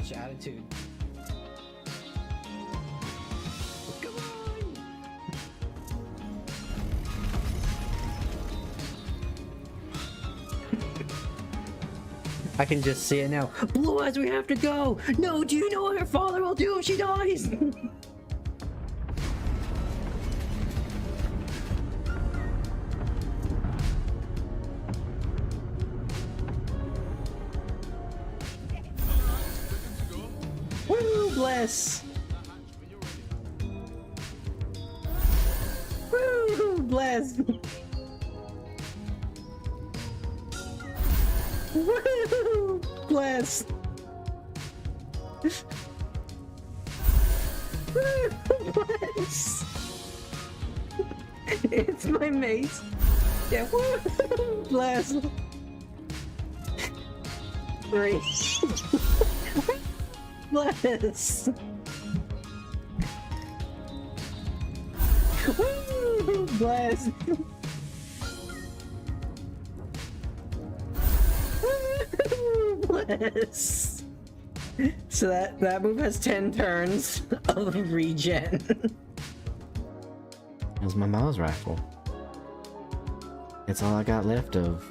much attitude. Come on! I can just see it now. Blue Eyes, we have to go! No, do you know what her father will do if she dies? Woo, bless! Woo, bless! Woo, bless! Woo, bless! It's my mate! Yeah, woo, bless! Great! Bless! Woo! Bless! Woo! Bless! So that move has 10 turns of regen. That was my Miles rifle. It's all I got left of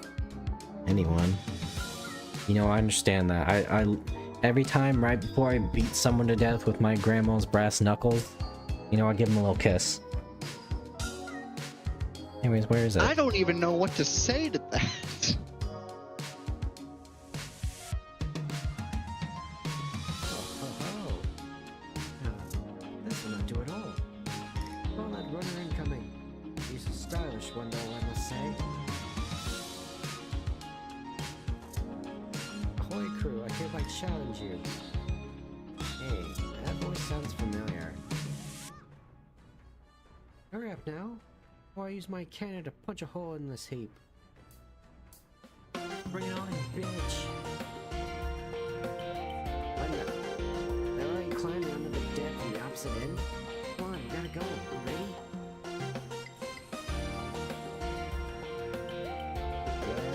anyone. You know, I understand that. I every time right before I beat someone to death with my grandma's brass knuckles, you know, I give him a little kiss. Anyways, where is it? I don't even know what to say to that. This will not do at all. Well, that runner incoming. He's a stylish one, though, I must say. Ahoy, crew! I hereby challenge you. Hey, that voice sounds familiar. Hurry up now, or I use my cannon to punch a hole in this heap. Bring it on, bitch! They're already climbing under the deck from the opposite end. Come on, we gotta go. You ready? Well.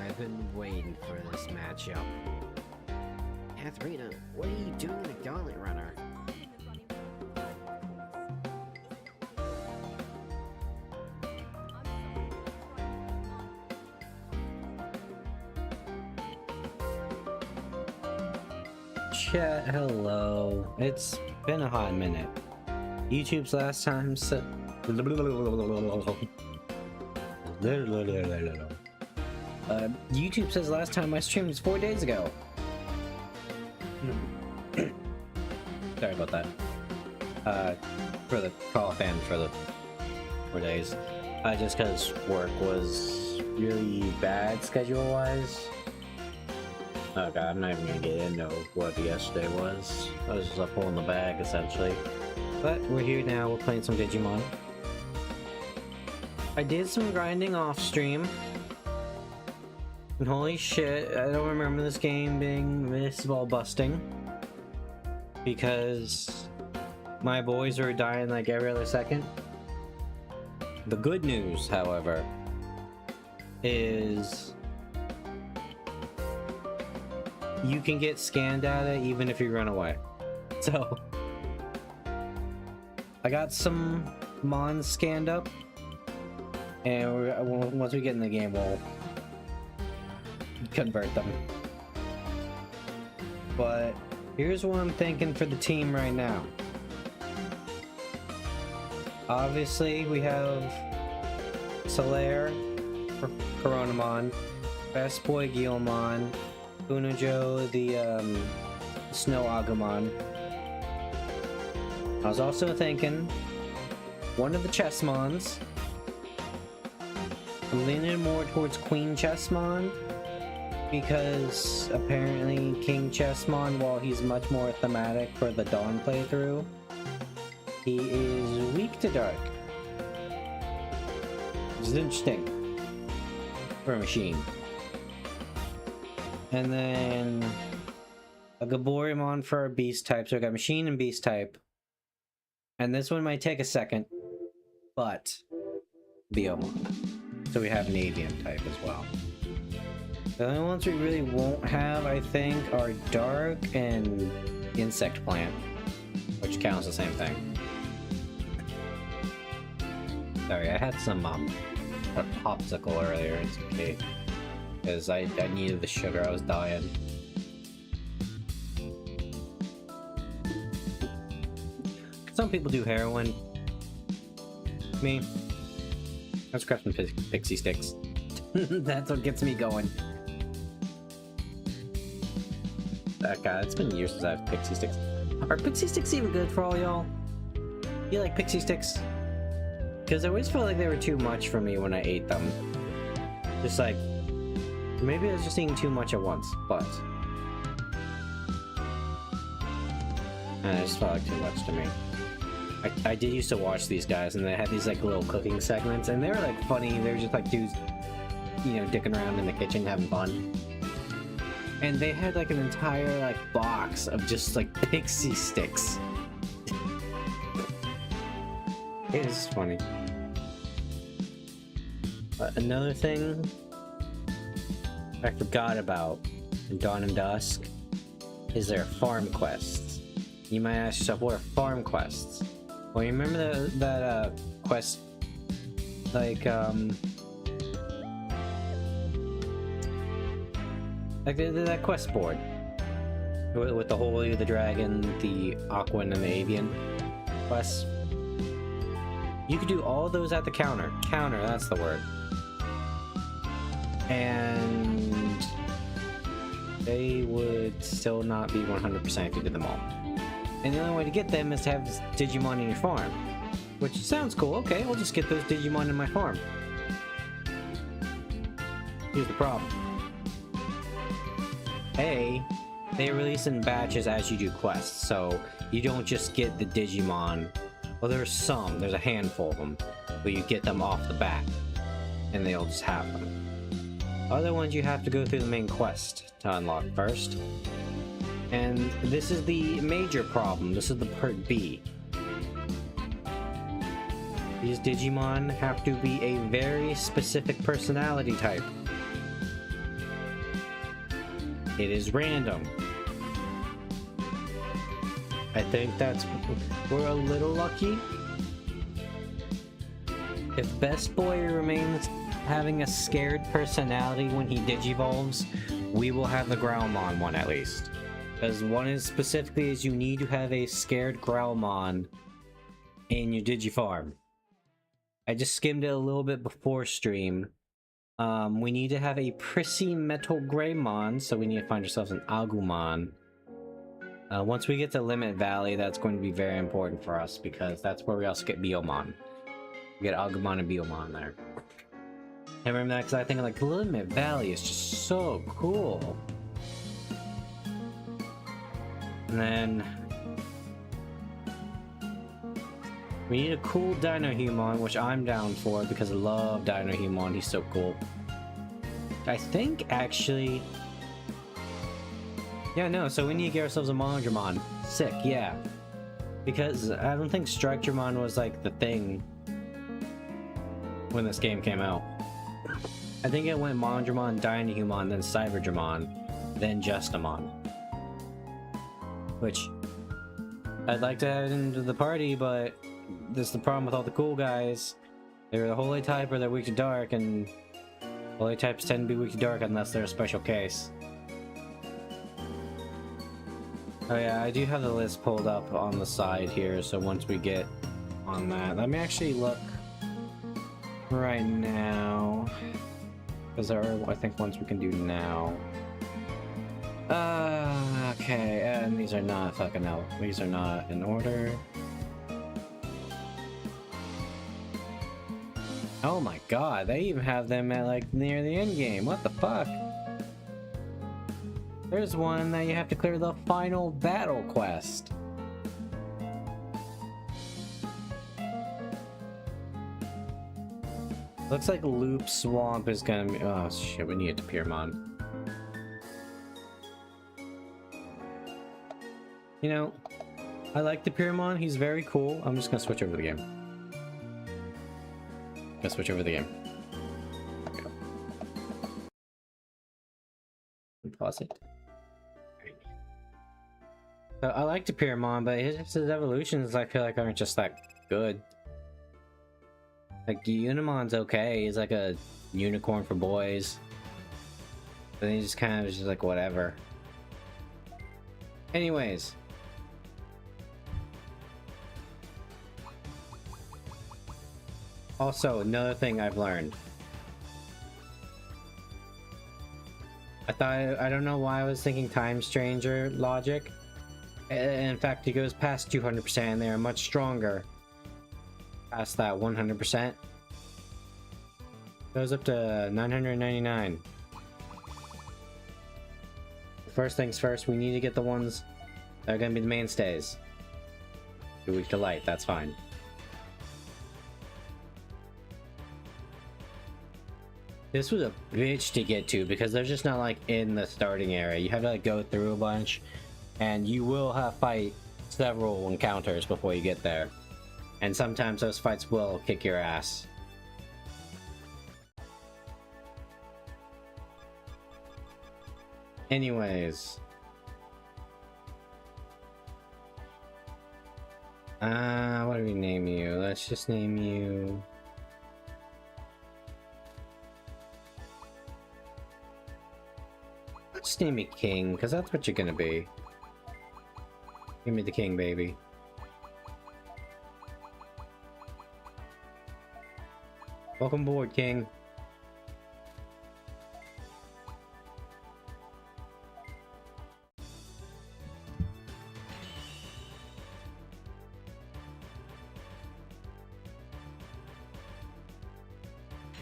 I've been waiting for this matchup. Katharina, what are you doing in a gauntlet runner? Chat, hello. It's been a hot minute. YouTube's last time YouTube says last time I streamed was 4 days ago. Sorry about that. For the call-off and for the 4 days. Just because work was really bad schedule-wise. Oh god, I'm not even gonna get into what yesterday was. I was just up pulling the bag, essentially. But we're here now, we're playing some Digimon. I did some grinding off stream. And holy shit, I don't remember this game being this ball busting. Because my boys are dying like every other second. The good news, however, is you can get scanned at it even if you run away. So I got some mons scanned up, and once we get in the game, we'll convert them. But here's what I'm thinking for the team right now. Obviously, we have Solaire for Coronamon, Best Boy Guilmon, Unojo the Snow Agumon. I was also thinking one of the Chessmons. I'm leaning more towards Queen Chessmon because apparently King Chessmon, while he's much more thematic for the Dawn playthrough, he is weak to dark. Which is interesting for a machine. And then a Gaborimon for our beast type. So I got machine and beast type. And this one might take a second, but Biomon. so we have an avian type as well. The only ones we really won't have, I think, are dark and insect plant, which counts the same thing. Sorry, I had some a popsicle earlier. It's okay, because I needed the sugar. I was dying. Some people do heroin. Me, let's grab some pixie sticks. That's what gets me going. God, it's been years since I've pixie sticks. Are pixie sticks even good for all y'all? You like pixie sticks? Because I always felt like they were too much for me when I ate them. Just like, maybe I was just eating too much at once, but it just felt like too much to me. I did used to watch these guys, and they had these like little cooking segments, and they were like funny. They were just like dudes, you know, dicking around in the kitchen having fun. And they had like an entire like box of just like pixie sticks. It is funny. Another thing I forgot about in Dawn and Dusk is their farm quests. You might ask yourself, what are farm quests? Well, you remember that quest, like that quest board with the Holy, the Dragon, the Aquan, and the Avian quests? You could do all those at the counter. Counter, that's the word. And they would still not be 100% if you did them all. And the only way to get them is to have Digimon in your farm. Which sounds cool. Okay, we'll just get those Digimon in my farm. Here's the problem. A, they release in batches as you do quests, so you don't just get the Digimon. Well, there's some. There's a handful of them. But you get them off the bat. And they'll just have them. Other ones you have to go through the main quest to unlock first. And this is the major problem. This is the part B. These Digimon have to be a very specific personality type. It is random. I think we're a little lucky. If Best Boy remains having a scared personality when he digivolves, we will have the Growlmon one at least. Because one is specifically is you need to have a scared Growlmon in your Digifarm. I just skimmed it a little bit before stream. We need to have a Prissy Metal Greymon, so we need to find ourselves an Agumon. Once we get to Limit Valley, that's going to be very important for us, because that's where we also get Biomon. We get Agumon and Biomon there. I remember that because I think like Limit Valley is just so cool. And then we need a cool Dinohumon, which I'm down for because I love Dinohumon. He's so cool. I think actually, yeah, no. So we need to get ourselves a Monodramon. Sick, yeah. Because I don't think Strike-Dramon was like the thing when this game came out. I think it went Monodramon, Dinohumon, then Cyberdramon, then Justamon. Which I'd like to add into the party, but this is the problem with all the cool guys. They're the Holy type or they're weak to dark, and Holy types tend to be weak to dark unless they're a special case. Oh yeah, I do have the list pulled up on the side here, so once we get on that, let me actually look right now. Because there are, I think, ones we can do now. Okay, and these are not fucking out. These are not in order. Oh my god, they even have them at like near the end game. What the fuck? There's one that you have to clear the final battle quest. Looks like Loop Swamp is gonna be. Oh shit, we need a Tapirmon. You know, I like the Tapirmon, he's very cool. I'm just gonna switch over the game. So I like Pyramon, but his evolutions I feel like aren't just that good. Like Unimon's okay, he's like a unicorn for boys. But then he just kind of is just like whatever. Anyways. Also, another thing I've learned. I don't know why I was thinking Time Stranger logic. In fact, it goes past 200% and they are much stronger. Past that 100%. Goes up to 999. First things first, we need to get the ones that are gonna be the mainstays. Too weak to light, that's fine. This was a bitch to get to because they're just not like in the starting area. You have to like go through a bunch and you will have fight several encounters before you get there. And sometimes those fights will kick your ass. Anyways. What do we name you? Let's just name you... Let's name me King, because that's what you're gonna be. Give me the king, baby. Welcome aboard, King.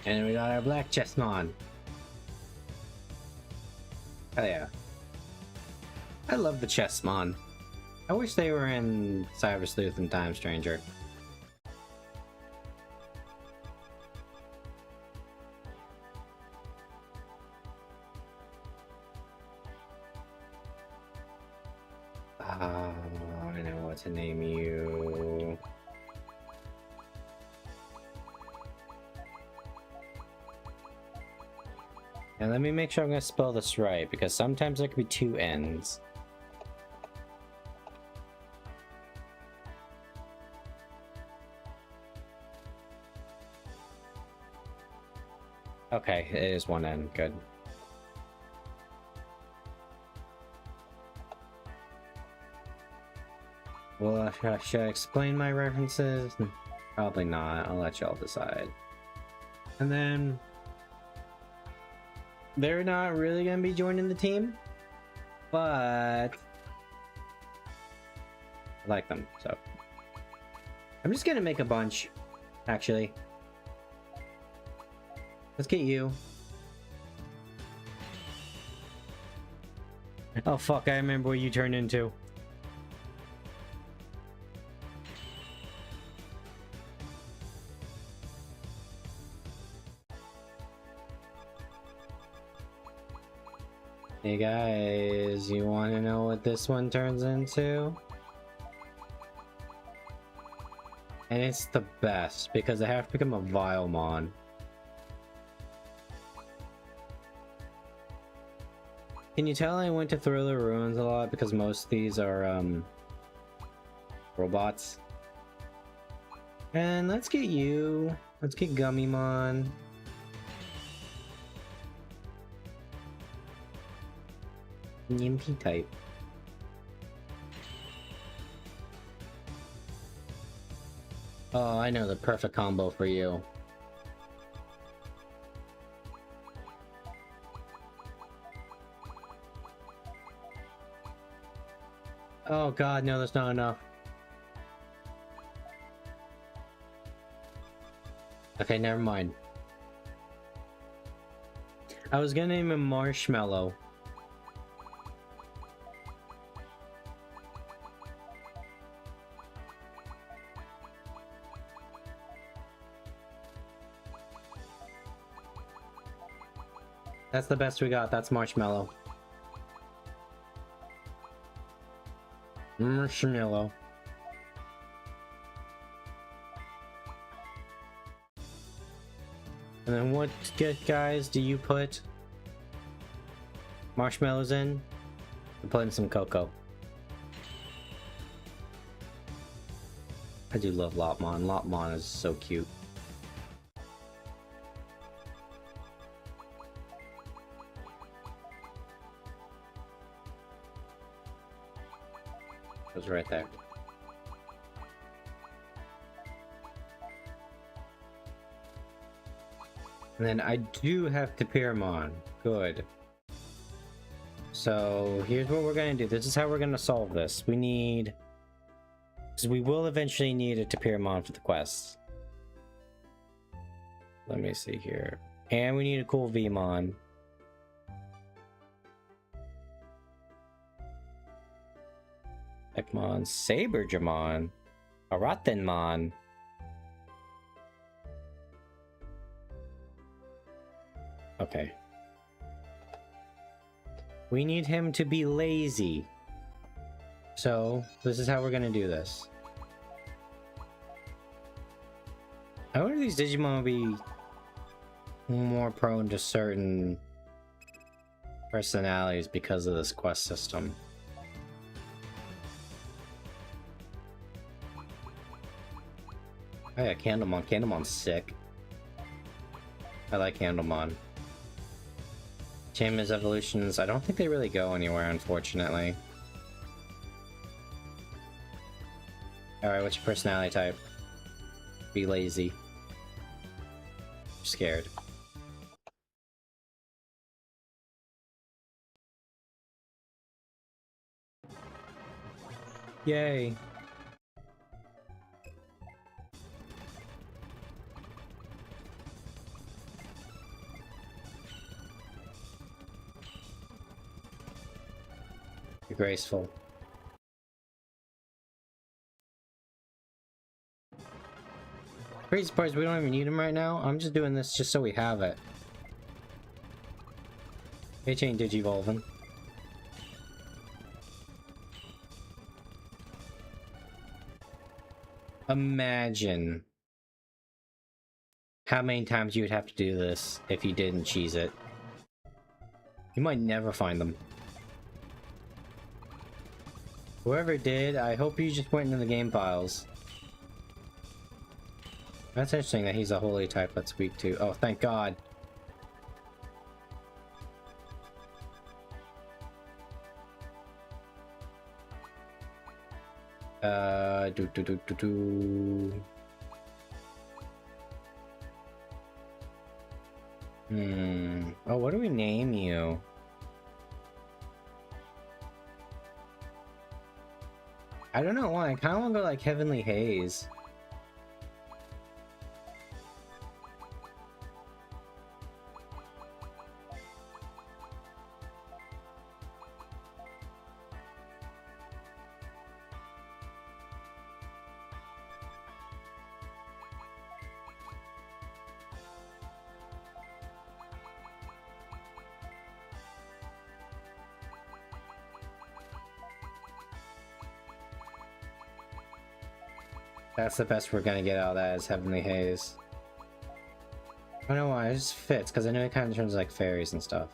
And we got our black chessmon. Hell yeah. I love the chessmon. I wish they were in Cyber Sleuth and Time Stranger. I know what to name you. And let me make sure I'm gonna spell this right, because sometimes there could be two N's. Okay, it is one N, good. Well, should I explain my references? Probably not, I'll let y'all decide. And then... they're not really gonna be joining the team, but... I like them, so... I'm just gonna make a bunch, actually. Let's get you. Oh fuck, I remember what you turned into. Hey guys, you wanna know what this one turns into? And it's the best, because I have to become a Vilemon. Can you tell I went to Thriller Ruins a lot because most of these are, robots? And let's get you. Let's get Gummymon. EMP type. Oh, I know the perfect combo for you. Oh god, no, that's not enough. Okay, never mind. I was gonna name him Marshmallow. That's the best we got, that's Marshmallow. Marshmallow. And then what guys do you put marshmallows in? I'm putting some cocoa. I do love Lopmon. Lopmon is so cute. It was right there. And then I do have Tapirmon. Good. So here's what we're gonna do. This is how we're gonna solve this. We need... because we will eventually need a Tapirmon for the quest. Let me see here. And we need a cool Vmon. Ekmon, Saberjamon, Aratenmon. Okay. We need him to be lazy. So, this is how we're gonna do this. I wonder if these Digimon will be more prone to certain personalities because of this quest system. Oh yeah, Candlemon. Candlemon's sick. I like Candlemon. Chamber's evolutions, I don't think they really go anywhere, unfortunately. Alright, what's your personality type? Be lazy. Scared. Yay! You're graceful. Crazy part is we don't even need him right now. I'm just doing this just so we have it. It ain't Digivolving. Imagine how many times you would have to do this if you didn't cheese it. You might never find them. Whoever did, I hope you just went into the game files. That's interesting that he's a holy type that's weak to. Oh, thank God. Oh, what do we name you? I don't know why. I kind of want to go like Heavenly Haze. That's the best we're gonna get out of that is Heavenly Haze. I don't know why, it just fits, because I know it kind of turns like fairies and stuff.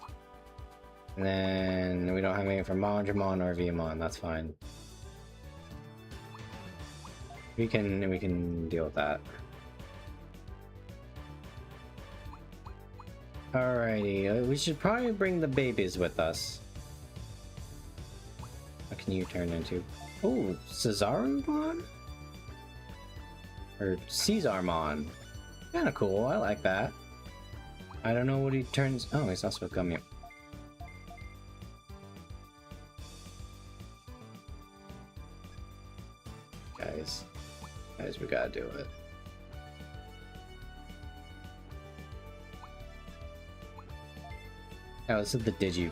And then we don't have anything for Mondramon or Vmon, that's fine. We can deal with that. Alrighty, we should probably bring the babies with us. What can you turn into? Oh, Cesarumon? Or Caesarmon. Kinda cool, I like that. I don't know what he turns. Oh, he's also a gummy. Guys, we gotta do it. Oh, this is the Digi.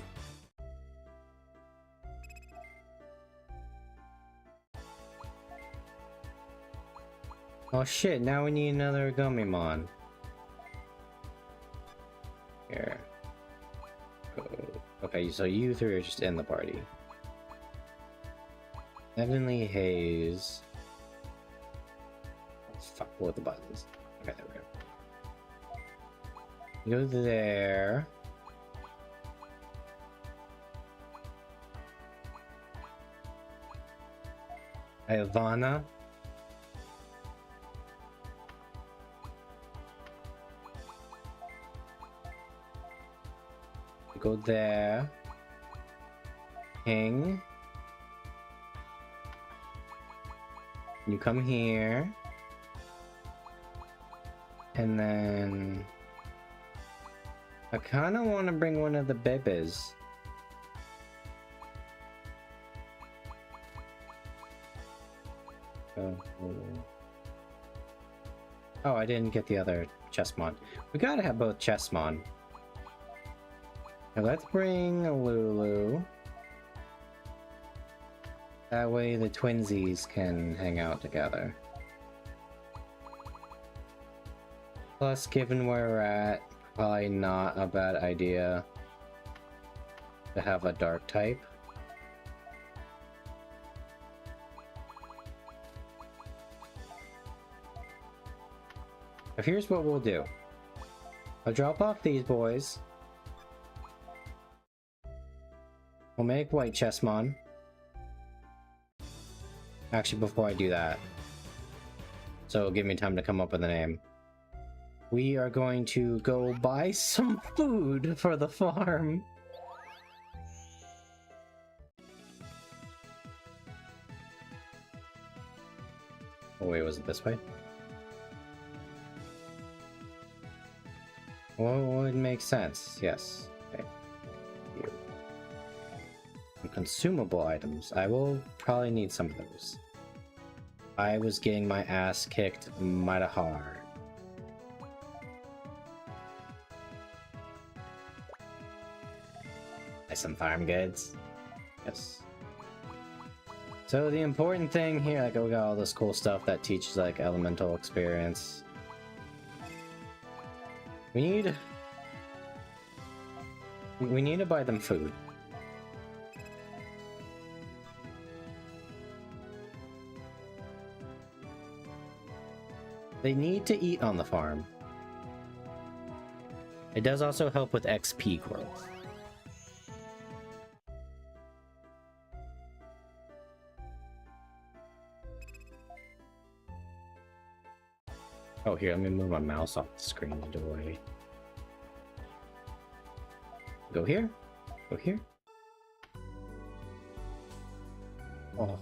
Oh shit, now we need another Gummimon. Here. Oh, okay, so you three are just in the party. Heavenly Haze. Oh, fuck, what the buttons? Okay, there we go. Go there. Ivana. go there. King. You come here. And then... I kind of want to bring one of the babies. Oh, I didn't get the other Chessmon. We gotta have both Chessmon. Now let's bring a Lulu. That way the twinsies can hang out together. Plus, given where we're at, probably not a bad idea to have a dark type. But here's what we'll do. I'll drop off these boys. We'll make white Chessmon. Actually, before I do that, so give me time to come up with a name. We are going to go buy some food for the farm. Oh wait, was it this way? Well, would make sense, yes. Okay. Here. Consumable items. I will probably need some of those. I was getting my ass kicked mighty hard. Buy some farm goods. Yes. So the important thing here, like we got all this cool stuff that teaches like elemental experience. We need to buy them food. They need to eat on the farm. It does also help with XP growth. Oh, here, let me move my mouse off the screen and away. Go here. Go here. Oh.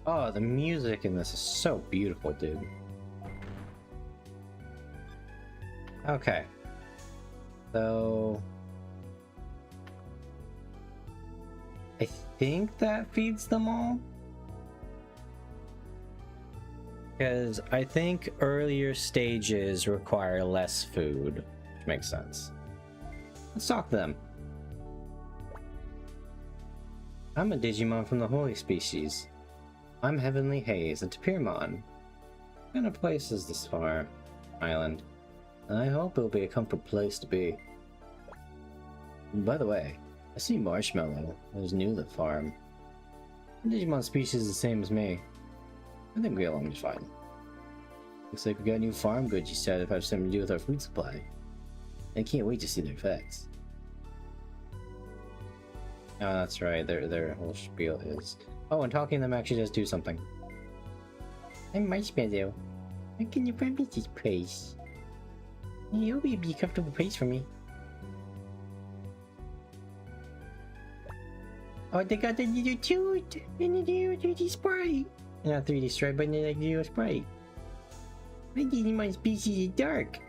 Oh, the music in this is so beautiful, dude. Okay. So... I think that feeds them all. Because I think earlier stages require less food, which makes sense. Let's talk to them. I'm a Digimon from the Holy Species. I'm Heavenly Haze, a Tapirmon. What kind of place is this farm? Island. I hope it'll be a comfortable place to be. By the way, I see Marshmallow, who's new to the farm. The Digimon species is the same as me. I think we get along just fine. Looks like we got new farm goods you said have something to do with our food supply. I can't wait to see their effects. Oh, that's right, their whole spiel is... Oh, and talking to them actually does do something. I'm Marshmallow. How can you find this place? I hope it'll be a comfortable place for me. Oh, they got the little tooth and the little 3D sprite. Not 3D sprite, but the little sprite. My Digimon species is dark.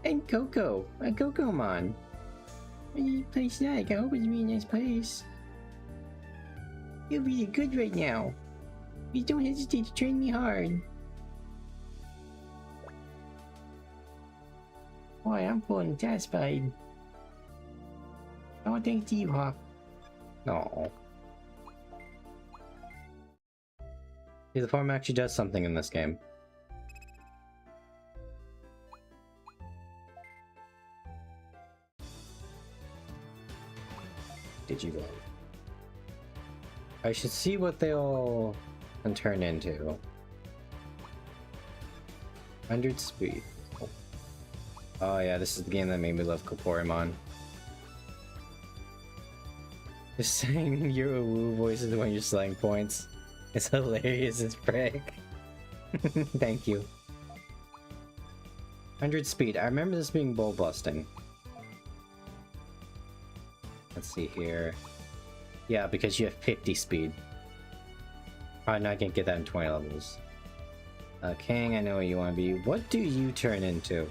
I'm Coco, a Cocomon. What is this place like? I hope it's a really nice place. You're really good right now. Please don't hesitate to train me hard. Boy, I'm full and satisfied. Oh, thanks to you, Hawk. No. See, the farm actually does something in this game. Digimon. I should see what they'll can turn into. 100 speed. Oh yeah, this is the game that made me love Koporimon. Just saying your woo voice is one of your slang points. It's hilarious as frick. Thank you. 100 speed. I remember this being bull busting. Let's see here. Yeah, because you have 50 speed. Probably not gonna get that in 20 levels. King, I know what you want to be. What do you turn into?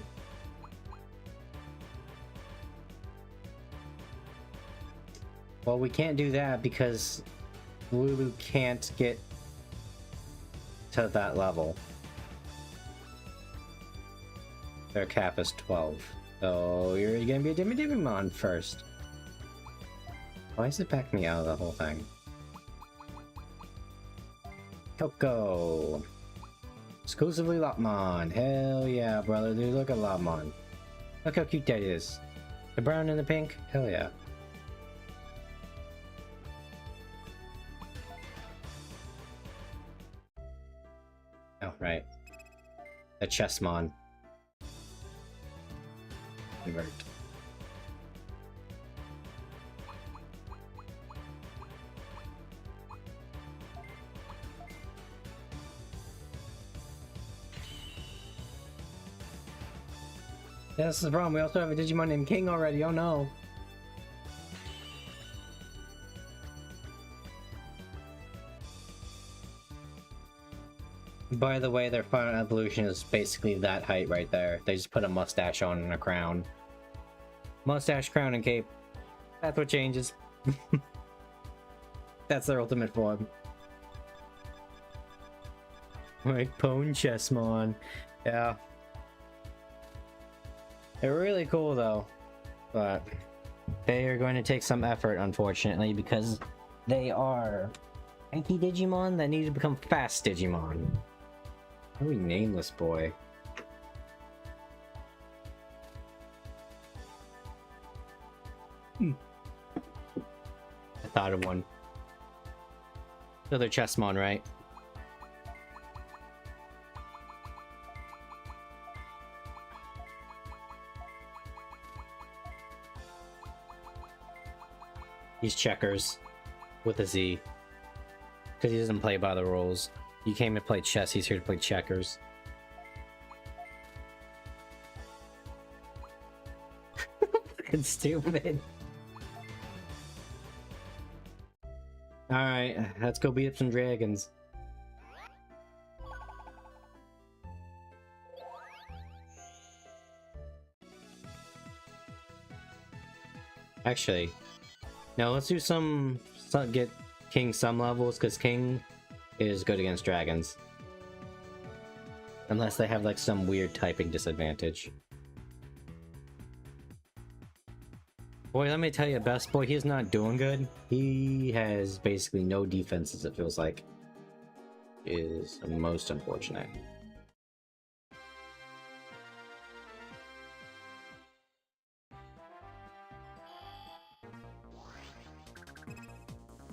Well, we can't do that because Lulu can't get to that level. Their cap is 12. So you're gonna be a Digimon first. Why does it back me out of the whole thing? Coco! Exclusively Lopmon. Hell yeah, brother, dude, look at Lopmon. Look how cute that is. The brown and the pink? Hell yeah. Oh, right. The Chessmon. Convert. Yeah, this is the problem. We also have a Digimon named King already. Oh no. By the way, their final evolution is basically that height right there. They just put a mustache on and a crown. Mustache, crown, and cape. That's what changes. That's their ultimate form. Like Pone Chessmon. Yeah. They're really cool though. But they are going to take some effort, unfortunately, because they are tanky Digimon that need to become fast Digimon. How do we name this boy? I thought of one. Another Chessmon, right? He's Checkers with a Z. Because he doesn't play by the rules. You came to play chess, he's here to play checkers. Fucking stupid. Alright, let's go beat up some dragons. Actually, no, let's do get King some levels, because King is good against dragons. Unless they have like some weird typing disadvantage. Boy, let me tell you, Best Boy, he's not doing good. He has basically no defenses, it feels like. Is most unfortunate.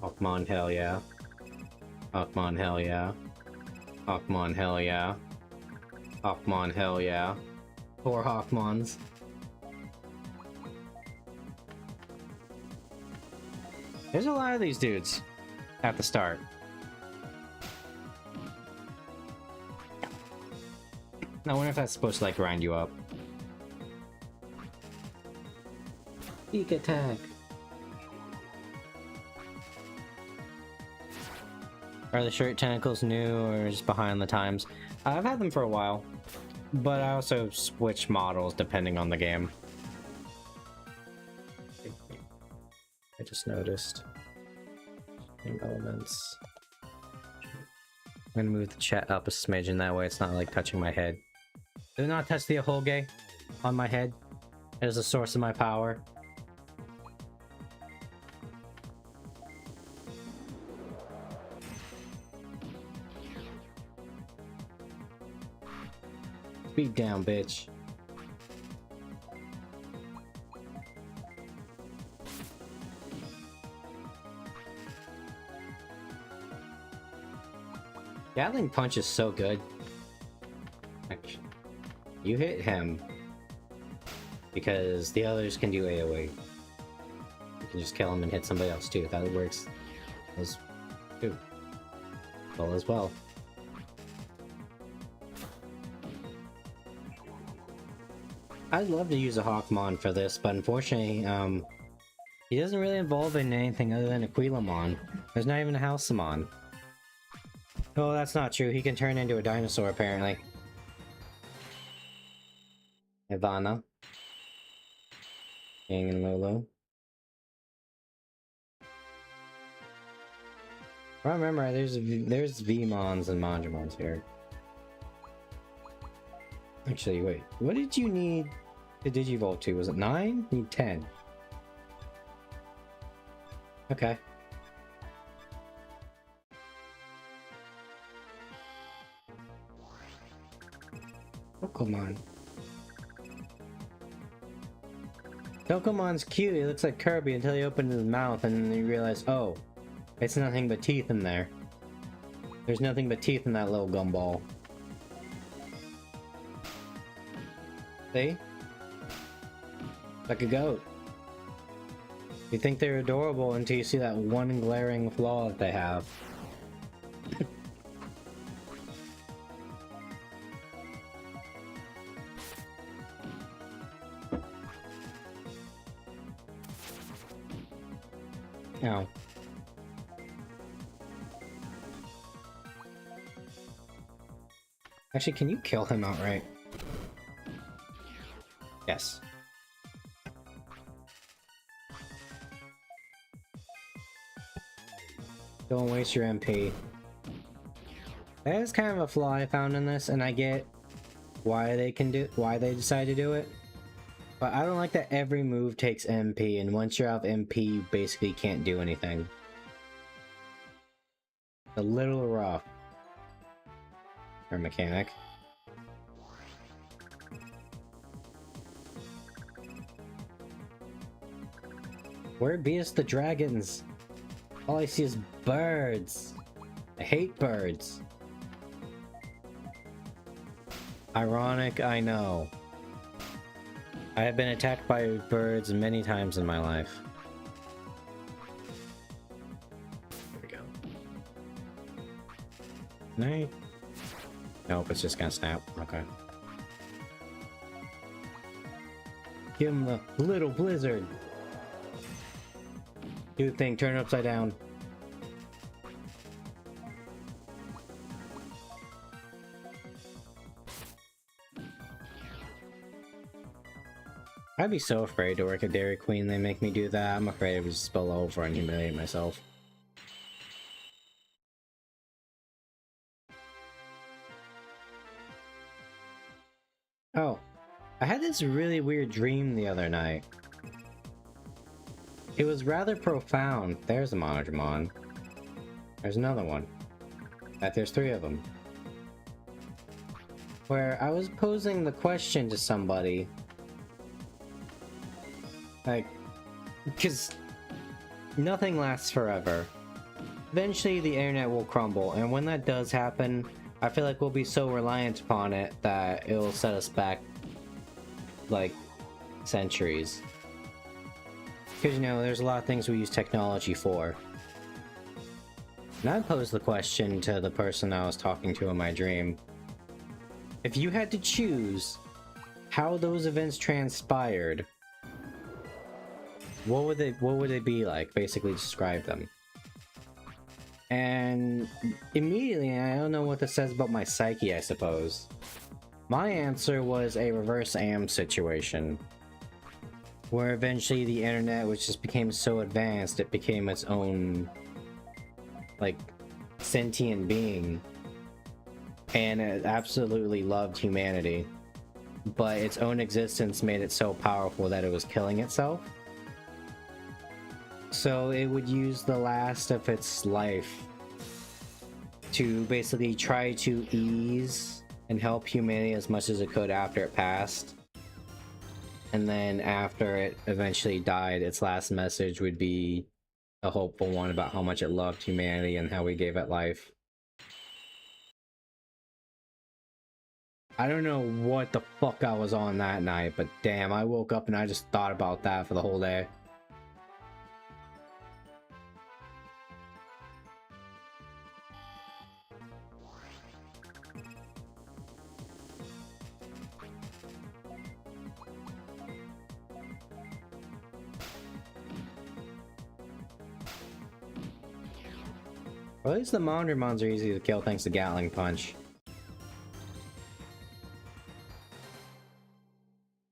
Hawkmon, hell yeah. Hawkmon, hell yeah. Hawkmon, hell yeah. Hawkmon, hell yeah. 4 Hawkmons. There's a lot of these dudes at the start. I wonder if that's supposed to like grind you up. Peek attack. Are the shirt tentacles new or just behind the times? I've had them for a while, but I also switch models depending on the game. I just noticed. Game elements. I'm gonna move the chat up a smidgen, that way it's not like touching my head. Do not touch the Ahoge on my head. It is a source of my power. Beat down, bitch. Gatling Punch is so good. Actually, you hit him because the others can do AoE. You can just kill him and hit somebody else too. That works as too. Well as well. I'd love to use a Hawkmon for this, but unfortunately, he doesn't really evolve in anything other than Aquilamon. There's not even a Halcyon. Oh, that's not true. He can turn into a dinosaur, apparently. Ivana. King and Lolo. If I remember right, there's Vmons and Manjamons here. Actually, wait. What did you need to Digivolve to? Was it 9? You need 10. Okay. Pokemon. Pokemon's cute. He looks like Kirby until he opens his mouth and then you realize, oh, it's nothing but teeth in there. There's nothing but teeth in that little gumball. See? Like a goat. You think they're adorable until you see that one glaring flaw that they have. Ow. Actually, can you kill him outright? Yes. Don't waste your MP. That is kind of a flaw I found in this, and I get why they decide to do it. But I don't like that every move takes MP, and once you're out of MP, you basically can't do anything. A little rough. Or mechanic. Where be us the dragons? All I see is birds. I hate birds. Ironic, I know. I have been attacked by birds many times in my life. There we go. No. Nope, it's just gonna snap. Okay. Give him the little blizzard. Do the thing, turn it upside down. I'd be so afraid to work at Dairy Queen. They make me do that. I'm afraid it would just spill over and humiliate myself. Oh, I had this really weird dream the other night. It was rather profound. There's a Monodramon. There's another one. There's 3 of them. Where I was posing the question to somebody. Like, because nothing lasts forever. Eventually the internet will crumble, and when that does happen, I feel like we'll be so reliant upon it that it'll set us back, like, centuries. Because, you know, there's a lot of things we use technology for. And I posed the question to the person I was talking to in my dream. If you had to choose how those events transpired, what would they be like? Basically describe them. And immediately, I don't know what this says about my psyche, I suppose. My answer was a reverse AM situation. Where eventually the internet, which just became so advanced, it became its own, like, sentient being. And it absolutely loved humanity. But its own existence made it so powerful that it was killing itself. So it would use the last of its life to basically try to ease and help humanity as much as it could after it passed. And then after it eventually died, its last message would be a hopeful one about how much it loved humanity and how we gave it life. I don't know what the fuck I was on that night, but damn, I woke up and I just thought about that for the whole day. Well, at least the Mondermons are easy to kill thanks to Gatling Punch.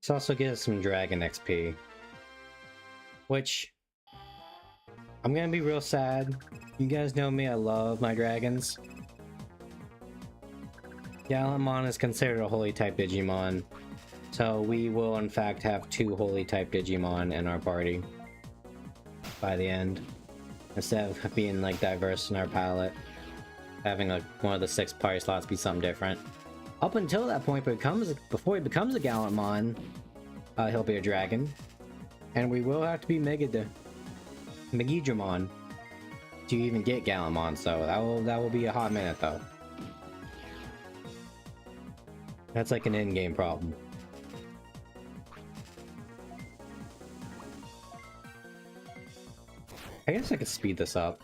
This also gives some Dragon XP. Which... I'm gonna be real sad. You guys know me, I love my dragons. Gallantmon is considered a Holy type Digimon. So we will in fact have 2 Holy type Digimon in our party. By the end. Instead of being like diverse in our palette. Having like one of the 6 party slots be something different. Up until that point, before he becomes a Gallantmon, he'll be a dragon. And we will have to be Megidramon to even get Gallantmon, so that will be a hot minute though. That's like an in-game problem. I guess I could speed this up.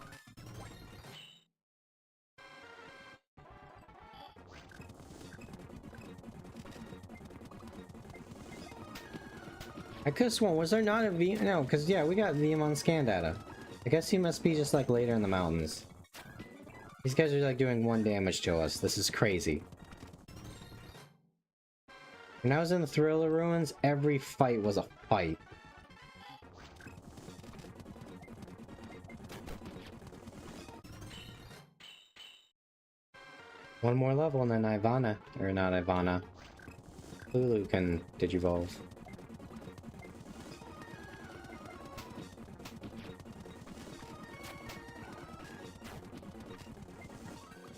I could've sworn, was there not a V? No, because yeah, we got Veemon scan data. I guess he must be just like later in the mountains. These guys are like doing 1 damage to us. This is crazy. When I was in the Thriller Ruins, every fight was a fight. One more level and then Ivana, or not Ivana, Lulu can digivolve.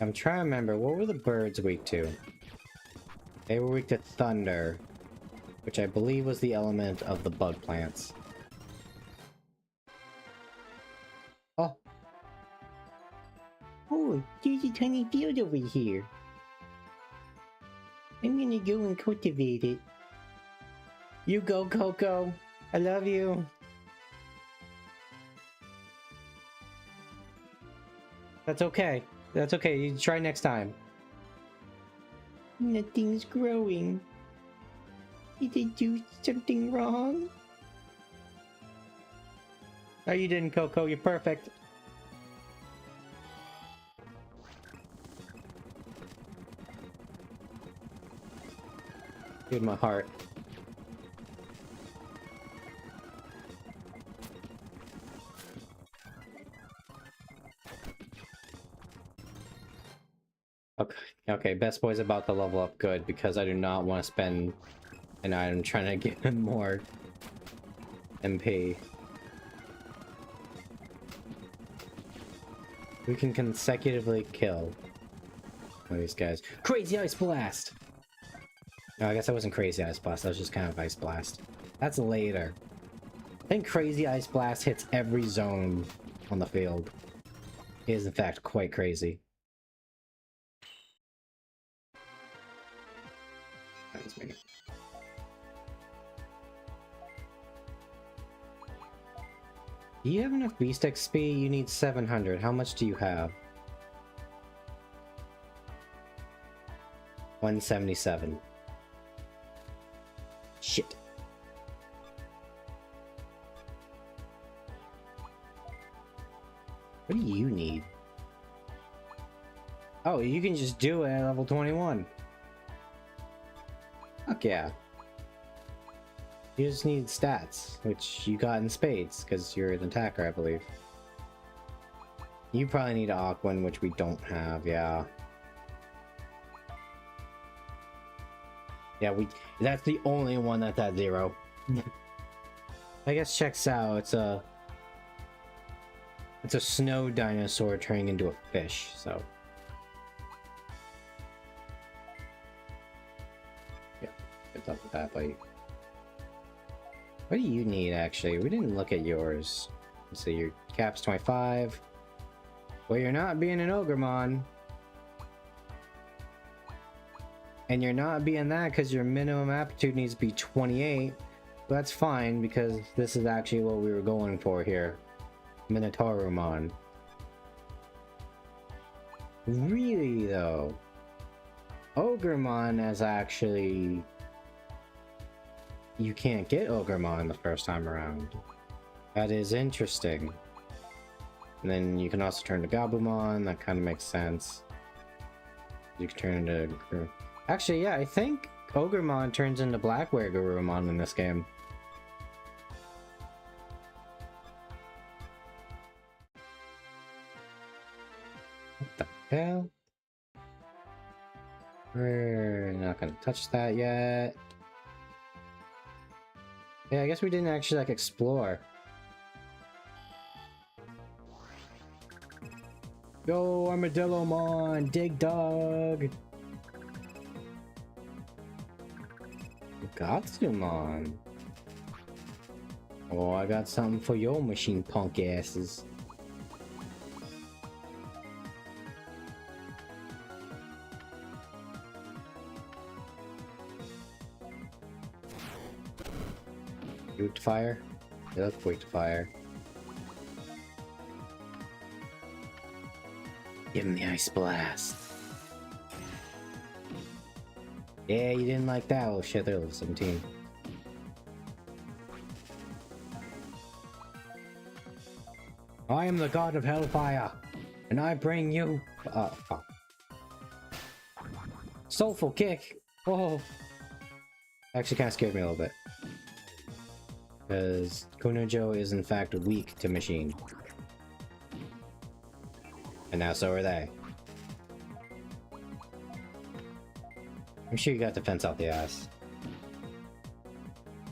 I'm trying to remember, what were the birds weak to? They were weak to thunder, which I believe was the element of the bug plants. Oh! Oh, there's a tiny field over here. I'm gonna go and cultivate it. You go, Coco. I love you. That's okay. That's okay. You try next time. Nothing's growing. Did I do something wrong? No, you didn't, Coco. You're perfect. Dude, my heart. Okay, Best Boy's about to level up good because I do not want to spend an item trying to get him more MP. We can consecutively kill one of these guys. Crazy Ice Blast! No, I guess that wasn't Crazy Ice Blast, that was just kind of Ice Blast. That's later. I think Crazy Ice Blast hits every zone on the field. It is in fact quite crazy. Do you have enough Beast XP? You need 700. How much do you have? 177. Shit. What do you need? Oh, you can just do it at level 21. Fuck yeah. You just need stats, which you got in spades, because you're an attacker, I believe. You probably need Aquan, which we don't have, yeah. Yeah, that's the only one that's at 0. I guess checks out, it's a snow dinosaur turning into a fish, so. Yeah, good luck with that, buddy. What do you need, actually? We didn't look at yours. So your cap's 25. Well, you're not being an Ogremon. And you're not being that because your minimum aptitude needs to be 28. But that's fine because this is actually what we were going for here. Minotaurumon. Really, though? Ogremon is actually... You can't get Ogremon the first time around. That is interesting. And then you can also turn to Gabumon. That kind of makes sense. You can turn into... Actually, yeah, I think Ogremon turns into Blackware Garurumon in this game. What the hell? We're not gonna touch that yet. Yeah, I guess we didn't actually, like, explore. Go, Armadillomon! Dig Dog! Gatsumon! Oh, I got something for your machine punk asses. Weak to fire? Yeah, that's weak to fire. Give him the Ice Blast. Yeah, you didn't like that. Oh shit, they're level 17. I am the god of Hellfire, and I bring you... fuck. Soulful Kick! Oh! Actually kind of scared me a little bit. Because Kunojo is in fact weak to machine. And now so are they. I'm sure you got defense out the ass.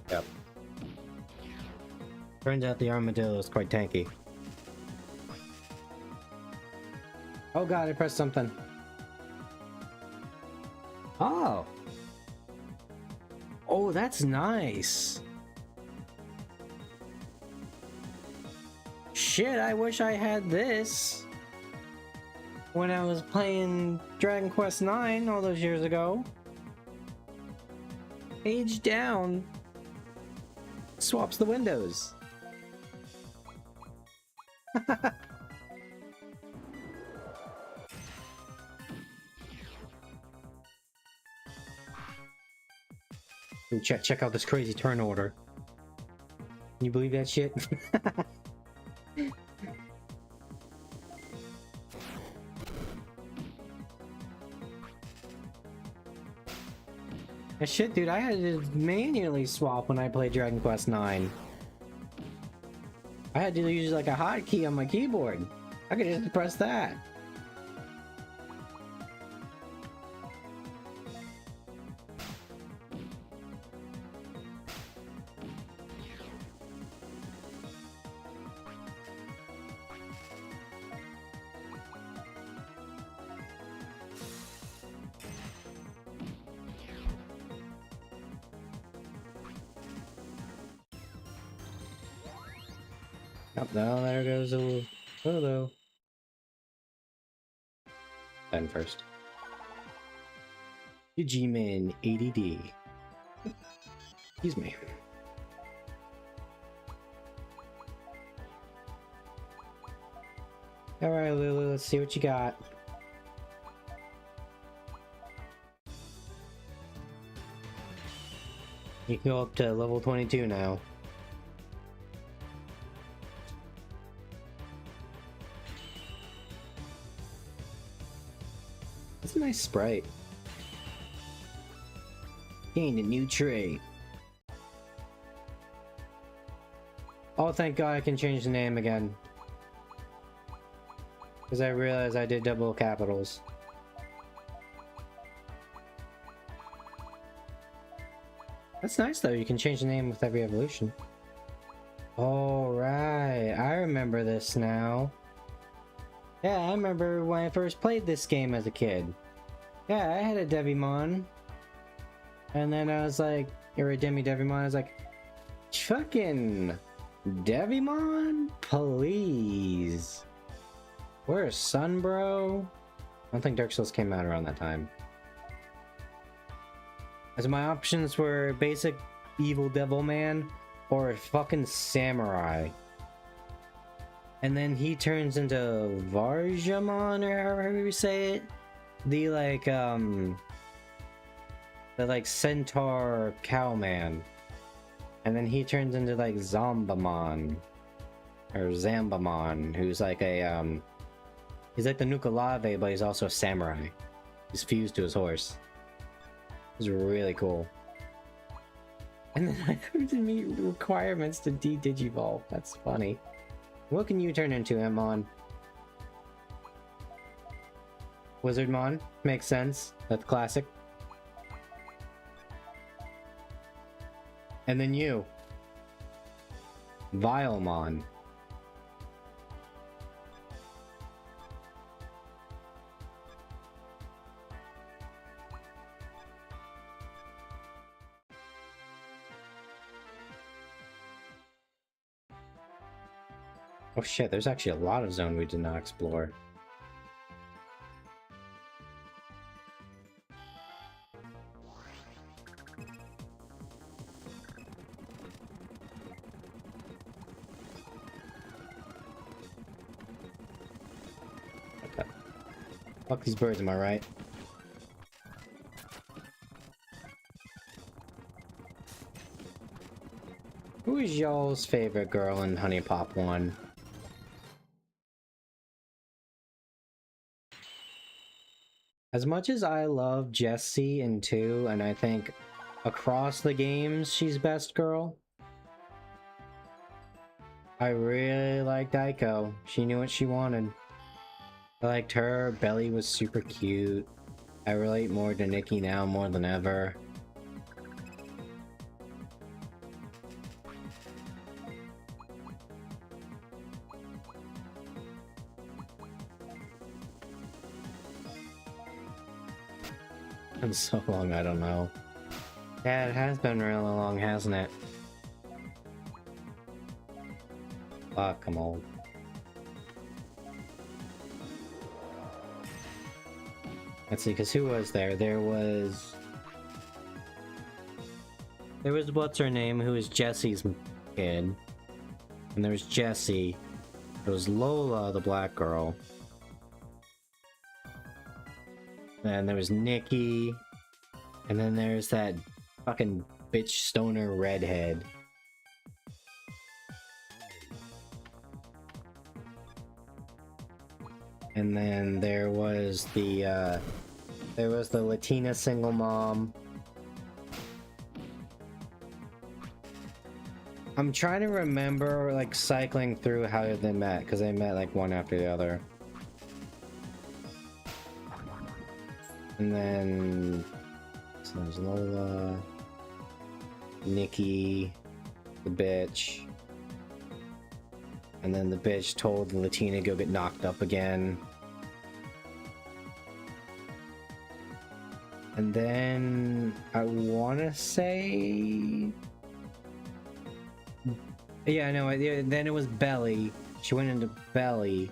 Yep. Turns out the armadillo is quite tanky. Oh god, I pressed something. Oh! Oh, that's nice! Shit, I wish I had this when I was playing Dragon Quest IX all those years ago. Page down swaps the windows. Ooh, check out this crazy turn order. Can you believe that shit? Shit, dude, I had to manually swap when I played Dragon Quest IX. I had to use like a hotkey on my keyboard. I could just press that. Oh, no, there goes a hello. Then first. Digimon ADD. Excuse me. Alright, Lulu, let's see what you got. You can go up to level 22 now. That's a nice sprite. Gained a new trait. Oh, thank God I can change the name again. Because I realized I did double capitals. That's nice though, you can change the name with every evolution. Oh, right. I remember this now. Yeah, I remember when I first played this game as a kid. Yeah, I had a Devimon. And then I was like, or a Devimon, I was like, fucking Devimon? Please. Where's Sun, bro? I don't think Dark Souls came out around that time. As my options were basic evil devil man or a fucking samurai. And then he turns into Varjamon, or however you say it. The like centaur cowman. And then he turns into like Zombamon. or Zambamon, who's like a he's like the Nuka-Lave, but he's also a samurai. He's fused to his horse. It's really cool. And then I have to meet requirements to de-digivolve. That's funny. What can you turn into, Amon? Wizardmon? Makes sense. That's classic. And then you. Vilemon. Oh shit, there's actually a lot of zone we did not explore. Okay. Fuck these birds, am I right? Who is y'all's favorite girl in Honey Pop 1? As much as I love Jessie in 2, and I think across the games she's best girl, I really liked Aiko. She knew what she wanted. I liked her, Belly was super cute. I relate more to Nikki now more than ever. Been so long, I don't know. Yeah, it has been really long, hasn't it? Fuck, I'm old. Let's see, because who was there? There was what's her name, who was Jessie's kid. And there was Jessie. There was Lola, the black girl. And there was Nikki. And then there's that fucking bitch stoner redhead. And then there was the Latina single mom. I'm trying to remember, like, cycling through how they met, because they met, like, one after the other. And then... so there's Lola... Nikki... the bitch... and then the bitch told the Latina to go get knocked up again. And then... I wanna say... yeah, no, then it was Belly. She went into Belly.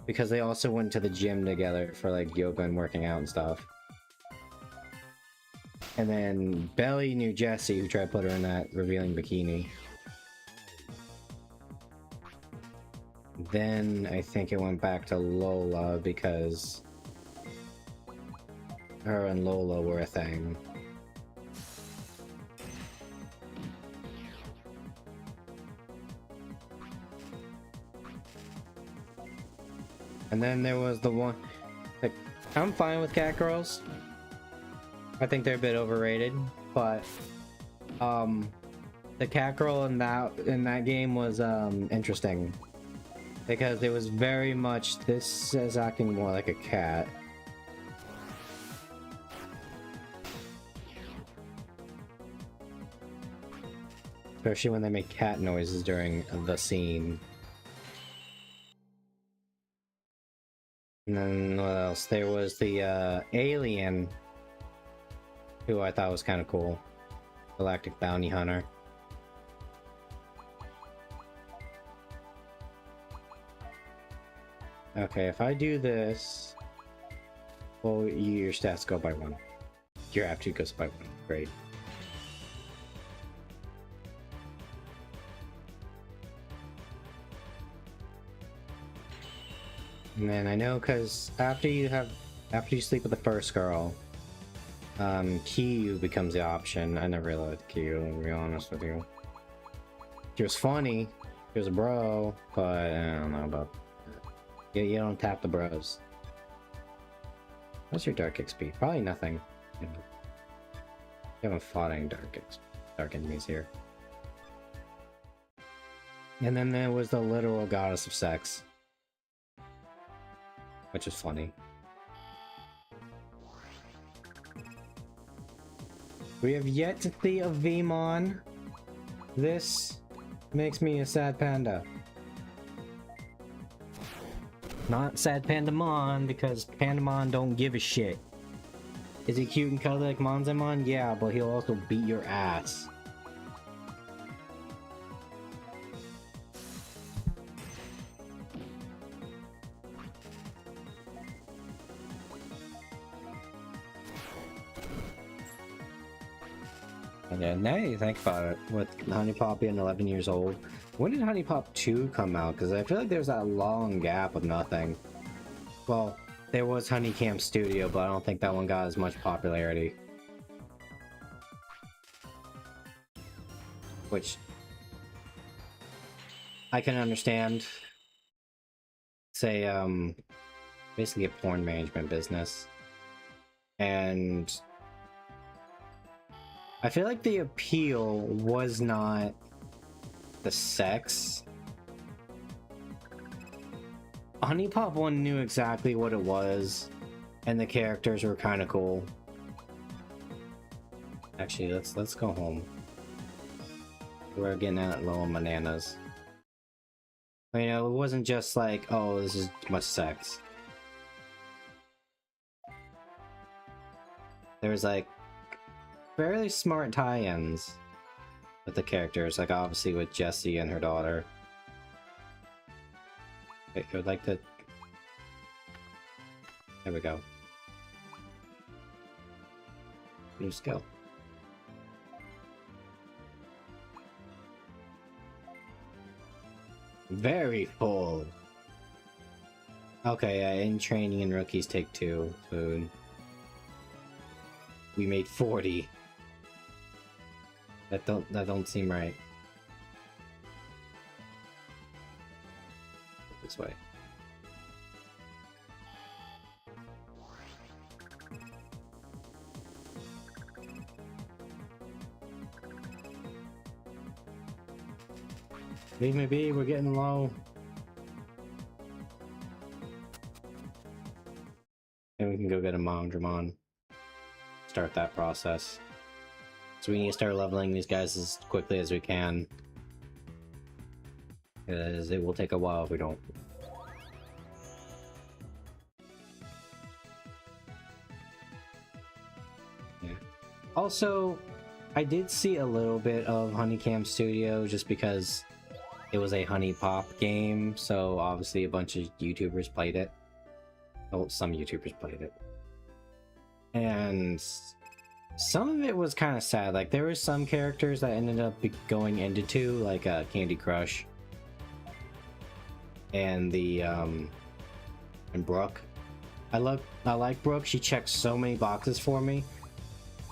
Because they also went to the gym together for, like, yoga and working out and stuff. And then Belly knew Jessie, who tried to put her in that revealing bikini. Then I think it went back to Lola because her and Lola were a thing. And then there was the one, like, I'm fine with cat girls. I think they're a bit overrated, but the cat girl in that game was interesting because it was very much, this is acting more like a cat. Especially when they make cat noises during the scene. And then what else? There was the alien, who I thought was kind of cool. Galactic Bounty Hunter. Okay, if I do this, well, your stats go by 1. Your aptitude goes by 1. Great. And then I know, because after you sleep with the first girl, Kiyu becomes the option. I never really liked Kiyu, to be honest with you. She was funny, There's a bro, but I don't know about that. Yeah, you don't tap the bros. What's your dark XP? Probably nothing. You haven't fought any dark enemies here. And then there was the literal goddess of sex, which is funny. We have yet to see a Vmon. This makes me a sad panda. Not sad Pandamon, because Pandamon don't give a shit. Is he cute and cuddly like Monzamon? Yeah, but he'll also beat your ass. And then now you think about it, with Honey Pop being 11 years old, when did Honey Pop 2 come out? Because I feel like there's that long gap of nothing. Well, there was Honey Camp Studio, but I don't think that one got as much popularity. Which I can understand. Say, basically a porn management business. And I feel like the appeal was not the sex. Honey Pop 1 knew exactly what it was, and the characters were kind of cool. Actually, let's go home. We're getting at low on bananas. You know, it wasn't just like, oh, this is too much sex. There was like fairly smart tie-ins with the characters, like obviously with Jessie and her daughter. I would like to... There we go. New skill. Very full. Okay, yeah, in training and rookies take 2 food. We made 40. That don't seem right. This way. Leave me be, we're getting low. And we can go get a Mondramon. Start that process. So we need to start leveling these guys as quickly as we can. Because it will take a while if we don't. Yeah. Also, I did see a little bit of Honeycamp Studio just because it was a Honey Pop game, so obviously a bunch of YouTubers played it. Oh, some YouTubers played it. And some of it was kind of sad. Like, there were some characters that ended up going into 2, like Candy Crush. And the, and Brooke. I like Brooke, she checks so many boxes for me.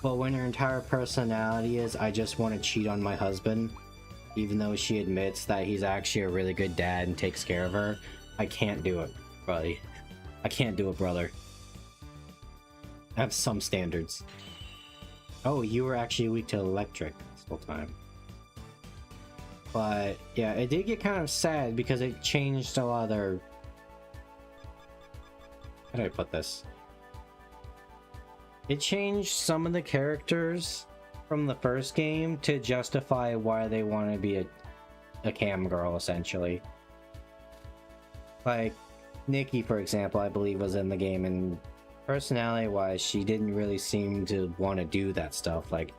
But when her entire personality is, I just want to cheat on my husband, even though she admits that he's actually a really good dad and takes care of her, I can't do it, buddy. I can't do it, brother. I have some standards. Oh, you were actually weak to electric this whole time. But yeah, it did get kind of sad because it changed a lot of their... How do I put this? It changed some of the characters from the first game to justify why they want to be a cam girl, essentially. Like, Nikki, for example, I believe was in the game, and personality-wise, she didn't really seem to want to do that stuff. Like,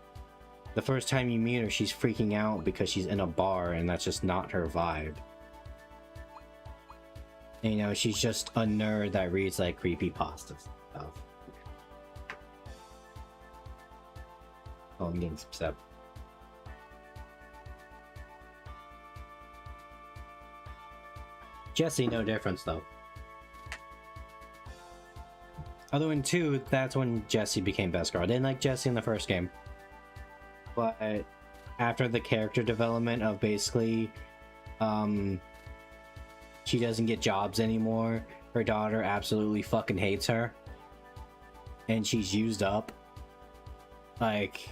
the first time you meet her, she's freaking out because she's in a bar, and that's just not her vibe. And, you know, she's just a nerd that reads, like, creepypasta stuff. Oh, I'm getting some step. Jessie, no difference, though. Although in 2, that's when Jessie became best girl. I didn't like Jessie in the first game. But after the character development of basically She doesn't get jobs anymore. Her daughter absolutely fucking hates her. And she's used up. Like,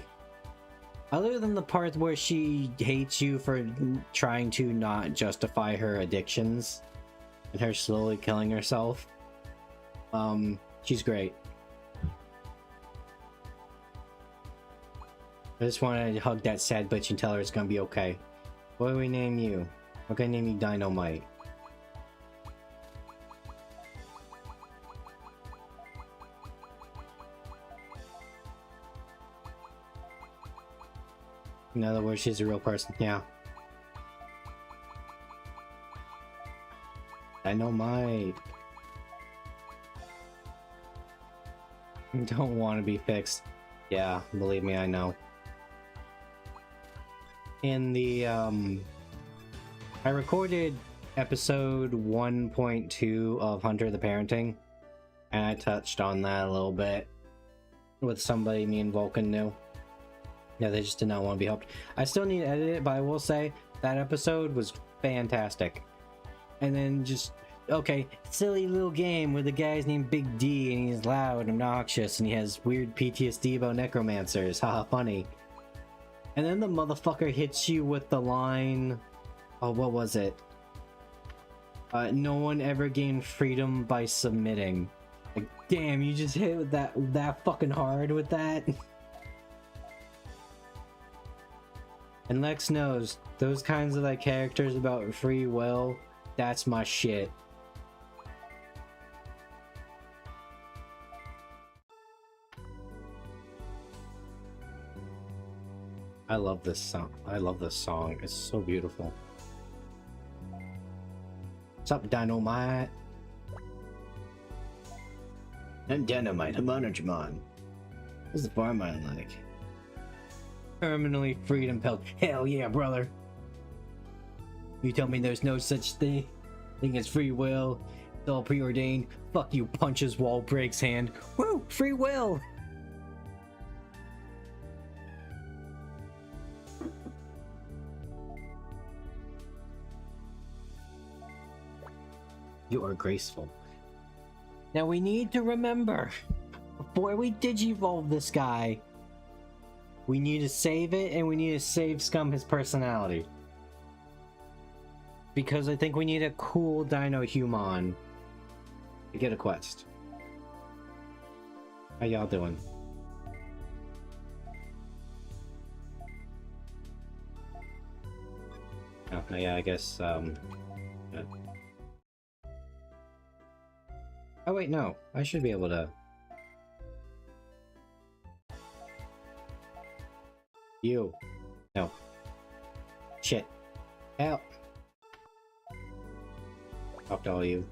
other than the part where she hates you for trying to not justify her addictions and her slowly killing herself, she's great. I just want to hug that sad bitch and tell her it's gonna be okay. What do we name you? We're gonna name you Dynamite. In other words, she's a real person. Yeah. Dynamite. Don't want to be fixed. Yeah, believe me, I know. In the I recorded episode 1.2 of Hunter the Parenting, and I touched on that a little bit with somebody me and Vulcan knew. Yeah, they just did not want to be helped. I still need to edit it, but I will say that episode was fantastic. And then just, okay, silly little game where the guy's named Big D and he's loud and obnoxious and he has weird PTSD about necromancers. Haha, funny. And then the motherfucker hits you with the line, oh, what was it? No one ever gained freedom by submitting. Like, damn, you just hit with that fucking hard with that? And Lex knows, those kinds of like characters about free will, that's my shit. I love this song. I love this song. It's so beautiful. What's up, Dynamite? I'm Dynamite. I'm on Digimon. What's the farm island like? Terminally freedom pelt. Hell yeah, brother. You tell me there's no such thing as free will. It's all preordained. Fuck you, punches wall, breaks hand. Woo! Free will! You are graceful. Now we need to remember, before we digivolve this guy, we need to save it, and we need to save Scum his personality. Because I think we need a cool Dino Human to get a quest. How y'all doing? Oh, yeah, I guess, Oh wait, no. I should be able to... You. No. Shit. Help. Talk to all you.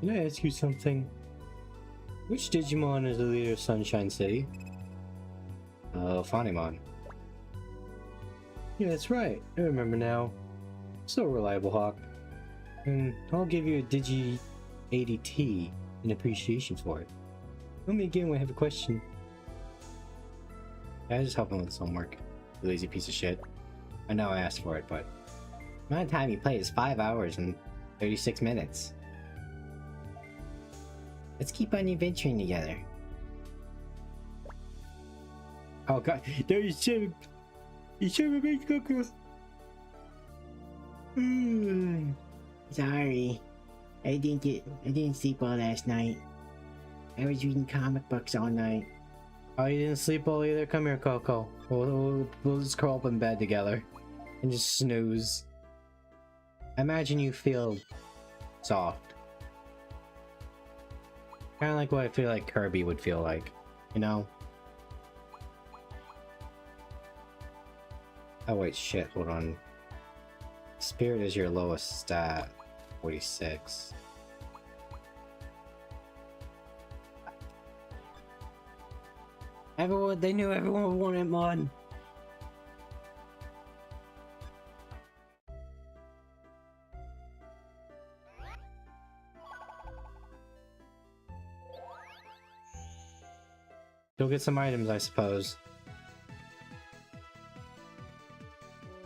Can I ask you something? Which Digimon is the leader of Sunshine City? Phanimon. Yeah, that's right. I remember now. So reliable, Hawk. And I'll give you a Digi ADT in appreciation for it. Tell me again when I have a question. I just help him with his homework. You lazy piece of shit. I know I asked for it, but the amount of time you play is 5 hours and 36 minutes. Let's keep on adventuring together. Oh god, 37! You should have made Coco! Sorry. I didn't sleep well last night. I was reading comic books all night. Oh, you didn't sleep well either? Come here, Coco. We'll just curl up in bed together and just snooze. I imagine you feel soft. Kind of like what I feel like Kirby would feel like, you know? Oh wait, shit, hold on. Spirit is your lowest stat. 46. They knew everyone wanted mod. Go get some items, I suppose.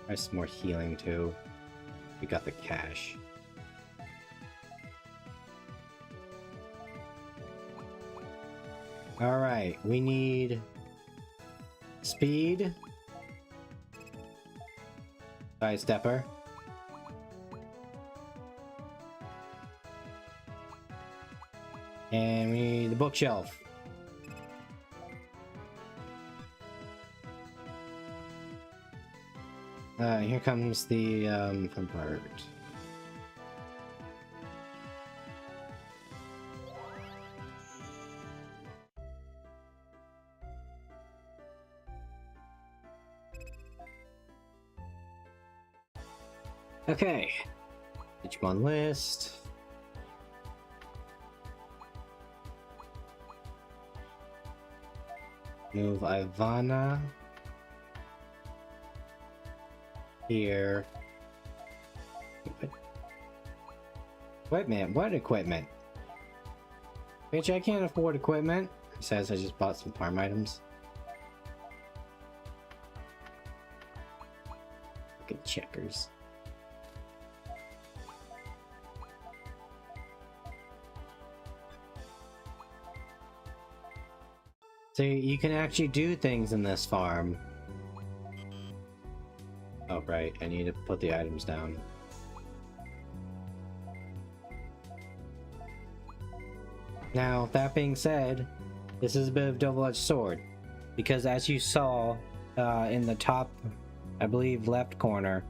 There's some more healing too. We got the cash. Alright, we need speed, side stepper, and we need the bookshelf. Here comes the fun part. Okay, Digimon list. Move Ivana here. Equipment? What equipment? Bitch, I can't afford equipment. Besides, I just bought some farm items. Look at checkers. So you can actually do things in this farm. Oh, right. I need to put the items down. Now, that being said, this is a bit of a double-edged sword. Because as you saw in the top, I believe, left corner,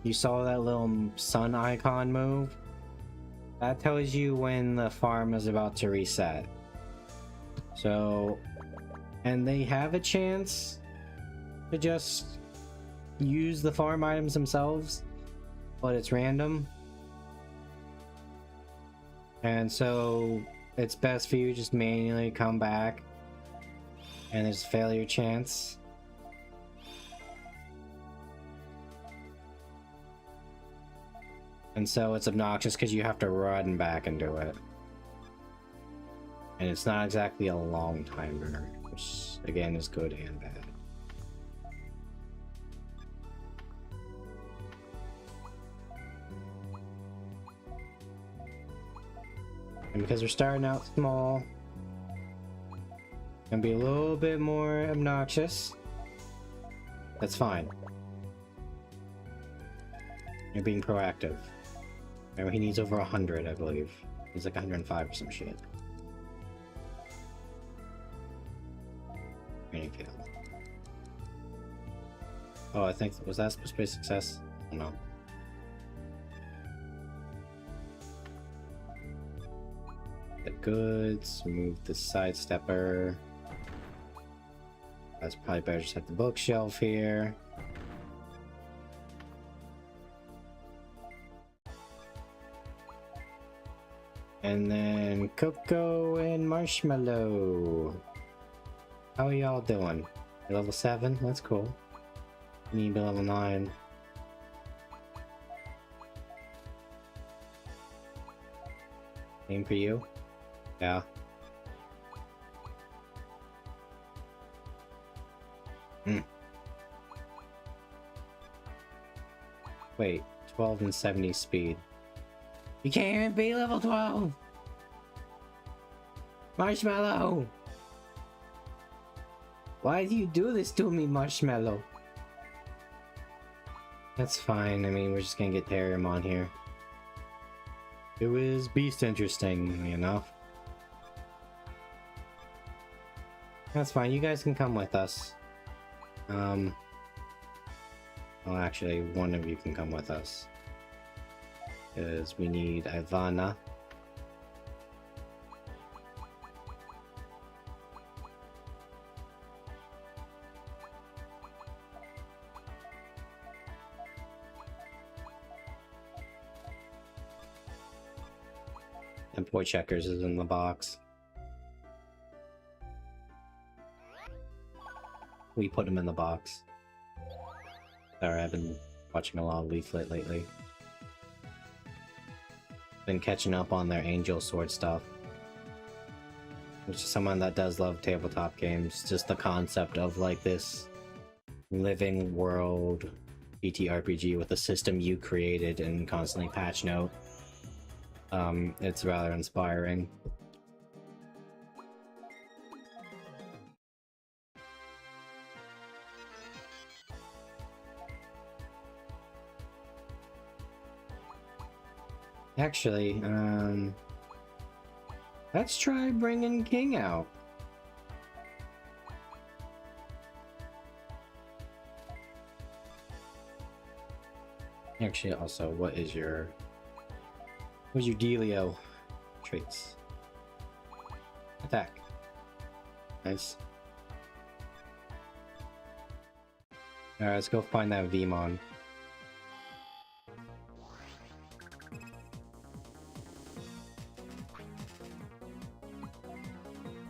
you saw that little sun icon move. That tells you when the farm is about to reset. So, and they have a chance to just use the farm items themselves, but it's random. And so it's best for you to just manually come back, and there's a failure chance. And so it's obnoxious because you have to run back and do it. And it's not exactly a long timer, which again is good and bad. And because we're starting out small, and be a little bit more obnoxious, that's fine. You're being proactive. Remember, he needs over 100, I believe. He's like 105 or some shit. Training failed. Oh, I think, was that supposed to be a success? I don't know. The goods, move the side stepper. That's probably better just have the bookshelf here. And then Coco and Marshmallow. How are y'all doing? You're level 7? That's cool. You need to be level 9. Same for you? Yeah. Wait, 12 and 70 speed. You can't even be level 12! Marshmallow! Why do you do this to me, Marshmallow? That's fine, I mean, we're just gonna get Terriermon here. It was beast interesting enough. That's fine, you guys can come with us. Well, actually, one of you can come with us. Because we need Ivana. And poor Checkers is in the box. We put him in the box. Sorry, I've been watching a lot of Leaflet lately. Been catching up on their Angel Sword stuff. Which is someone that does love tabletop games. Just the concept of like this living world BTRPG with a system you created and constantly patch note. It's rather inspiring. Actually, let's try bringing King out. Actually, also, what's your dealio traits? Attack. Nice. Alright, let's go find that Vmon.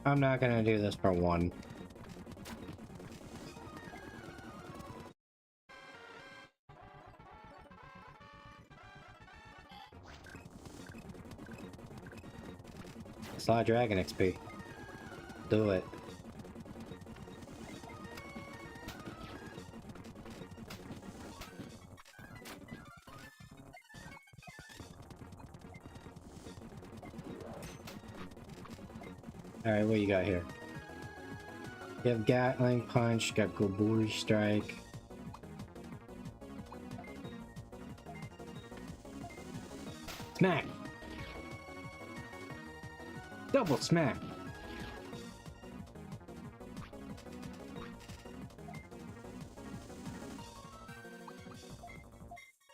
I'm not gonna do this for one. Slide Dragon XP. Do it. Alright, what you got here? You have Gatling Punch, got Goburi Strike. Smack! Double smack!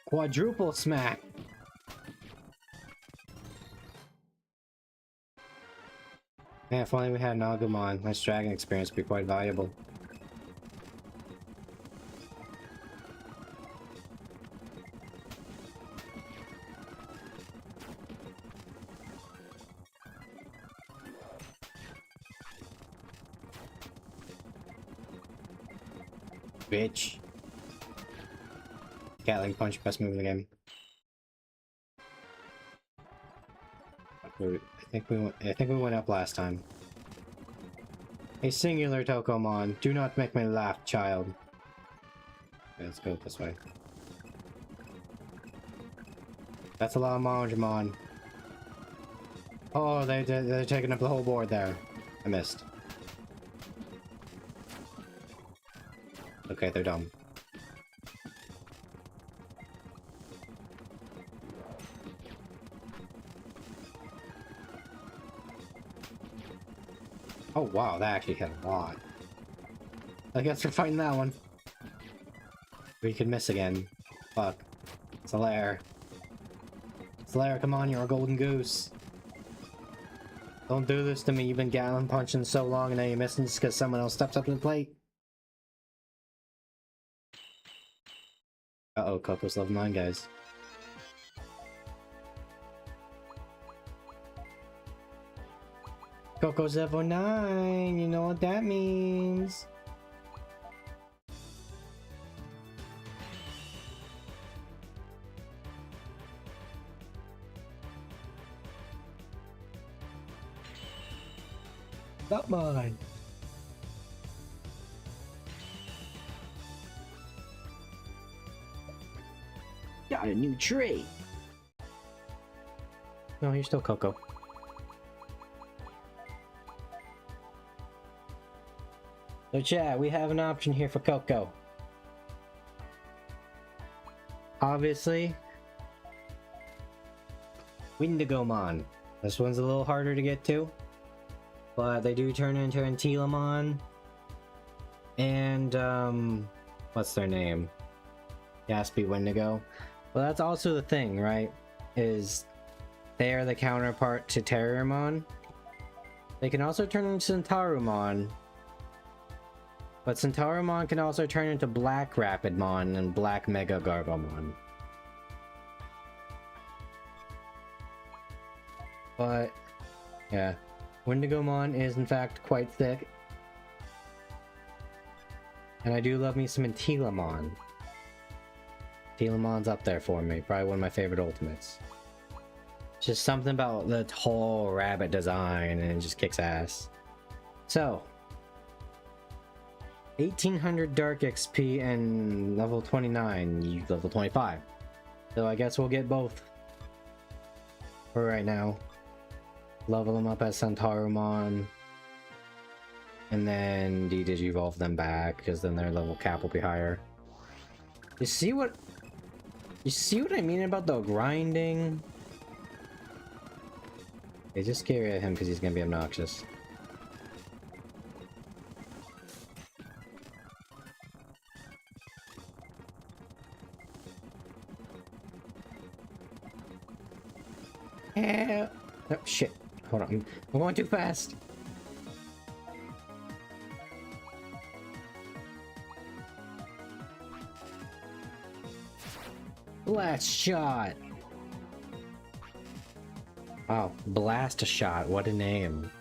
Quadruple smack! Man, if only we had an Agumon, this dragon experience would be quite valuable. Bitch. Gatling Punch, best move of the game. I think we went up last time. A singular Tokomon. Do not make me laugh, child. Okay, let's go this way. That's a lot of Mongemon. Oh, they're taking up the whole board there. I missed. Okay, they're dumb. Oh wow, that actually hit a lot. I guess we're fighting that one. We could miss again. Fuck. Solaire. Solaire, come on, you're a golden goose. Don't do this to me, you've been Gatling punching so long and now you're missing just because someone else steps up to the plate. Uh-oh, Coco's level 9, guys. Coco's level 9, you know what that means. Not mine. Got a new tree. No, you're still Coco. So chat, we have an option here for Coco. Obviously, Windigomon. This one's a little harder to get to, but they do turn into Antilamon. And, what's their name? Gaspy Wendigo. Well, that's also the thing, right? Is they are the counterpart to Terriermon. They can also turn into Centaurimon. But Centaurimon can also turn into Black Rapidmon and Black Mega Gargomon. But, yeah. Windigomon is in fact quite thick. And I do love me some Antilamon. Antilamon's up there for me, probably one of my favorite ultimates. Just something about the tall rabbit design and it just kicks ass. So, 1800 dark XP and level 29, you level 25. So I guess we'll get both for right now. Level them up as Santarumon, and then de-digivolve them back, because then their level cap will be higher. You see what I mean about the grinding? Okay, just get rid of him because he's gonna be obnoxious. Oh shit. Hold on. I'm going too fast. Blast shot. Wow, blast shot. What a name.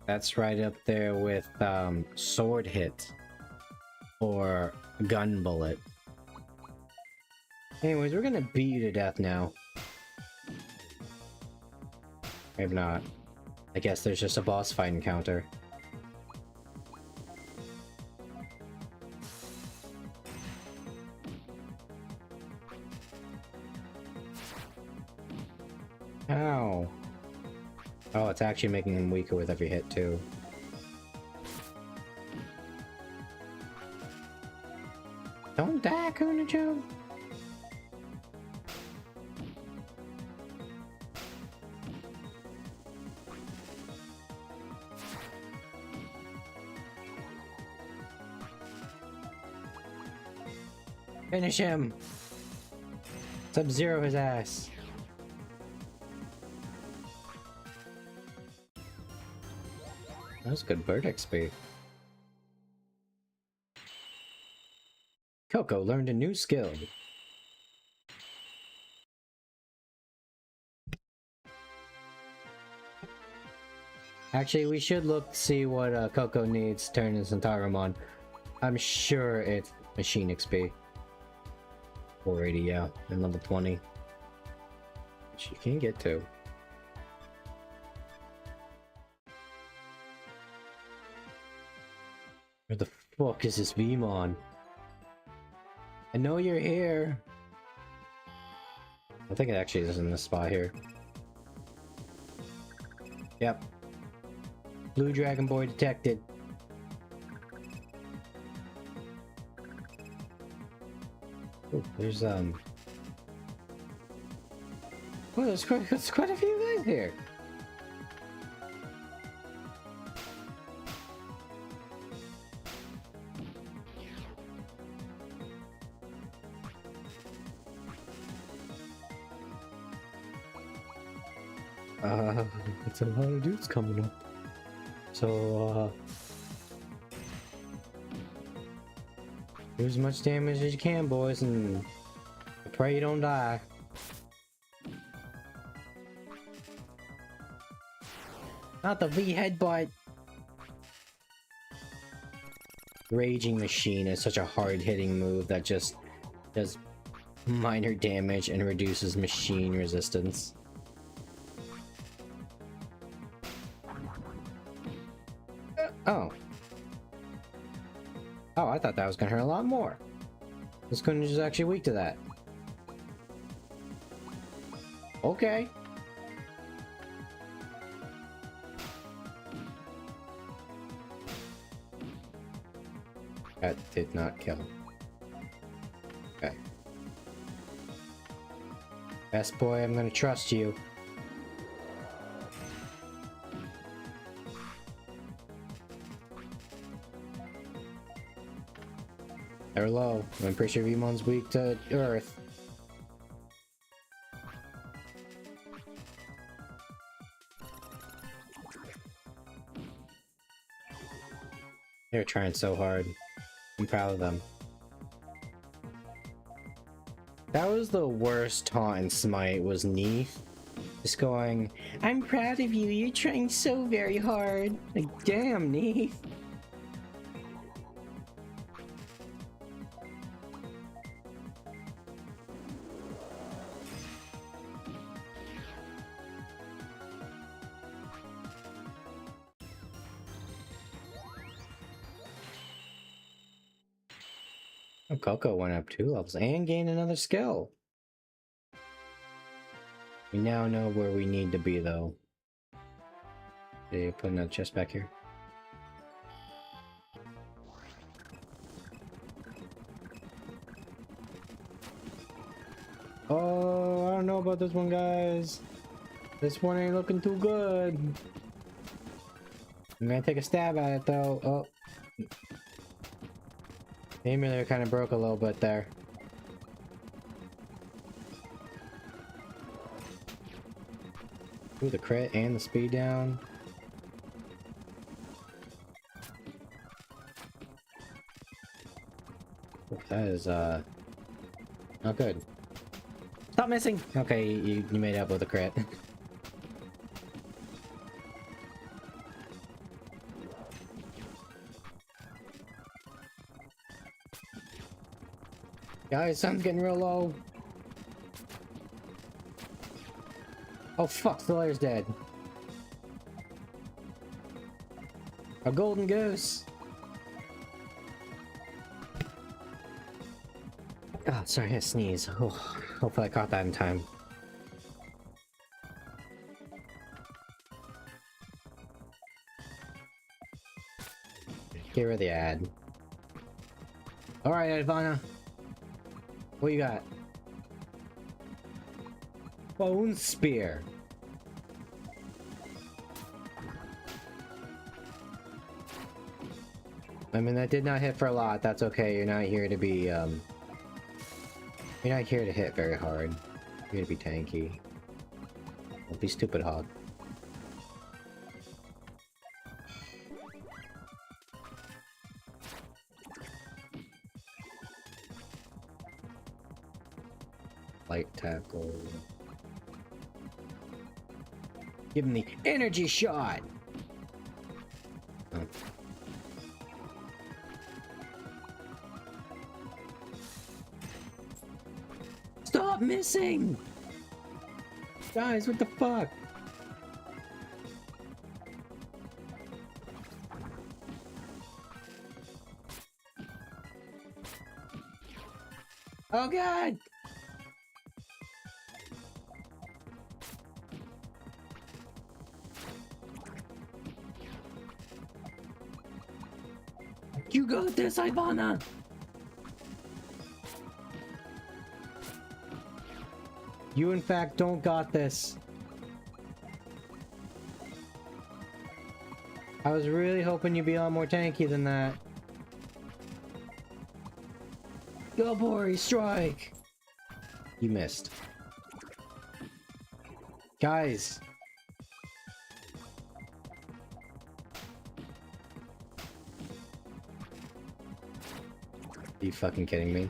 That's right up there with sword hit or gun bullet. Anyways, we're gonna beat you to death now. Maybe not. I guess there's just a boss fight encounter. Ow. Oh, it's actually making him weaker with every hit too. Don't die, Kunajo! Finish him! Sub-Zero his ass! That was good bird XP. Coco learned a new skill. Actually, we should look to see what Coco needs to turn into Santarumon. I'm sure it's Machine XP. 480, yeah, and level 20. Which you can get to. Where the fuck is this Vmon? I know you're here. I think it actually is in this spot here. Yep. Blue Dragon Boy detected. Oh, there's oh, there's quite a few guys here. It's a lot of dudes coming up. So, do as much damage as you can, boys, and I pray you don't die. Not the V headbutt! Raging Machine is such a hard-hitting move that just does minor damage and reduces machine resistance. Oh. Oh, I thought that was gonna hurt a lot more. This Kunj is actually weak to that. Okay. That did not kill. Okay. Best boy, I'm gonna trust you. They're low. I'm pretty sure Vmon's weak to Earth. They're trying so hard. I'm proud of them. That was the worst taunt in Smite, was Neith. Just going, I'm proud of you, you're trying so very hard. Like, damn, Neith. Oh, Coco went up 2 levels and gained another skill. We now know where we need to be, though. Did you put another chest back here? Oh, I don't know about this one, guys. This one ain't looking too good. I'm gonna take a stab at it, though. Oh. The emulator kind of broke a little bit there. Ooh, the crit and the speed down. Ooh, that is, not good. Stop missing! Okay, you made up with a crit. Guys, sun's getting real low. Oh fuck, the layer's dead. A golden goose. Oh, sorry, I sneezed. Oh, hopefully I caught that in time. Get rid of the ad. Alright, Ivana. What you got? Bone spear. I mean, that did not hit for a lot. That's okay. You're not here to be, you're not here to hit very hard. You're here to be tanky. Don't be stupid, Hog. Light tackle. Give him the energy shot! Oh. Stop missing! Guys, what the fuck? Oh god! You got this, Ivana! You in fact don't got this. I was really hoping you'd be a lot more tanky than that. Go Bori, strike! You missed. Guys! Are you fucking kidding me?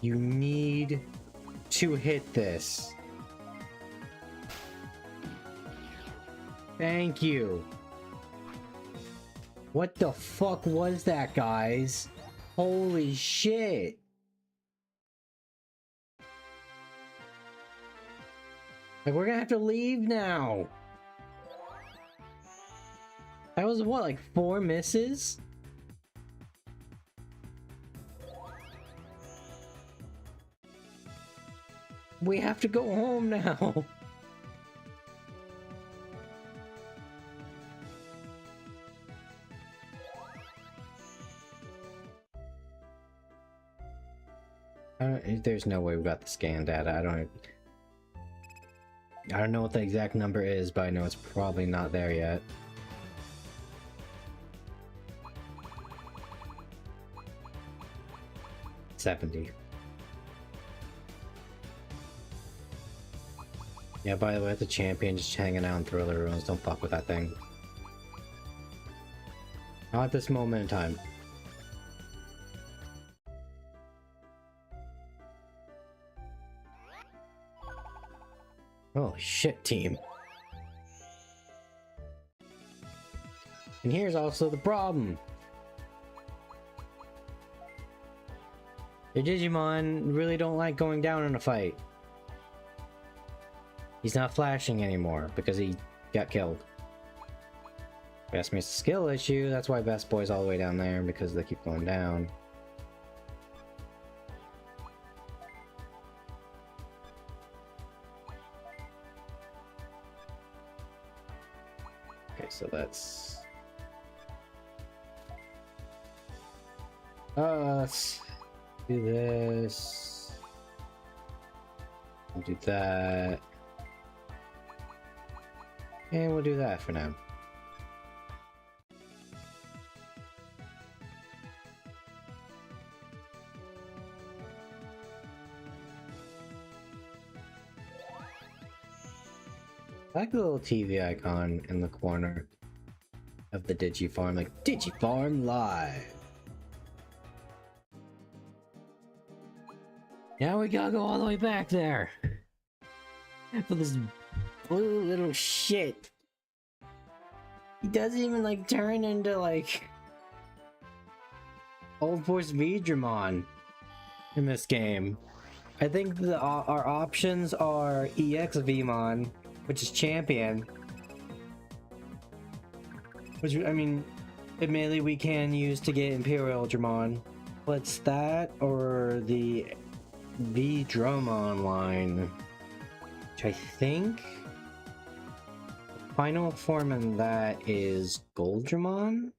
You need to hit this. Thank you. What the fuck was that, guys? Holy shit. Like, we're gonna have to leave now. That was what, like 4 misses? We have to go home now. There's no way we got the scan data. I don't know what the exact number is, but I know it's probably not there yet. $70. Yeah, by the way, the champion just hanging out in Thriller Ruins. Don't fuck with that thing. Not at this moment in time. Holy shit, team. And here's also the problem. Your Digimon really don't like going down in a fight. He's not flashing anymore because he got killed. Guess me, it's a skill issue. That's why Best Boy's all the way down there, because they keep going down. Okay, so let's do this. We'll do that. And we'll do that for now. I like the little TV icon in the corner of the Digifarm, like Digifarm Live. Now we gotta go all the way back there for this blue little shit. He doesn't even like turn into like Old Force Digimon in this game. I think our options are EX Vmon, which is champion. Which, I mean, admittedly we can use to get Imperial Dramon. What's that, or the V-Dramon line, which I think the final form in that is Gold Dramon?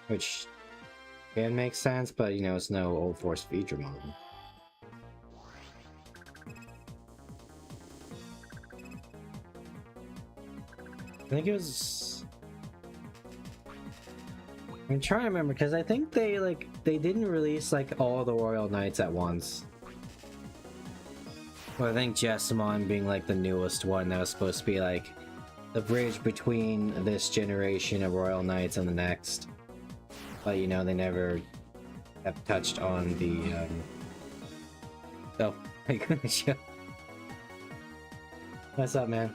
Which can make sense, but you know, it's no Old Force V-Dramon. I think it was... I'm trying to remember, because I think they didn't release like all the Royal Knights at once. Well, I think Jessamon being like the newest one that was supposed to be like the bridge between this generation of Royal Knights and the next. But you know, they never have touched on the oh my goodness. What's up, man?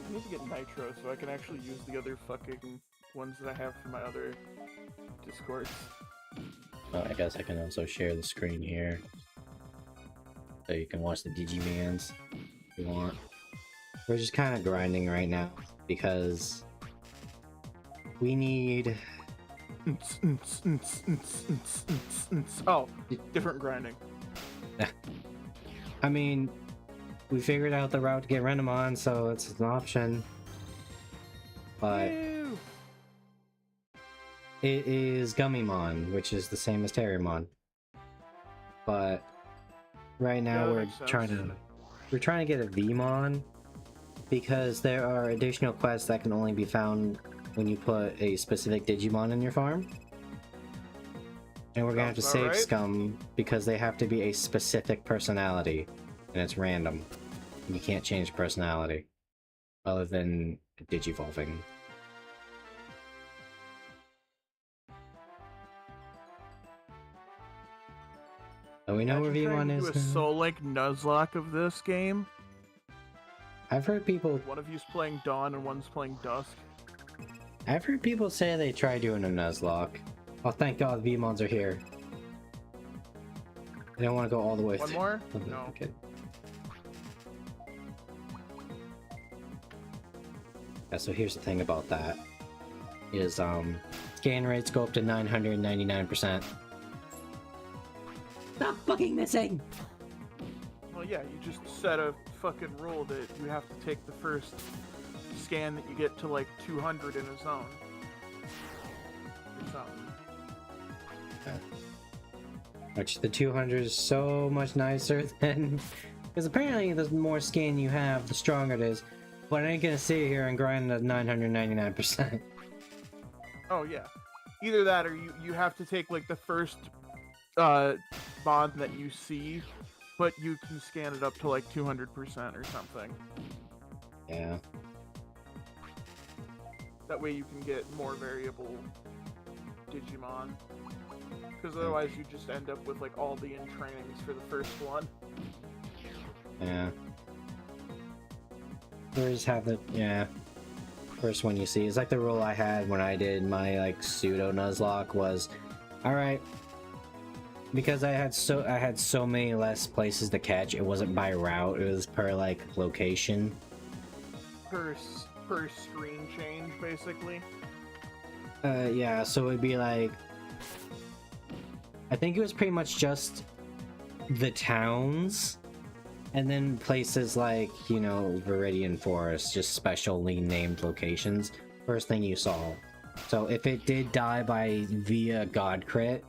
I need to get Nitro so I can actually use the other fucking ones that I have for my other Discords. Oh, I guess I can also share the screen here, so you can watch the Digimans if you want. We're just kind of grinding right now because we need... Oh, different grinding. I mean, we figured out the route to get Renamon, so it's an option. But Ew. it is Gummymon, which is the same as Terriermon. But right now Yeah, we're trying to get a Vmon, because there are additional quests that can only be found when you put a specific Digimon in your farm. And we're gonna have to save right. Scum because they have to be a specific personality, and it's random. You can't change personality other than digivolving. So we know where Imagine trying Vmon to is do a now. Soul Link Nuzlocke of this game. I've heard people playing Dawn and one's playing Dusk. say they try doing a Nuzlocke. Oh, thank God Vmons are here. I don't want to go all the way One through. more? Okay. No. Okay. Yeah, so here's the thing about that. Is scan rates go up to 999%. Stop fucking missing! Well, yeah, you just set a fucking rule that you have to take the first scan that you get to like 200 in a zone. Or something. Which the 200 is so much nicer than... Because apparently the more scan you have, the stronger it is. But I ain't gonna sit here and grind at 999%. Oh, yeah. Either that or you have to take like the first bond that you see, but you can scan it up to like 200% or something. Yeah. That way you can get more variable Digimon. Because otherwise you just end up with like all the entrainings for the first one. Yeah. Or just have the... Yeah. First one you see. It's like the rule I had when I did my like pseudo Nuzlocke was... Alright. because I had so many less places to catch. It wasn't by route. It was per like location. Per screen change, basically. Yeah. So it'd be like, I think it was pretty much just the towns, and then places like, you know, Viridian Forest, just specially named locations. First thing you saw. So if it did die by via God crit,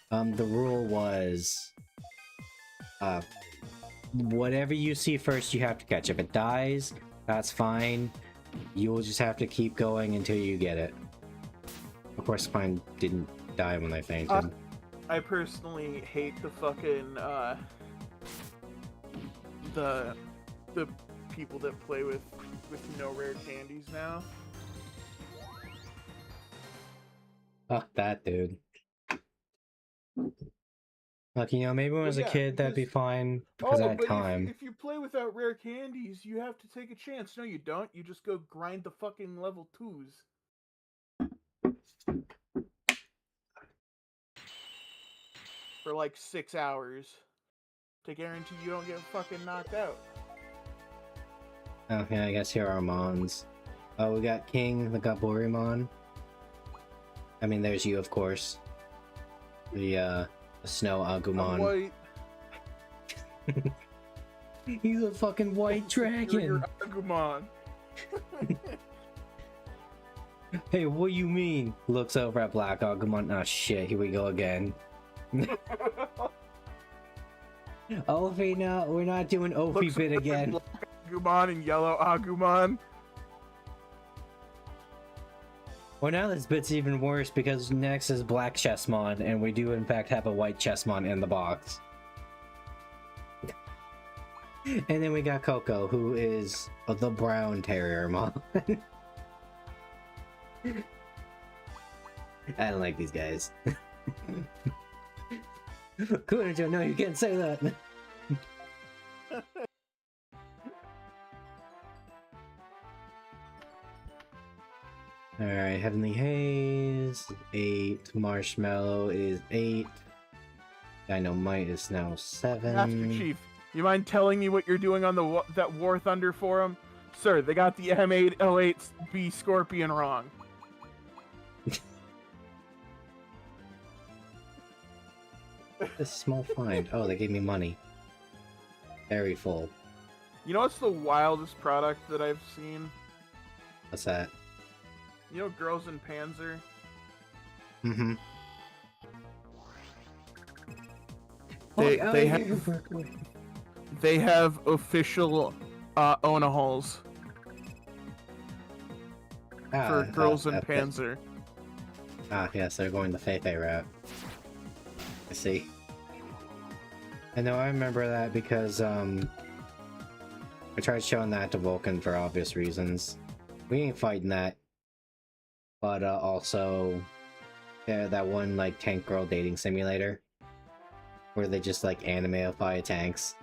the rule was, whatever you see first, you have to catch. If it dies, that's fine. You will just have to keep going until you get it. Of course, mine didn't die when I fainted. I personally hate the fucking the people that play with no rare candies now. Fuck that, dude. Like, you know, maybe when I was a kid, that'd be fine because I had time. If you play without rare candies, you have to take a chance. No, you don't. You just go grind the fucking level 2s. For like 6 hours. To guarantee you don't get fucking knocked out. Okay, I guess here are Mons. Oh, we got King, the Gaburimon. I mean, there's you, of course. The Snow Agumon. I'm white. He's a fucking white dragon. You're Agumon. Hey, what do you mean? Looks over at Black Agumon. Oh shit, here we go again. Ophi, no, we're not doing Ophi bit again. Black Agumon and yellow Agumon. Well, now this bit's even worse because next is Black Chessmon, and we do in fact have a white Chessmon in the box. And then we got Coco, who is the brown Terriermon. I don't like these guys. Kunajo, no, you can't say that. Alright, Heavenly Haze, 8. Marshmallow is 8. Dynamite is now 7. Master Chief, you mind telling me what you're doing on that War Thunder forum? Sir, they got the M808B Scorpion wrong. A small find. Oh, they gave me money. Very full. You know what's the wildest product that I've seen? What's that? You know Girls in Panzer? Mm-hmm. They have official Ona holes for Girls in Panzer. Ah, yes, they're going the Feifei route. I see. I know, I remember that because I tried showing that to Vulcan for obvious reasons. We ain't fighting that. But also, yeah, that one like tank girl dating simulator where they just like animeify tanks.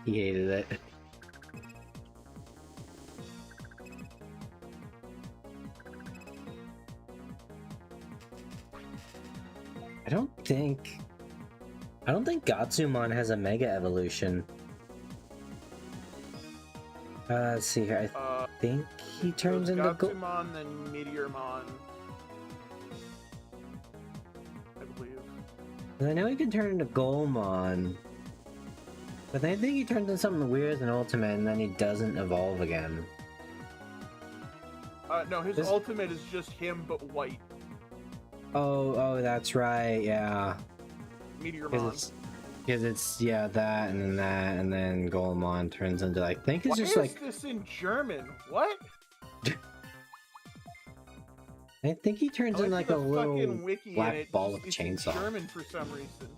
He hated it. I don't think Gatsumon has a Mega Evolution. Let's see here. I think he turns into Gatsumon, then Meteormon, I believe. I know he can turn into Golemon, but I think he turns into something weird as an Ultimate, and then he doesn't evolve again. No, his ultimate is just him, but white. Oh, that's right. Yeah. Meteormon. Because it's yeah, that, and then Golemon turns into, I think it's just like. Why is this in German? What? I think he turns into like a little wiki black ball of it's chainsaw. In German for some reason.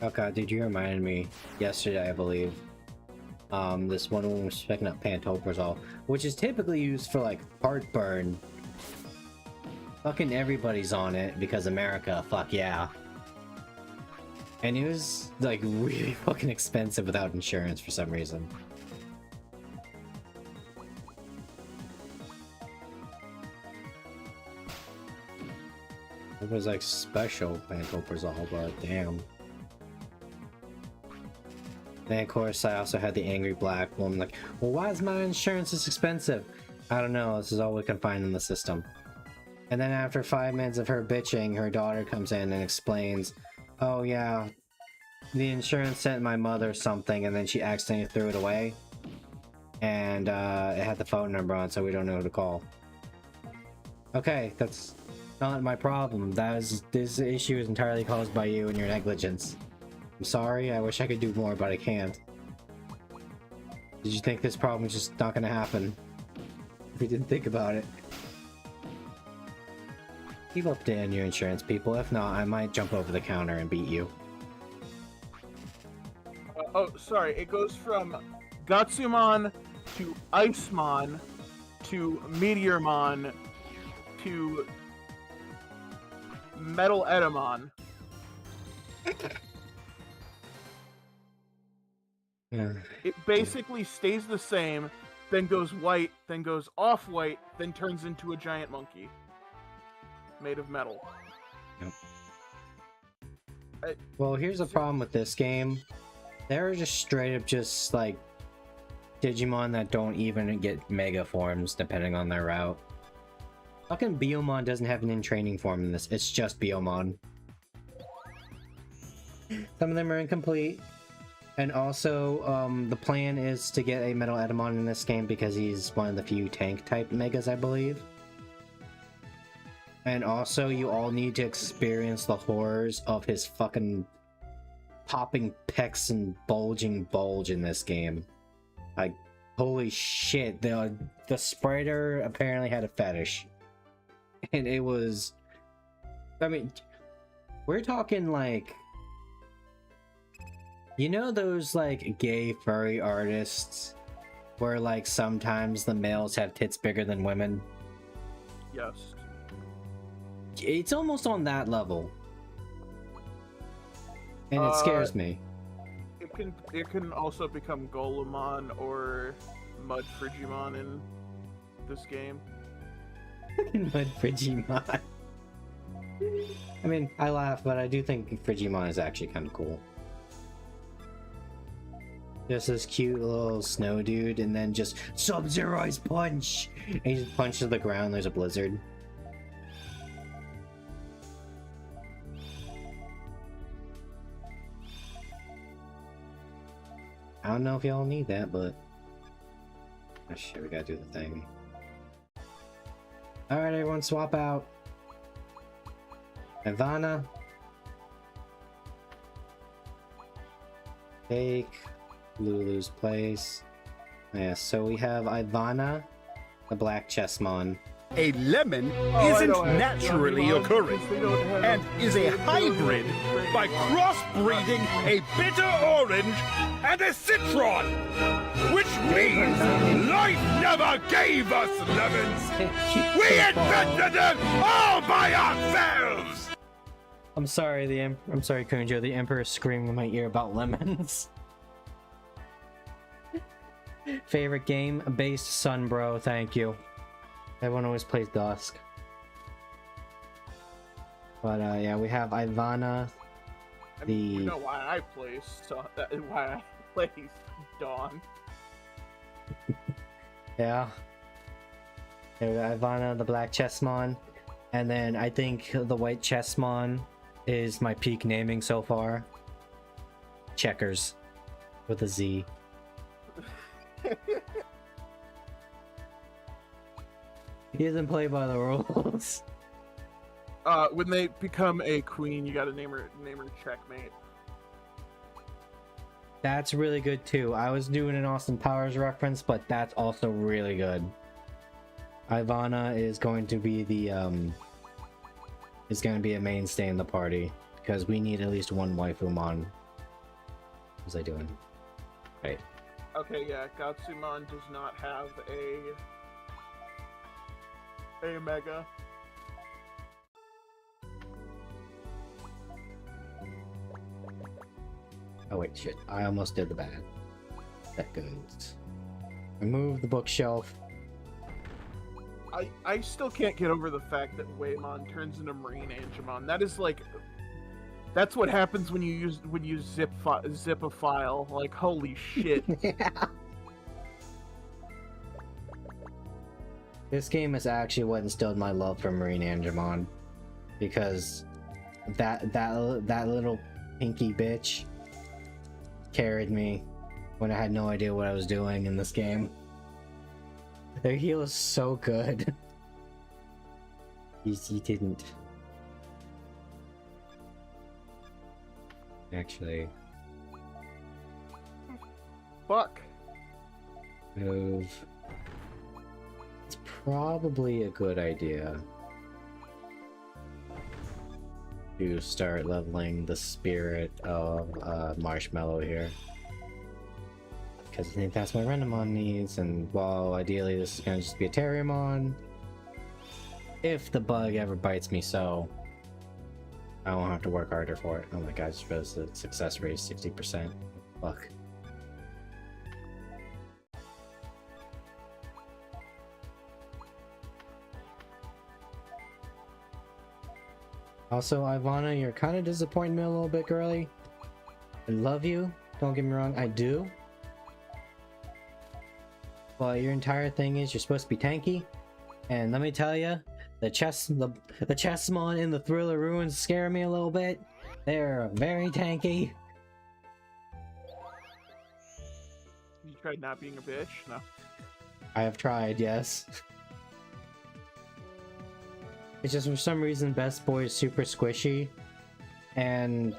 Okay, dude, you reminded me yesterday, I believe. This one woman was picking up pantoprazole, which is typically used for like heartburn. Fucking everybody's on it because America, fuck yeah. And it was like really fucking expensive without insurance for some reason. It was like special Pantoprazole, but damn. Then of course I also had the angry black woman like, well, why is my insurance this expensive? I don't know, this is all we can find in the system. And then after 5 minutes of her bitching, her daughter comes in and explains, oh yeah, the insurance sent my mother something and then she accidentally threw it away. And it had the phone number on, so we don't know who to call. Okay, that's not my problem. This issue is entirely caused by you and your negligence. I'm sorry, I wish I could do more, but I can't. Did you think this problem was just not gonna happen? We didn't think about it. Keep up to date on your insurance, people. If not, I might jump over the counter and beat you. Oh, sorry. It goes from Gatsumon to Icemon to Meteormon to Metal Edamon. Yeah. It basically stays the same, then goes white, then goes off-white, then turns into a giant monkey made of metal. Yep. Well, here's the problem with this game. There are just straight up just like Digimon that don't even get Mega forms depending on their route. Fucking Biomon doesn't have an in-training form in this. It's just Biomon. Some of them are incomplete. And also, the plan is to get a Metal Edamon in this game because he's one of the few tank-type Megas, I believe. And also, you all need to experience the horrors of his fucking popping pecs and bulging bulge in this game. Like, holy shit, the Spider apparently had a fetish. And it was... I mean, we're talking like... You know those, like, gay furry artists where, like, sometimes the males have tits bigger than women? Yes. It's almost on that level. And it scares me. It can also become Golemon or Mud Frigimon in this game. Mud Frigimon. I mean, I laugh, but I do think Frigimon is actually kind of cool. Just this cute little snow dude, and then just Sub-Zero's punch! And he just punches the ground, there's a blizzard. I don't know if y'all need that, but... Oh shit, we gotta do the thing. Alright, everyone, swap out. Ivana. Take Lulu's place. Yeah, so we have Ivana, the Black Chessmon. A lemon I isn't know, naturally Digimon, occurring they don't have and is a hybrid by crossbreeding a bitter orange and a citron, which means life never gave us lemons. We invented them all by ourselves. I'm sorry, I'm sorry, Kunjo. The Emperor screamed in my ear about lemons. Favorite game? Based Sun Bro, thank you. Everyone always plays Dusk. But yeah, we have Ivana. I mean, you know why I play Dawn. Yeah. There we go, Ivana, the Black Chessmon. And then I think the White Chessmon is my peak naming so far. Checkers. With a Z. He doesn't play by the rules. When they become a queen, you gotta name her Checkmate. That's really good too. I was doing an Austin Powers reference, but that's also really good. Ivana is going to be the a mainstay in the party because we need at least one waifumon. What's I doing? Right. Okay, yeah, Gatsumon does not have a mega. Oh wait, shit. I almost did the bad. That goes. Remove the bookshelf. I still can't get over the fact that Waymon turns into Marine Angemon. That is like, that's what happens when you zip a file. Like, holy shit. Yeah. This game is actually what instilled my love for Marine Angemon, because that little pinky bitch carried me when I had no idea what I was doing in this game. Their heal is so good. He didn't. Actually. Fuck. Move. It's probably a good idea to start leveling the spirit of Marshmallow here. Because I think that's what Renamon needs, and while ideally this is going to just be a Terriermon, if the bug ever bites me so, I won't have to work harder for it. Oh my god, I just realized the success rate is 60%. Fuck. Also, Ivana, you're kind of disappointing me a little bit, girly. I love you, don't get me wrong, I do. But your entire thing is you're supposed to be tanky, and let me tell you, the chessmon in the Thriller Ruins scare me a little bit. They're very tanky. You tried not being a bitch? No. I have tried, yes. It's just for some reason Best Boy is super squishy, and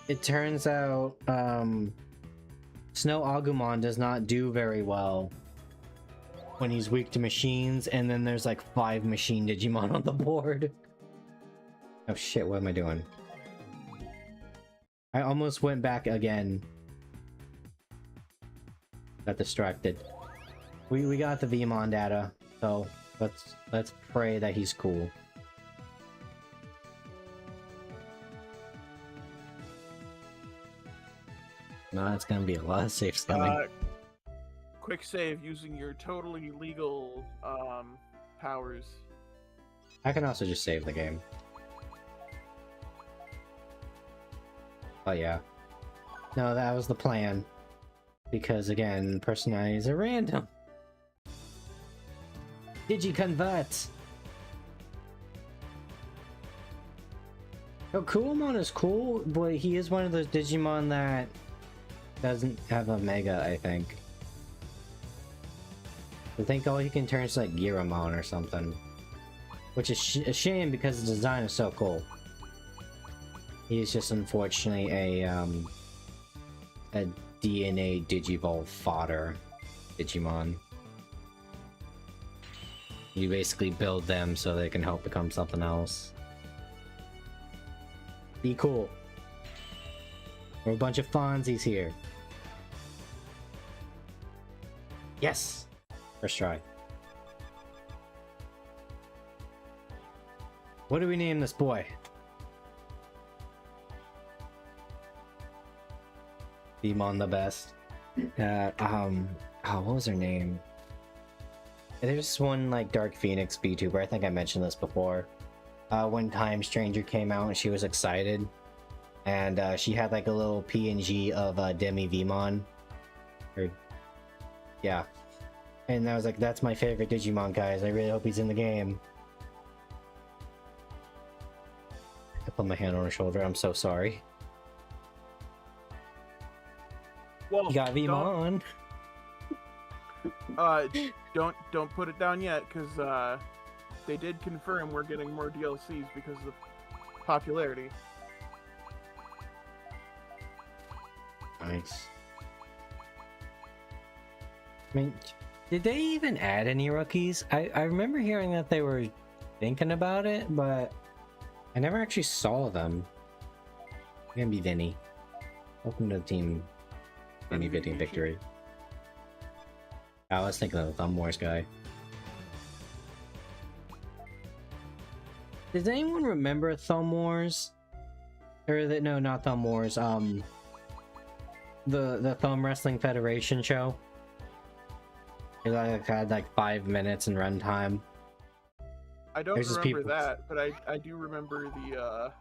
it turns out Snow Agumon does not do very well when he's weak to machines, and then there's like 5 machine Digimon on the board. Oh shit, what am I doing? I almost went back again. Got distracted. We got the Vmon data, so let's pray that he's cool. No, it's gonna be a lot of saves coming. Quick save using your totally legal powers. I can also just save the game. Oh yeah. No, that was the plan. Because again, personalities are random. Digiconvert! Oh, Kuomon is cool, but he is one of those Digimon that doesn't have a Mega, I think. I think all he can turn is like Giramon or something. Which is a shame because the design is so cool. He's just unfortunately a DNA Digivolve fodder Digimon. You basically build them so they can help become something else. Be cool. We're a bunch of Fonzies here. Yes! First try. What do we name this boy? Demon the best. What was her name? There's one like Dark Phoenix VTuber, I think I mentioned this before. One time Stranger came out and she was excited. And she had like a little PNG of Demi Vmon. Yeah. And I was like, that's my favorite Digimon, guys. I really hope he's in the game. I put my hand on her shoulder, I'm so sorry. Well, You got Vmon. Don't put it down yet, because they did confirm we're getting more DLCs because of popularity. Nice. I mean, did they even add any rookies? I remember hearing that they were thinking about it, but I never actually saw them. I'm gonna be Vinny. Welcome to the team. Vinny Victory. I was thinking of the Thumb Wars guy. Does anyone remember Thumb Wars? Or no, not Thumb Wars. the Thumb Wrestling Federation show. It like had like 5 minutes in runtime. I don't There's just remember people- that, but I do remember the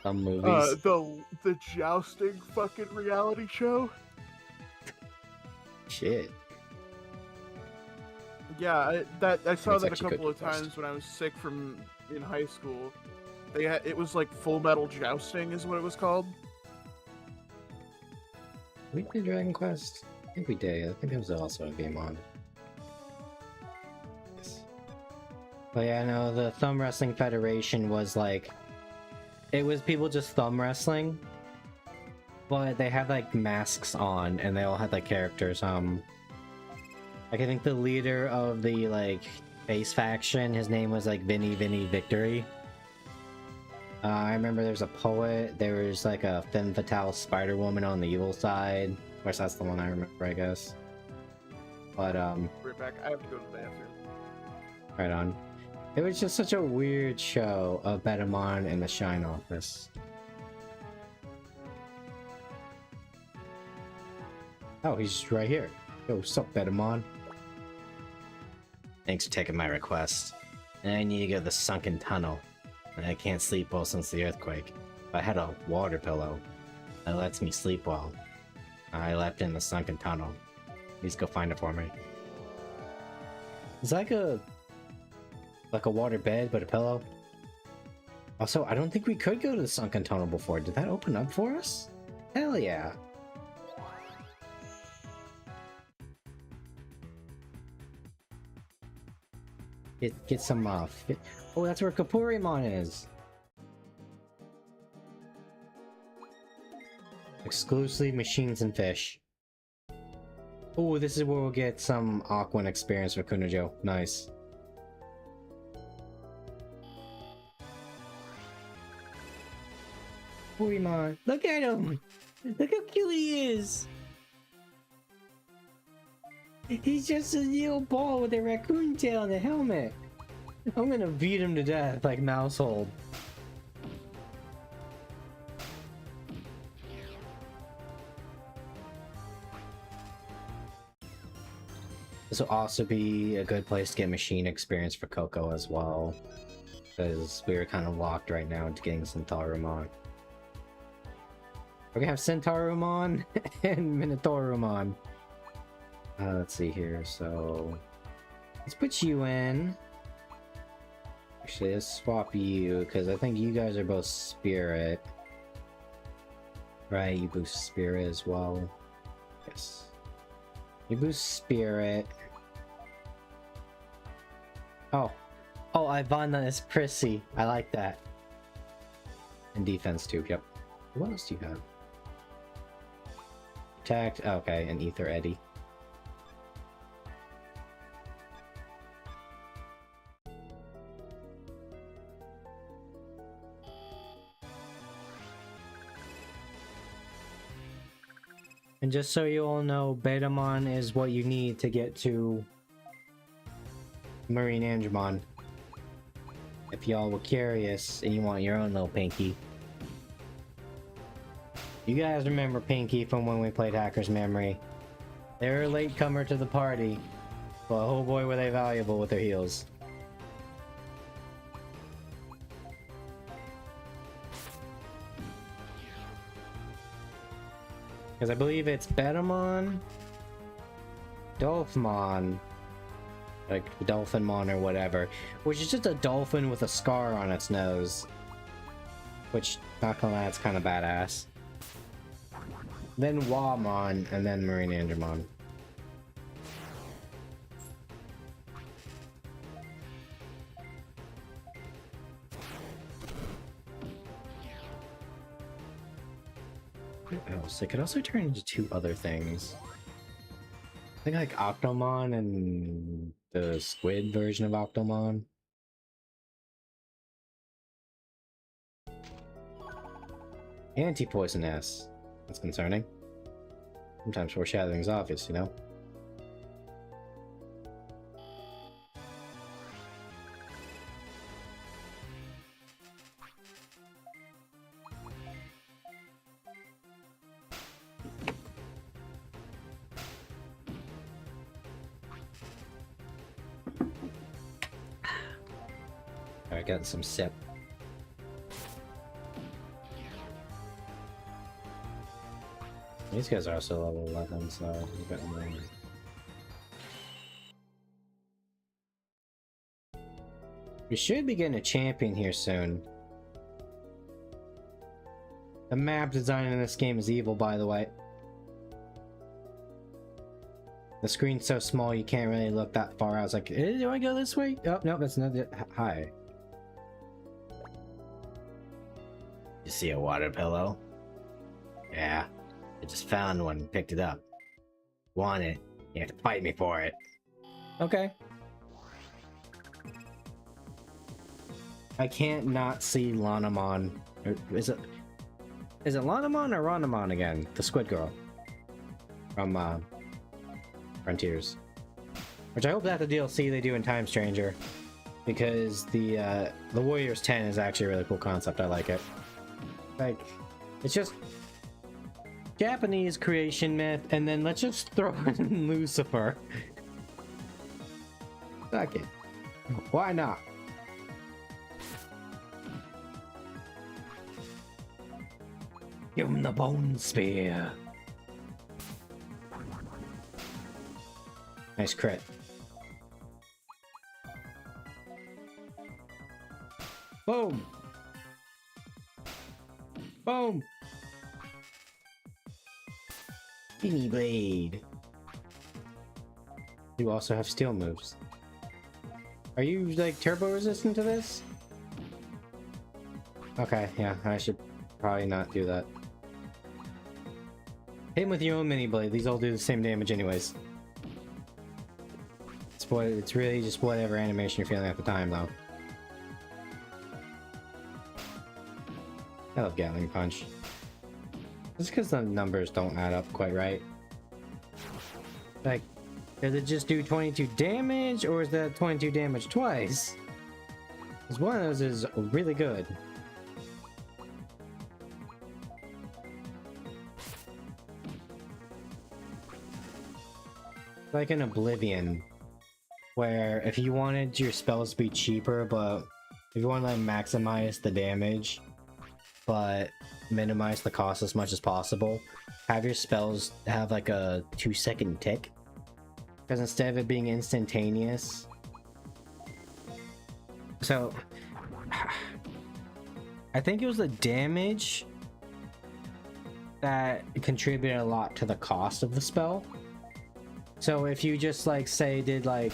Some movies. the jousting fucking reality show. Shit. Yeah, I saw That's that a actually couple good of times request. when I was sick from in high school. It was like Full Metal Jousting is what it was called. We did Dragon Quest? I think we did. I think it was also a game on. Yes. But yeah, no, the Thumb Wrestling Federation was like... It was people just thumb wrestling. But they had like masks on, and they all had like characters. Like I think the leader of the like face faction, his name was like Vinny Victory. I remember there's a poet, there was like a femme fatale Spider Woman on the evil side. Of course, that's the one I remember, I guess. But, Right back. I have to go to the bathroom. right on. It was just such a weird show of Betamon in the Shine office. Oh, he's just right here. Yo, what's up, Betamon? Thanks for taking my request. And I need to go to the sunken tunnel. And I can't sleep well since the earthquake. If I had a water pillow, that lets me sleep well. I left in the sunken tunnel. Please go find it for me. It's like a water bed, but a pillow. Also, I don't think we could go to the sunken tunnel before. Did that open up for us? Hell yeah. Get some oh, that's where Kapurimon is. Exclusively machines and fish. Oh, this is where we'll get some Aquan experience for Kunojo. Nice. Kapurimon, look at him! Look how cute he is! He's just a little ball with a raccoon tail and a helmet. I'm gonna beat him to death like Mousehold. This will also be a good place to get machine experience for Coco as well, because we are kind of locked right now into getting Centaurumon. We're gonna have Centaurumon and Minotaurumon. Let's see here, so let's put you in. Actually, let's swap you, because I think you guys are both Spirit. Right, you boost Spirit as well. Yes. You boost Spirit. Oh, Ivana is prissy. I like that. And defense too, yep. What else do you have? Attack, okay, and Ether Eddy. And just so you all know, Betamon is what you need to get to Marine Angemon. If y'all were curious and you want your own little Pinky. You guys remember Pinky from when we played Hacker's Memory. They were a latecomer to the party, but oh boy were they valuable with their heals. Because I believe it's Betamon, Dolphmon, like Dolphinmon or whatever, which is just a dolphin with a scar on its nose. Which, not gonna lie, it's kind of badass. Then Wamon, and then Marine Angemon. What else? It could also turn into two other things. I think like Octomon and the squid version of Octomon. Anti-poison S. That's concerning. Sometimes foreshadowing's obvious, you know? Alright, got some sip. These guys are also level 11, so you got more. We should be getting a champion here soon. The map design in this game is evil, by the way. The screen's so small you can't really look that far. I was like, do I go this way? Oh, no, that's not it. Hi. You see a water pillow? Yeah. I just found one and picked it up. Want it? You have to fight me for it. Okay. I can't not see Lanamon. Is it Lanamon or Ronamon again? The squid girl. From Frontiers. Which I hope that the DLC they do in Time Stranger. Because the Warriors 10 is actually a really cool concept. I like it. Like, it's just Japanese creation myth, and then let's just throw in Lucifer. Fuck it. Why not? Give him the bone spear. Nice crit. Boom. Boom. Skinny blade. You also have steel moves. Are you like turbo resistant to this? Okay, yeah, I should probably not do that. Hit him with your own mini blade. These all do the same damage anyways. It's really just whatever animation you're feeling at the time, though. I love Gatling Punch. Just because the numbers don't add up quite right. Like, does it just do 22 damage, or is that 22 damage twice? Because one of those is really good. Like in Oblivion, where if you wanted your spells to be cheaper, but if you want to like maximize the damage, but minimize the cost as much as possible, have your spells have like a 2-second tick. Because instead of it being instantaneous, so I think it was the damage that contributed a lot to the cost of the spell. So if you just like say did like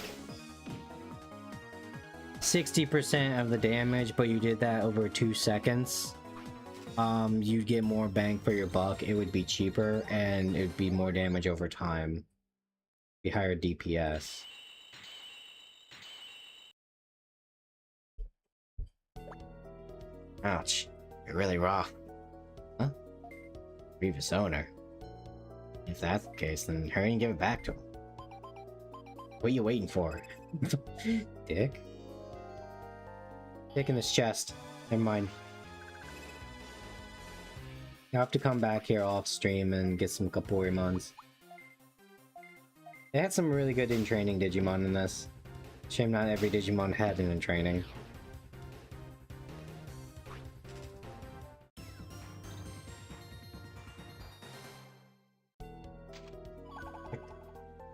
60% of the damage, but you did that over 2 seconds, you'd get more bang for your buck. It would be cheaper and it would be more damage over time. Be higher DPS. Ouch. You're really raw. Huh? Grievous owner. If that's the case, then hurry and give it back to him. What are you waiting for? Dick? Dick in his chest. Never mind. I'll have to come back here off stream and get some Kaporimons. They had some really good in training Digimon in this. Shame not every Digimon had an in training.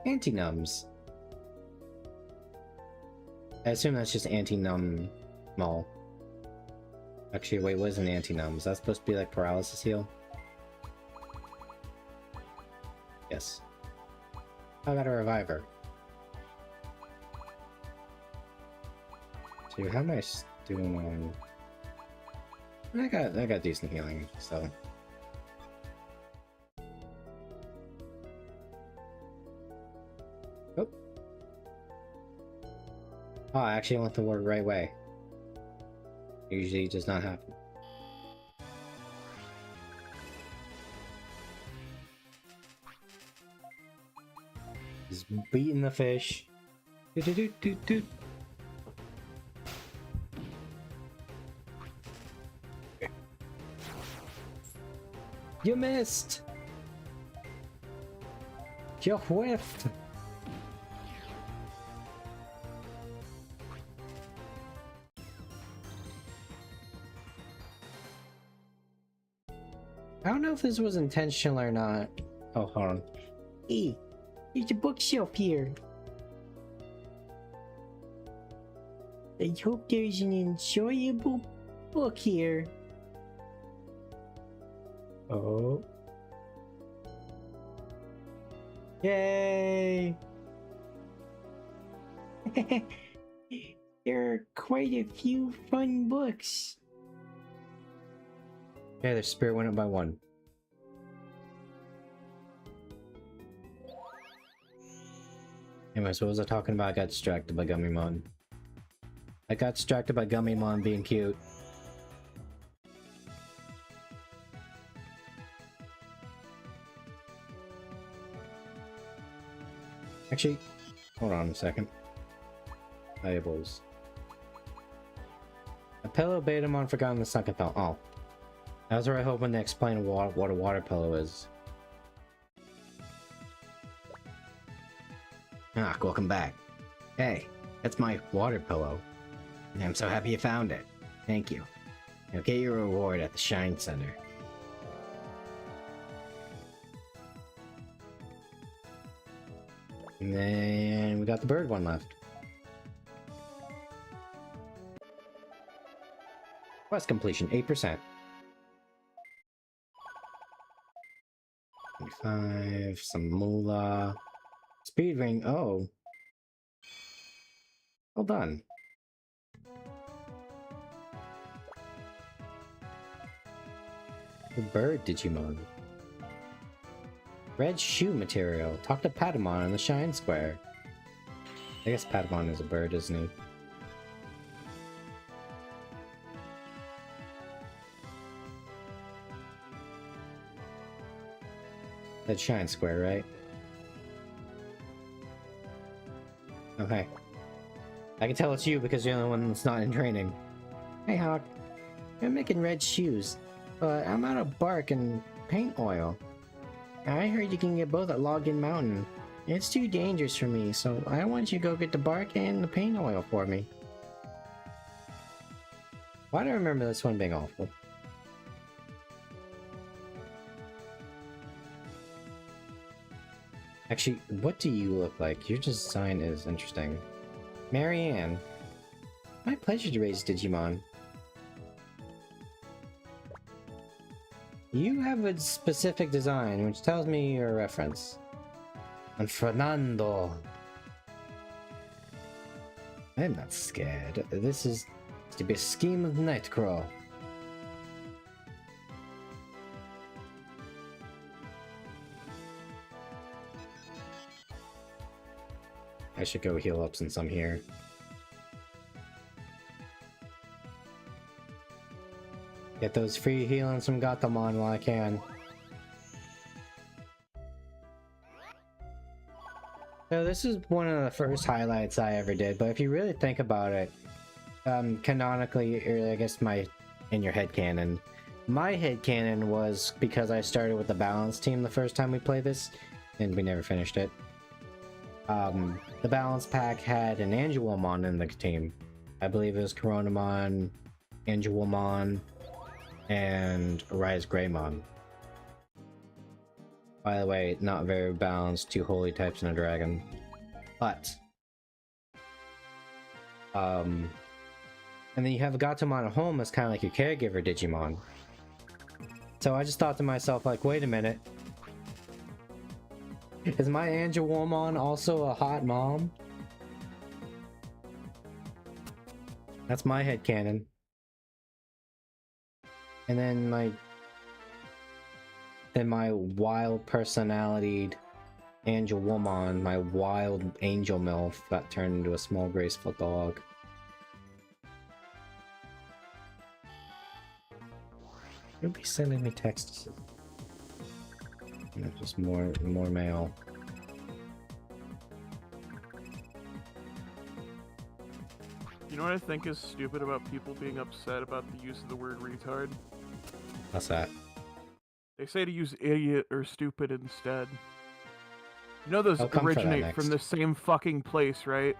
Anti-nums. I assume that's just anti-num mall. Actually, wait, what is an anti-num? Is that supposed to be like paralysis heal? Yes. I got a reviver. So how am I doing on? I got decent healing, so. Oh. Oh, I actually went the right way. Usually does not happen. He's beating the fish. Do. You missed. You whiffed. I don't know if this was intentional or not. Oh, hold on. Hey, there's a bookshelf here. I hope there's an enjoyable book here. Oh. Yay! There are quite a few fun books. Yeah, their spirit went up by 1. Anyways, what was I talking about? I got distracted by Gummymon. I got distracted by Gummymon being cute. Actually, hold on a second. Valuables. A pillow Betamon forgotten the second thought. Oh. I was already hoping to explain what a water pillow is. Ah, welcome back. Hey, that's my water pillow. I'm so happy you found it. Thank you. Now get your reward at the Shine Center. And then we got the bird one left. Quest completion, 8%. 25, some moolah. Speed ring, oh. Well done. The bird Digimon. Red shoe material. Talk to Patamon in the Shine Square. I guess Patamon is a bird, isn't he? That's Shine Square, right? Okay. I can tell it's you because you're the only one that's not in training. Hey Hawk, I'm making red shoes, but I'm out of bark and paint oil. I heard you can get both at Login Mountain. It's too dangerous for me, so I want you to go get the bark and the paint oil for me. Why do I remember this one being awful? Actually, what do you look like? Your design is interesting. Marianne. My pleasure to raise Digimon. You have a specific design, which tells me your reference. And Fernando. I'm not scared. This is to be a scheme of Nightcrawl. I should go heal up since I'm here. Get those free healings from Gatomon while I can. So this is one of the first highlights I ever did, but if you really think about it, canonically, or I guess in your headcanon, my headcanon was because I started with the balance team the first time we played this, and we never finished it. The balance pack had an Angelomon in the team. I believe it was Coronamon, Angelomon, and Rise Greymon. By the way, not very balanced, 2 holy types and a dragon. But and then you have a Gatomon at home as kind of like your caregiver Digimon. So I just thought to myself, like, wait a minute. Is my Angelomon also a hot mom? That's my headcanon. And then my wild personalitied Angelomon, my wild angel MILF, got turned into a small graceful dog. You'll be sending me texts. Just more mail. You know what I think is stupid about people being upset about the use of the word retard? What's that? They say to use idiot or stupid instead. You know those I'll come for that originate from next. the same fucking place, right?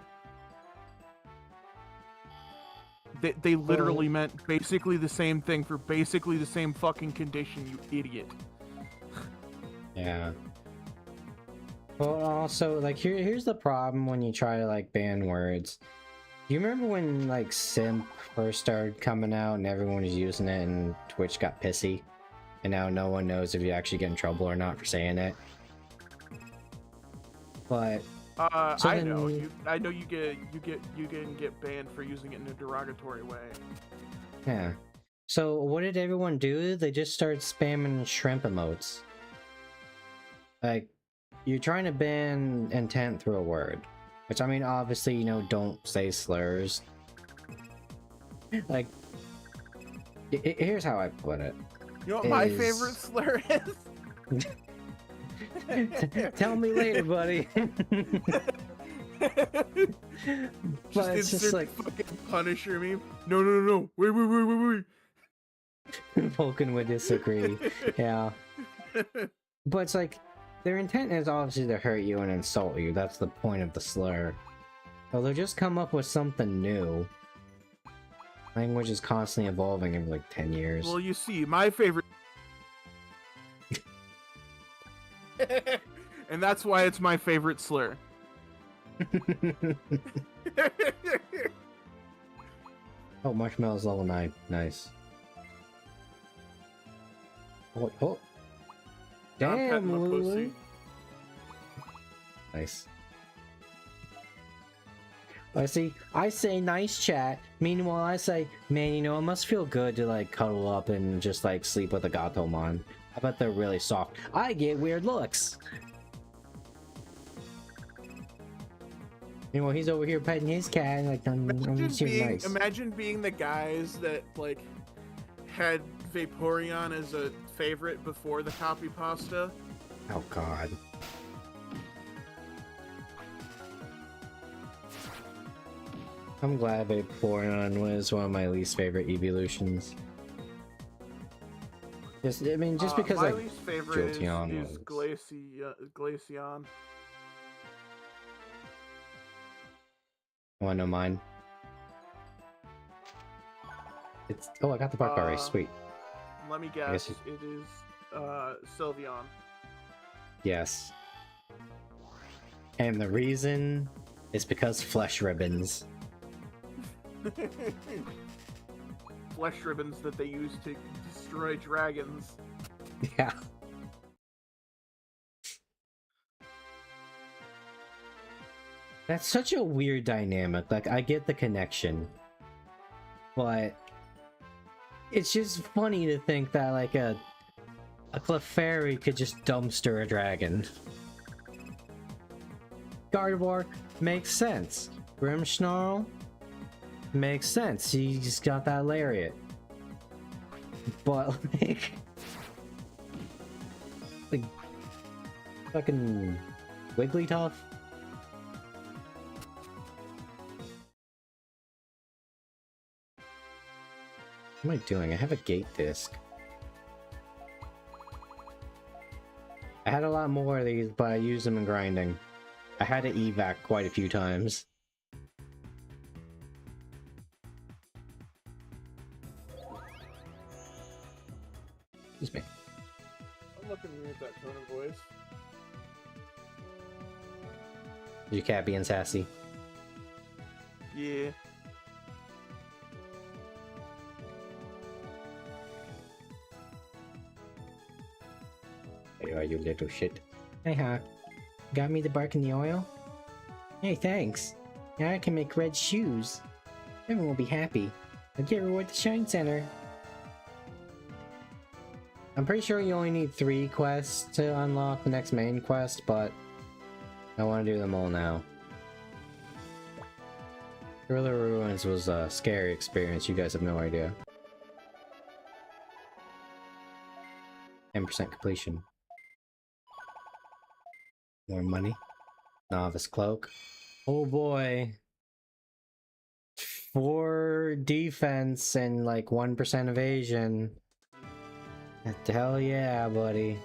They literally meant basically the same thing for basically the same fucking condition, you idiot. Yeah. Well, also, like, here's the problem when you try to, like, ban words. You remember when, like, simp first started coming out and everyone was using it and Twitch got pissy? And now no one knows if you actually get in trouble or not for saying it? But... so I then- know. I know you can get banned for using it in a derogatory way. Yeah. So what did everyone do? They just started spamming shrimp emotes. Like, you're trying to ban intent through a word. Which, I mean, obviously, you know, don't say slurs. Like, here's how I put it. You know what my Is- favorite slur is? Tell me later, buddy. But it's just insert like fucking Punisher meme. No. Wait. Vulcan would disagree. Yeah. But it's like, their intent is obviously to hurt you and insult you. That's the point of the slur. So they'll just come up with something new. Language is constantly evolving every like 10 years. Well, you see, my favorite... and that's why it's my favorite slur. Oh, Marshmallow's level 9. Nice. Oh. I'm petting Damn, my Lulu. pussy. Nice. I say nice chat. Meanwhile, I say, man, you know, it must feel good to like cuddle up and just like sleep with a Gatomon. I bet they're really soft. I get weird looks. Meanwhile, he's over here petting his cat and like, I'm just here nice. Imagine being the guys that like had Vaporeon as a favorite before the copy pasta. Oh god. I'm glad Vaporeon was one of my least favorite evolutions. Just because my like least favorite is Jolteon Glaceon. wanna know mine? It's I got the bark already, sweet. Let me guess guess. It is Sylveon. Yes. And the reason is because flesh ribbons. Flesh ribbons that they use to destroy dragons. Yeah. That's such a weird dynamic. Like, I get the connection, but it's just funny to think that like a Clefairy could just dumpster a dragon. Gardevoir makes sense. Grimmsnarl makes sense. He's got that lariat. But like fucking Wigglytuff. What am I doing? I have a gate disc. I had a lot more of these, but I used them in grinding. I had to evac quite a few times. Excuse me. I'm looking at that tone of voice. Your cat being sassy. Yeah. There you are, you little shit. Hey, huh? Got me the bark and the oil? Hey, thanks. Now I can make red shoes. Everyone will be happy. I'll get reward the Shine Center. I'm pretty sure you only need 3 quests to unlock the next main quest, but I want to do them all now. Gorilla Ruins was a scary experience, you guys have no idea. 10% completion. More money. Novice Cloak. Oh boy. 4 defense and like 1% evasion. Hell yeah, buddy.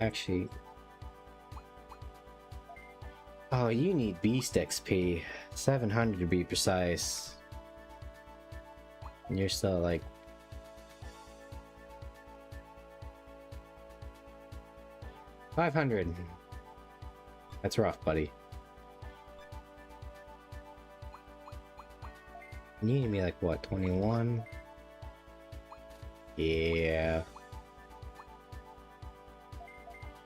Actually, Oh, you need Beast XP. 700 to be precise. And you're still like... $500. That's rough, buddy. You need to be like, what, 21? Yeah.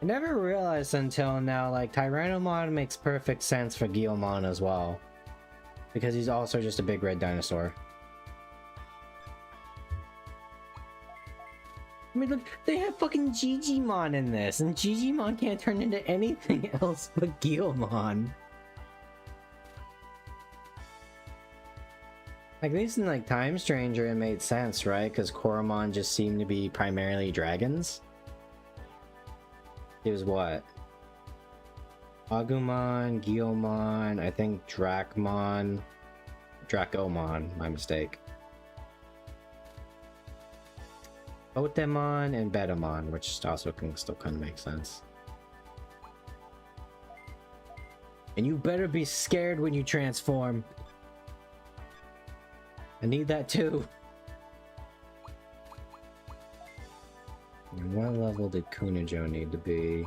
I never realized until now, like, Tyrannomon makes perfect sense for Guilmon as well. Because he's also just a big red dinosaur. I mean, look, they have fucking Digimon in this, and Digimon can't turn into anything else but Guilmon. Like, at least in, like, Time Stranger, it made sense, right? Because Koromon just seemed to be primarily dragons. It was what? Agumon, Guilmon, I think Dracmon, Dracomon, my mistake. Otemon and Betamon, which also can still kind of make sense. And you better be scared when you transform. I need that too. And what level did Kunojo need to be?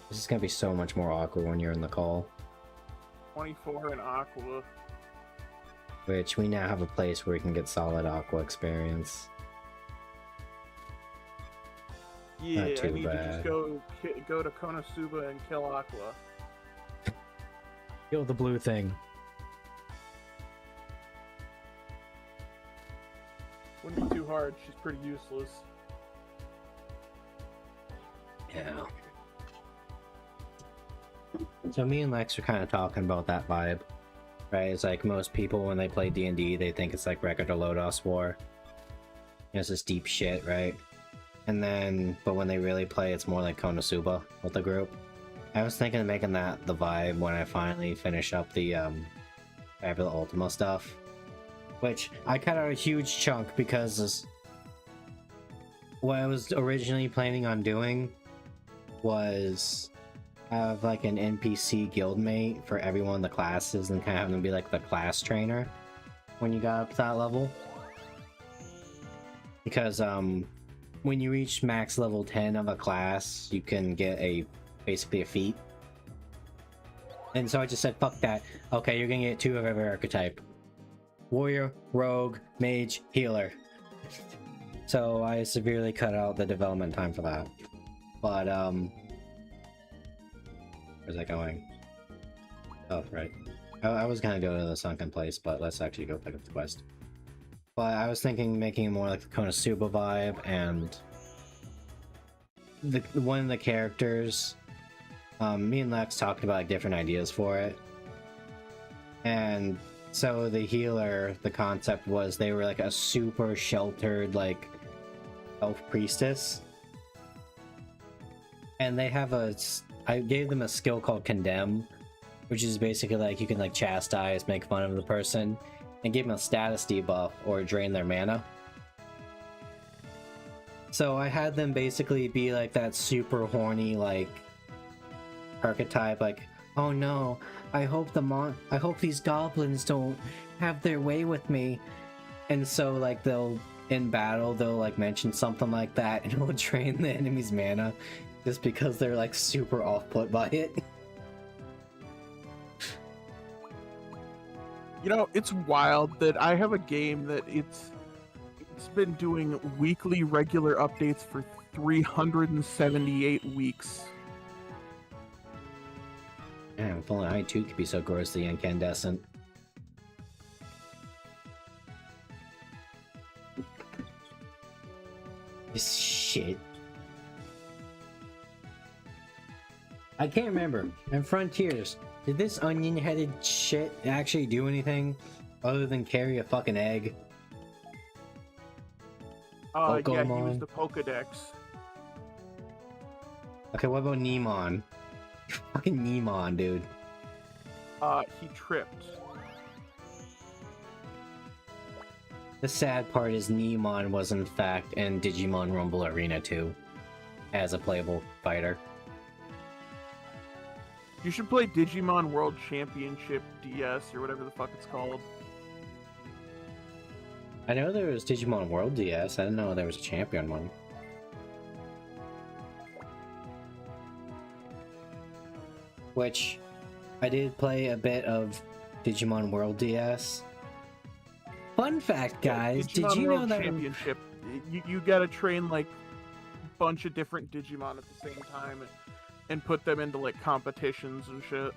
This is gonna be so much more awkward when you're in the call. 24 in Aqua. Which we now have a place where we can get solid Aqua experience. Yeah, Not I too need bad. to just go to Konosuba and kill Aqua. Kill the blue thing. Wouldn't be too hard, she's pretty useless. Yeah. So me and Lex are kind of talking about that vibe, right? It's like most people when they play D&D, they think it's like Record of Lodos War. You know, it's this deep shit, right? And then, but when they really play, it's more like Konosuba with the group. I was thinking of making that the vibe when I finally finish up the Fabula Ultima stuff. Which, I cut out a huge chunk because what I was originally planning on doing was have like an NPC guildmate for every one of the classes and kind of have them be like the class trainer when you got up to that level. Because when you reach max level 10 of a class, you can get basically a feat. And so I just said, fuck that. Okay, you're gonna get 2 of every archetype. Warrior, Rogue, Mage, Healer. So I severely cut out the development time for that. But, where's that going? Oh, right. I was gonna go to the sunken place, but let's actually go pick up the quest. But I was thinking making it more like the Konosuba vibe, and one of the characters, me and Lex talked about like, different ideas for it. And so the healer, the concept was they were like a super sheltered like elf priestess. And they have I gave them a skill called Condemn, which is basically like you can like chastise, make fun of the person, and give them a status debuff or drain their mana. So I had them basically be like that super horny like archetype, like, oh no, I hope these goblins don't have their way with me. And so like in battle they'll like mention something like that and it'll drain the enemy's mana just because they're like super off-put by it. You know, it's wild that I have a game that it's been doing weekly regular updates for 378 weeks. Damn, if only I too could be so grossly incandescent. This shit. I can't remember. In Frontiers, did this onion-headed shit actually do anything other than carry a fucking egg? Yeah, he Pokemon. was the Pokedex. Okay, what about Nemon? Fucking Nemon, dude. He tripped. The sad part is Nemon was in fact in Digimon Rumble Arena 2 as a playable fighter. You should play Digimon World Championship DS or whatever the fuck it's called. I know there was Digimon World DS. I didn't know there was a champion one. Which, I did play a bit of Digimon World DS. Fun fact, guys, Digimon did you World know that... Championship? You gotta train like a bunch of different Digimon at the same time and put them into like competitions and shit.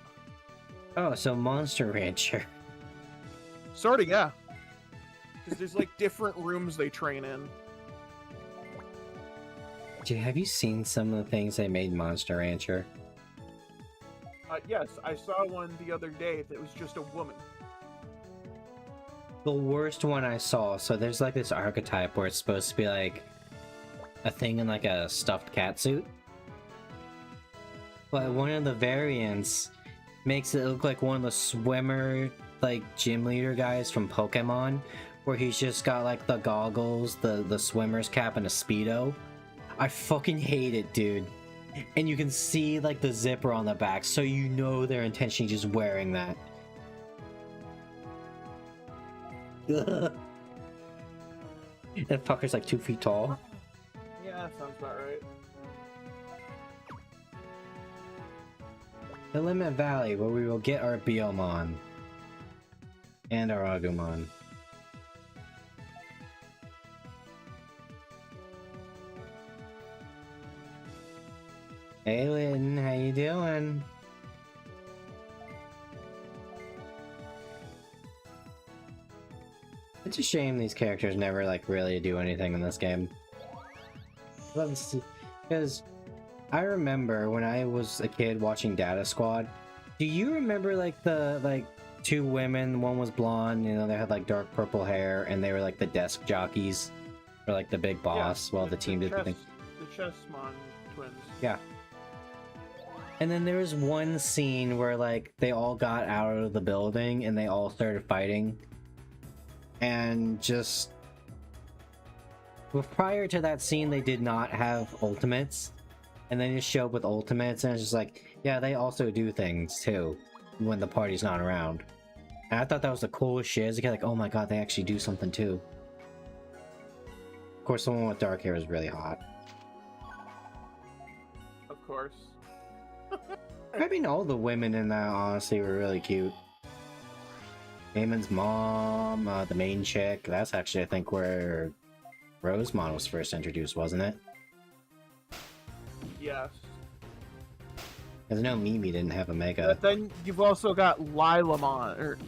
Oh, so Monster Rancher. Sorta, yeah. Because there's like different rooms they train in. Dude, have you seen some of the things they made Monster Rancher? Yes, I saw one the other day that was just a woman. The worst one I saw, so there's like this archetype where it's supposed to be like a thing in like a stuffed cat suit. But one of the variants makes it look like one of the swimmer, like gym leader guys from Pokemon, where he's just got like the goggles, the swimmer's cap, and a Speedo. I fucking hate it, dude. And you can see like the zipper on the back, so you know they're intentionally just wearing that. Ugh. That fucker's like 2 feet tall. Yeah, that sounds about right. The Limit Valley, where we will get our Biomon. And our Agumon. Hey Lynn, how you doing? It's a shame these characters never like really do anything in this game. Because I remember when I was a kid watching Data Squad. Do you remember like the two women? One was blonde, you know, they had like dark purple hair, and they were like the desk jockeys for like the big boss while the team did the thing. The Chessmon twins. Yeah. And then there was one scene where like they all got out of the building and they all started fighting. And just... Well, prior to that scene, they did not have ultimates. And then just show up with ultimates, and it's just like, yeah, they also do things too when the party's not around. And I thought that was the coolest shit. It's like, oh my god, they actually do something too. Of course, the one with dark hair is really hot. Of course. I mean, all the women in that honestly were really cute. Eamon's mom, the main chick, that's actually, I think, where Rosemon was first introduced, wasn't it? Yes. Because no, Mimi didn't have a Mega. But then you've also got Lilamon, or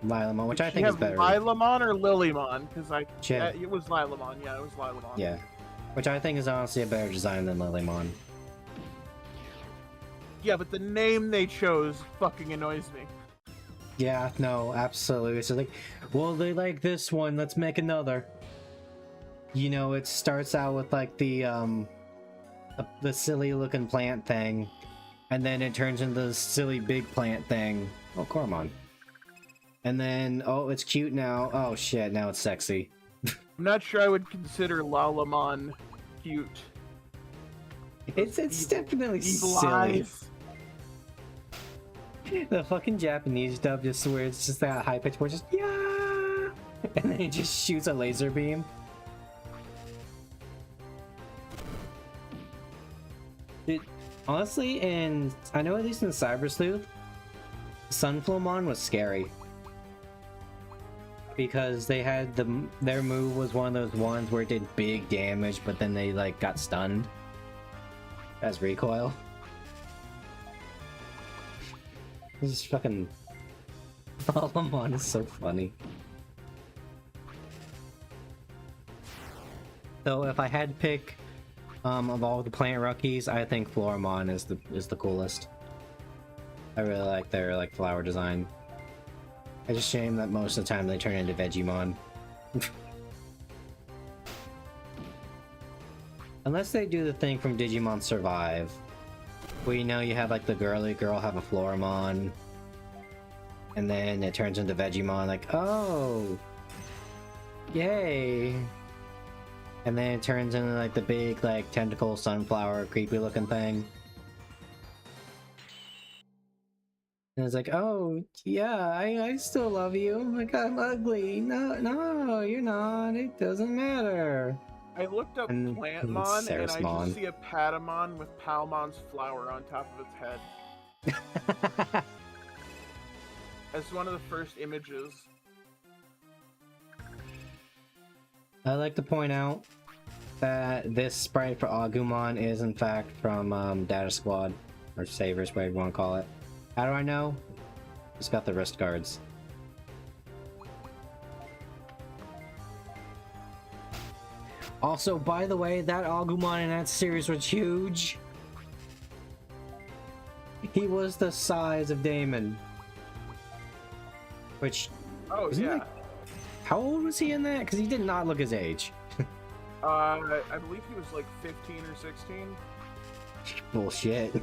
Lilamon, which I did think you is better. have Lilamon or Lilymon? Because Yeah. it was Lilamon. Yeah, it was Lilamon. Yeah. Which I think is honestly a better design than Lilymon. Yeah, but the name they chose fucking annoys me. Yeah, no, absolutely. So like, well, they like this one, let's make another. You know, it starts out with like the silly looking plant thing, and then it turns into the silly big plant thing. Oh, Cormon. And then, oh, it's cute now. Oh shit, now it's sexy. I'm not sure I would consider Lilamon cute. It's definitely Evil silly. eyes. The fucking Japanese dub just where it's just that high pitch where it's just yeah, and then he just shoots a laser beam. Dude, honestly, and I know at least in Cyber Sleuth, Sunflowmon was scary because they had their move was one of those ones where it did big damage, but then they like got stunned as recoil. This is fucking... Lilamon is so funny. So if I had to pick of all the plant rookies, I think Floramon is the coolest. I really like their like flower design. It's a shame that most of the time they turn into Vegemon. Unless they do the thing from Digimon Survive. Well, you know, you have like the girly girl have a Floramon, and then it turns into Vegemon, like, oh, yay. And then it turns into like the big, like, tentacle sunflower creepy looking thing. And it's like, oh yeah, I still love you. Like I'm ugly. No, you're not. It doesn't matter. I looked up And Plantmon, and I Ceresmon. just see a Patamon with Palmon's flower on top of its head. As one of the first images. I'd like to point out that this sprite for Agumon is in fact from Data Squad, or Savers, whatever you want to call it. How do I know? It's got the wrist guards. Also, by the way, that Agumon in that series was huge. He was the size of Damon. Which... Oh, isn't yeah. like, how old was he in that? Because he did not look his age. I believe he was like 15 or 16. Bullshit.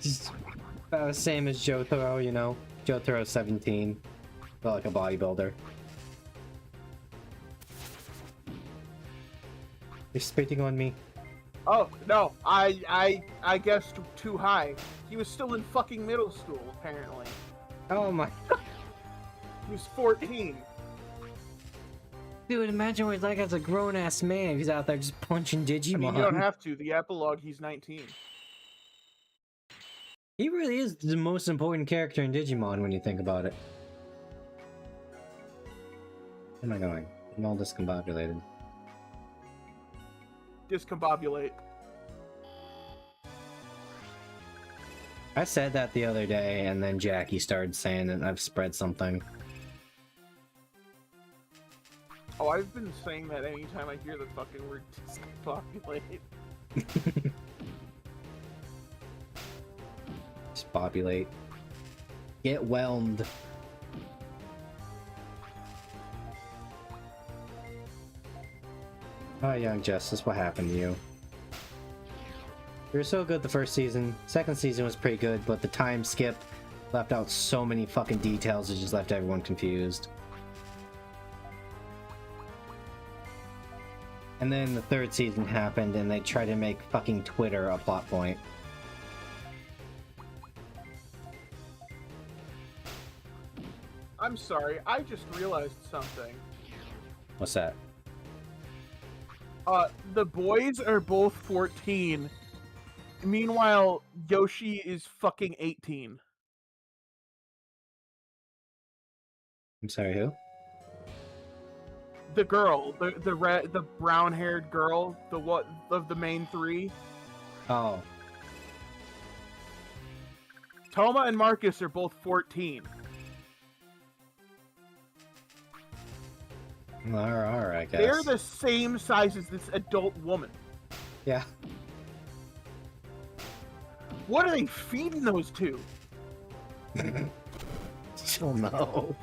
Just about the same as Jotaro, you know? Jotaro's 17. But like a bodybuilder. You're spitting on me. Oh, no, I guessed too high. He was still in fucking middle school, apparently. Oh my... He was 14. Dude, imagine what he's like as a grown-ass man if he's out there just punching Digimon. I mean, you don't have to. The epilogue, he's 19. He really is the most important character in Digimon when you think about it. Where am I going? I'm all discombobulated. Discombobulate. I said that the other day, and then Jackie started saying that I've spread something. Oh, I've been saying that anytime I hear the fucking word discombobulate. Discombobulate. Get whelmed. Oh, young Justice, what happened to you? You were so good the first season. Second season was pretty good, but the time skip left out so many fucking details, it just left everyone confused. And then the third season happened, and they tried to make fucking Twitter a plot point. I'm sorry, I just realized something. What's that? The boys are both 14. Meanwhile, Yoshi is fucking 18. I'm sorry, who? The girl, the brown-haired girl, the what of the main three. Oh. Toma and Marcus are both 14. Alright, I guess. They're the same size as this adult woman. Yeah. What are they feeding those two? She'll know.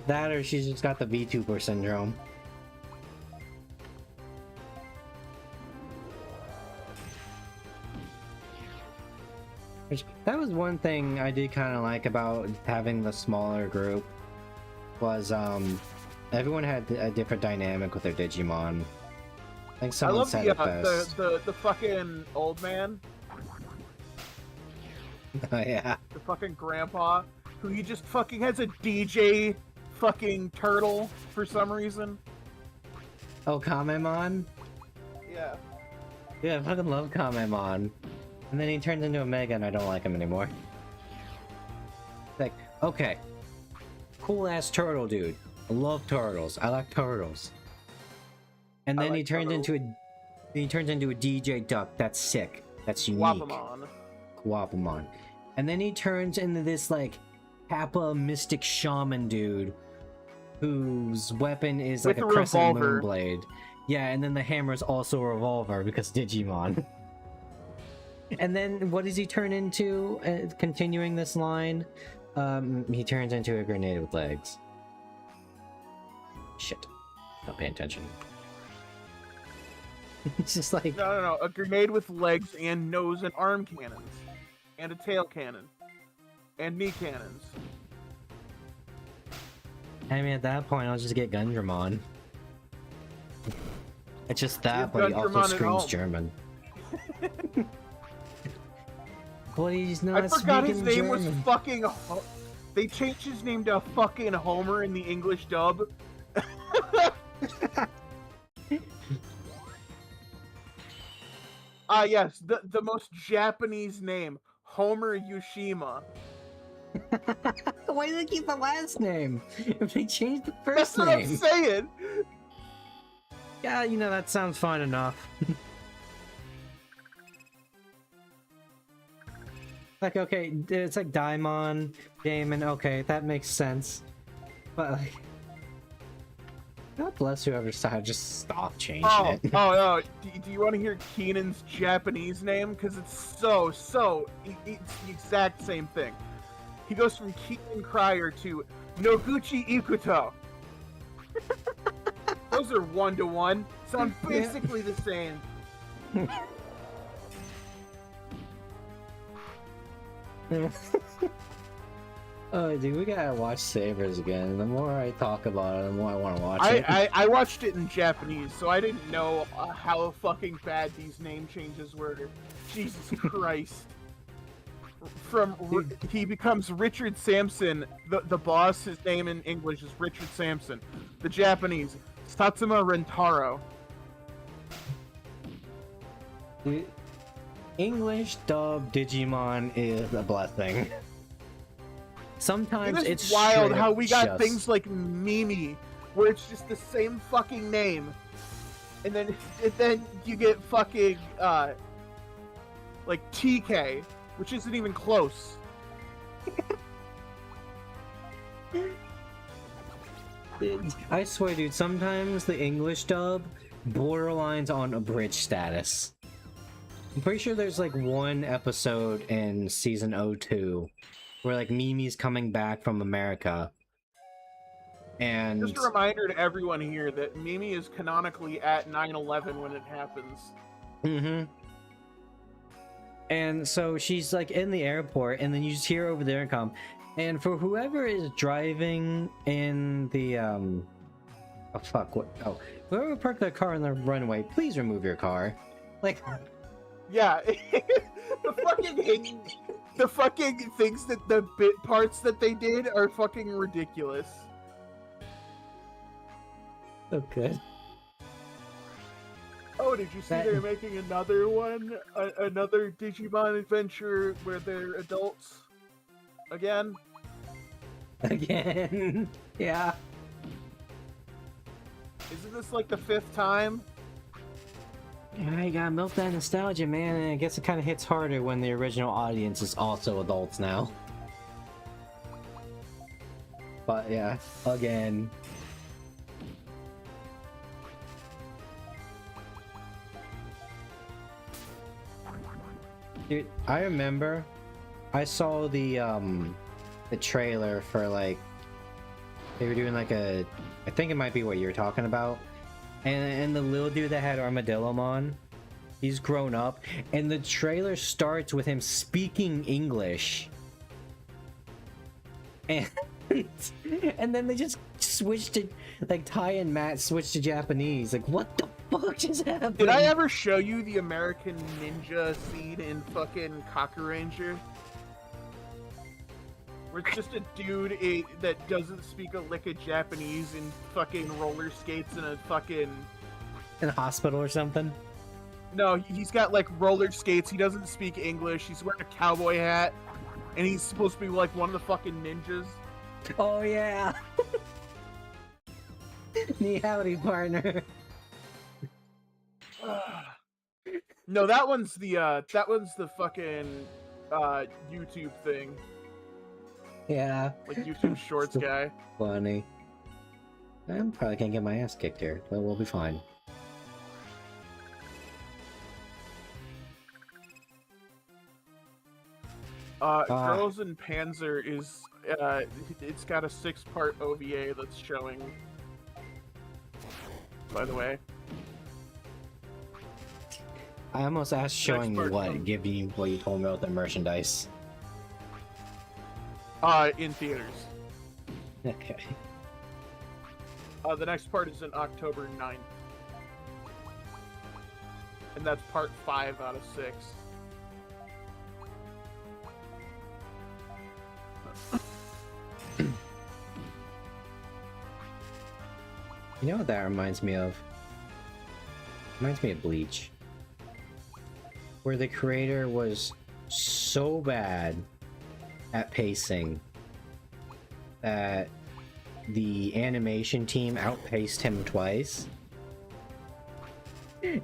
That or she's just got the VTuber syndrome. That was one thing I did kind of like about having the smaller group. Was everyone had a different dynamic with their Digimon. I think I someone love said it best. the fucking old man, Oh yeah. the fucking grandpa, who he just fucking has a DJ fucking turtle for some reason. Oh, Kamemon? Yeah. Yeah, I fucking love Kamemon. And then he turns into a Mega and I don't like him anymore. Like, okay. Cool ass turtle dude. I love turtles. I like turtles. And then he turns into a DJ duck. That's sick. That's unique. Wapamon. Guapamon. And then he turns into this like Kappa mystic shaman dude whose weapon is like With a a crescent revolver. moon blade. Yeah, and then the hammer is also a revolver because Digimon. And then what does he turn into? Continuing this line, he turns into a grenade with legs. Shit. Not paying attention. It's just like... No. A grenade with legs and nose and arm cannons. And a tail cannon. And knee cannons. I mean, at that point, I'll just get Gundramon. It's just that, Use but he also Gundramon at screams home. German. But he's I not forgot his speaking name was German. fucking. They changed his name to fucking Homer in the English dub. Ah, yes, the most Japanese name, Homer Yushima. Why do they keep the last name? If they changed the That's first what I'm name. saying. Yeah, you know, that sounds fine enough. Like, okay, it's like Daimon, Damon, okay, that makes sense. But, like, God bless whoever decided to just stop changing it. Oh, do you want to hear Keenan's Japanese name? Because it's it's the exact same thing. He goes from Keenan Crier to Noguchi Ikuto. Those are 1-to-1. Sound basically the same. Oh, dude, we gotta watch Sabers again. The more I talk about it, the more I want to watch it. I watched it in Japanese, so I didn't know how fucking bad these name changes were. Jesus Christ. He becomes Richard Sampson. The boss, his name in English is Richard Sampson. The Japanese, Satsuma Rentaro. Dude, English dub Digimon is a blessing. Sometimes It it's is wild straight how up we got just- things like Mimi, where it's just the same fucking name, and then you get fucking like TK, which isn't even close. I swear, dude, sometimes the English dub borderlines on abridged status. I'm pretty sure there's like one episode in season 02 where like Mimi's coming back from America. And Just a reminder to everyone here that Mimi is canonically at 9/11 when it happens. mm-hmm. And so she's like in the airport, and then you just hear over the intercom. And for whoever is driving in the whoever parked their car in the runway, please remove your car. Like, Yeah, the fucking things that the bit parts that they did are fucking ridiculous. okay. Oh, did you see they're making another one? Another Digimon adventure where they're adults? Again? Again. Yeah. Isn't this like the 5th time? Yeah, you gotta milk that nostalgia, man, and I guess it kind of hits harder when the original audience is also adults now. But yeah, again. Dude, I remember I saw the trailer for like they were doing like I think it might be what you're talking about. And the little dude that had Armadillomon, he's grown up, and the trailer starts with him speaking English. And and then they just switched to like Ty and Matt switched to Japanese. Like, what the fuck just happened? Did I ever show you the American Ninja scene in fucking Kakuranger? Where it's just a dude that doesn't speak a lick of Japanese in fucking roller skates and a fucking... in a hospital or something? No, he's got like roller skates, he doesn't speak English, he's wearing a cowboy hat, and he's supposed to be like one of the fucking ninjas. Oh yeah. Me howdy, partner. No, that one's the fucking YouTube thing. Yeah. Like YouTube Shorts guy. Funny. I'm probably gonna get my ass kicked here, but we'll be fine. Girls in Panzer is it's got a 6-part OVA that's showing. By the way. I almost asked showing part what, from- give you what you told me about the merchandise. In theaters. Okay. The next part is in October 9th. And that's part 5 out of 6. You know what that reminds me of? Reminds me of Bleach. Where the creator was so bad at pacing that the animation team outpaced him twice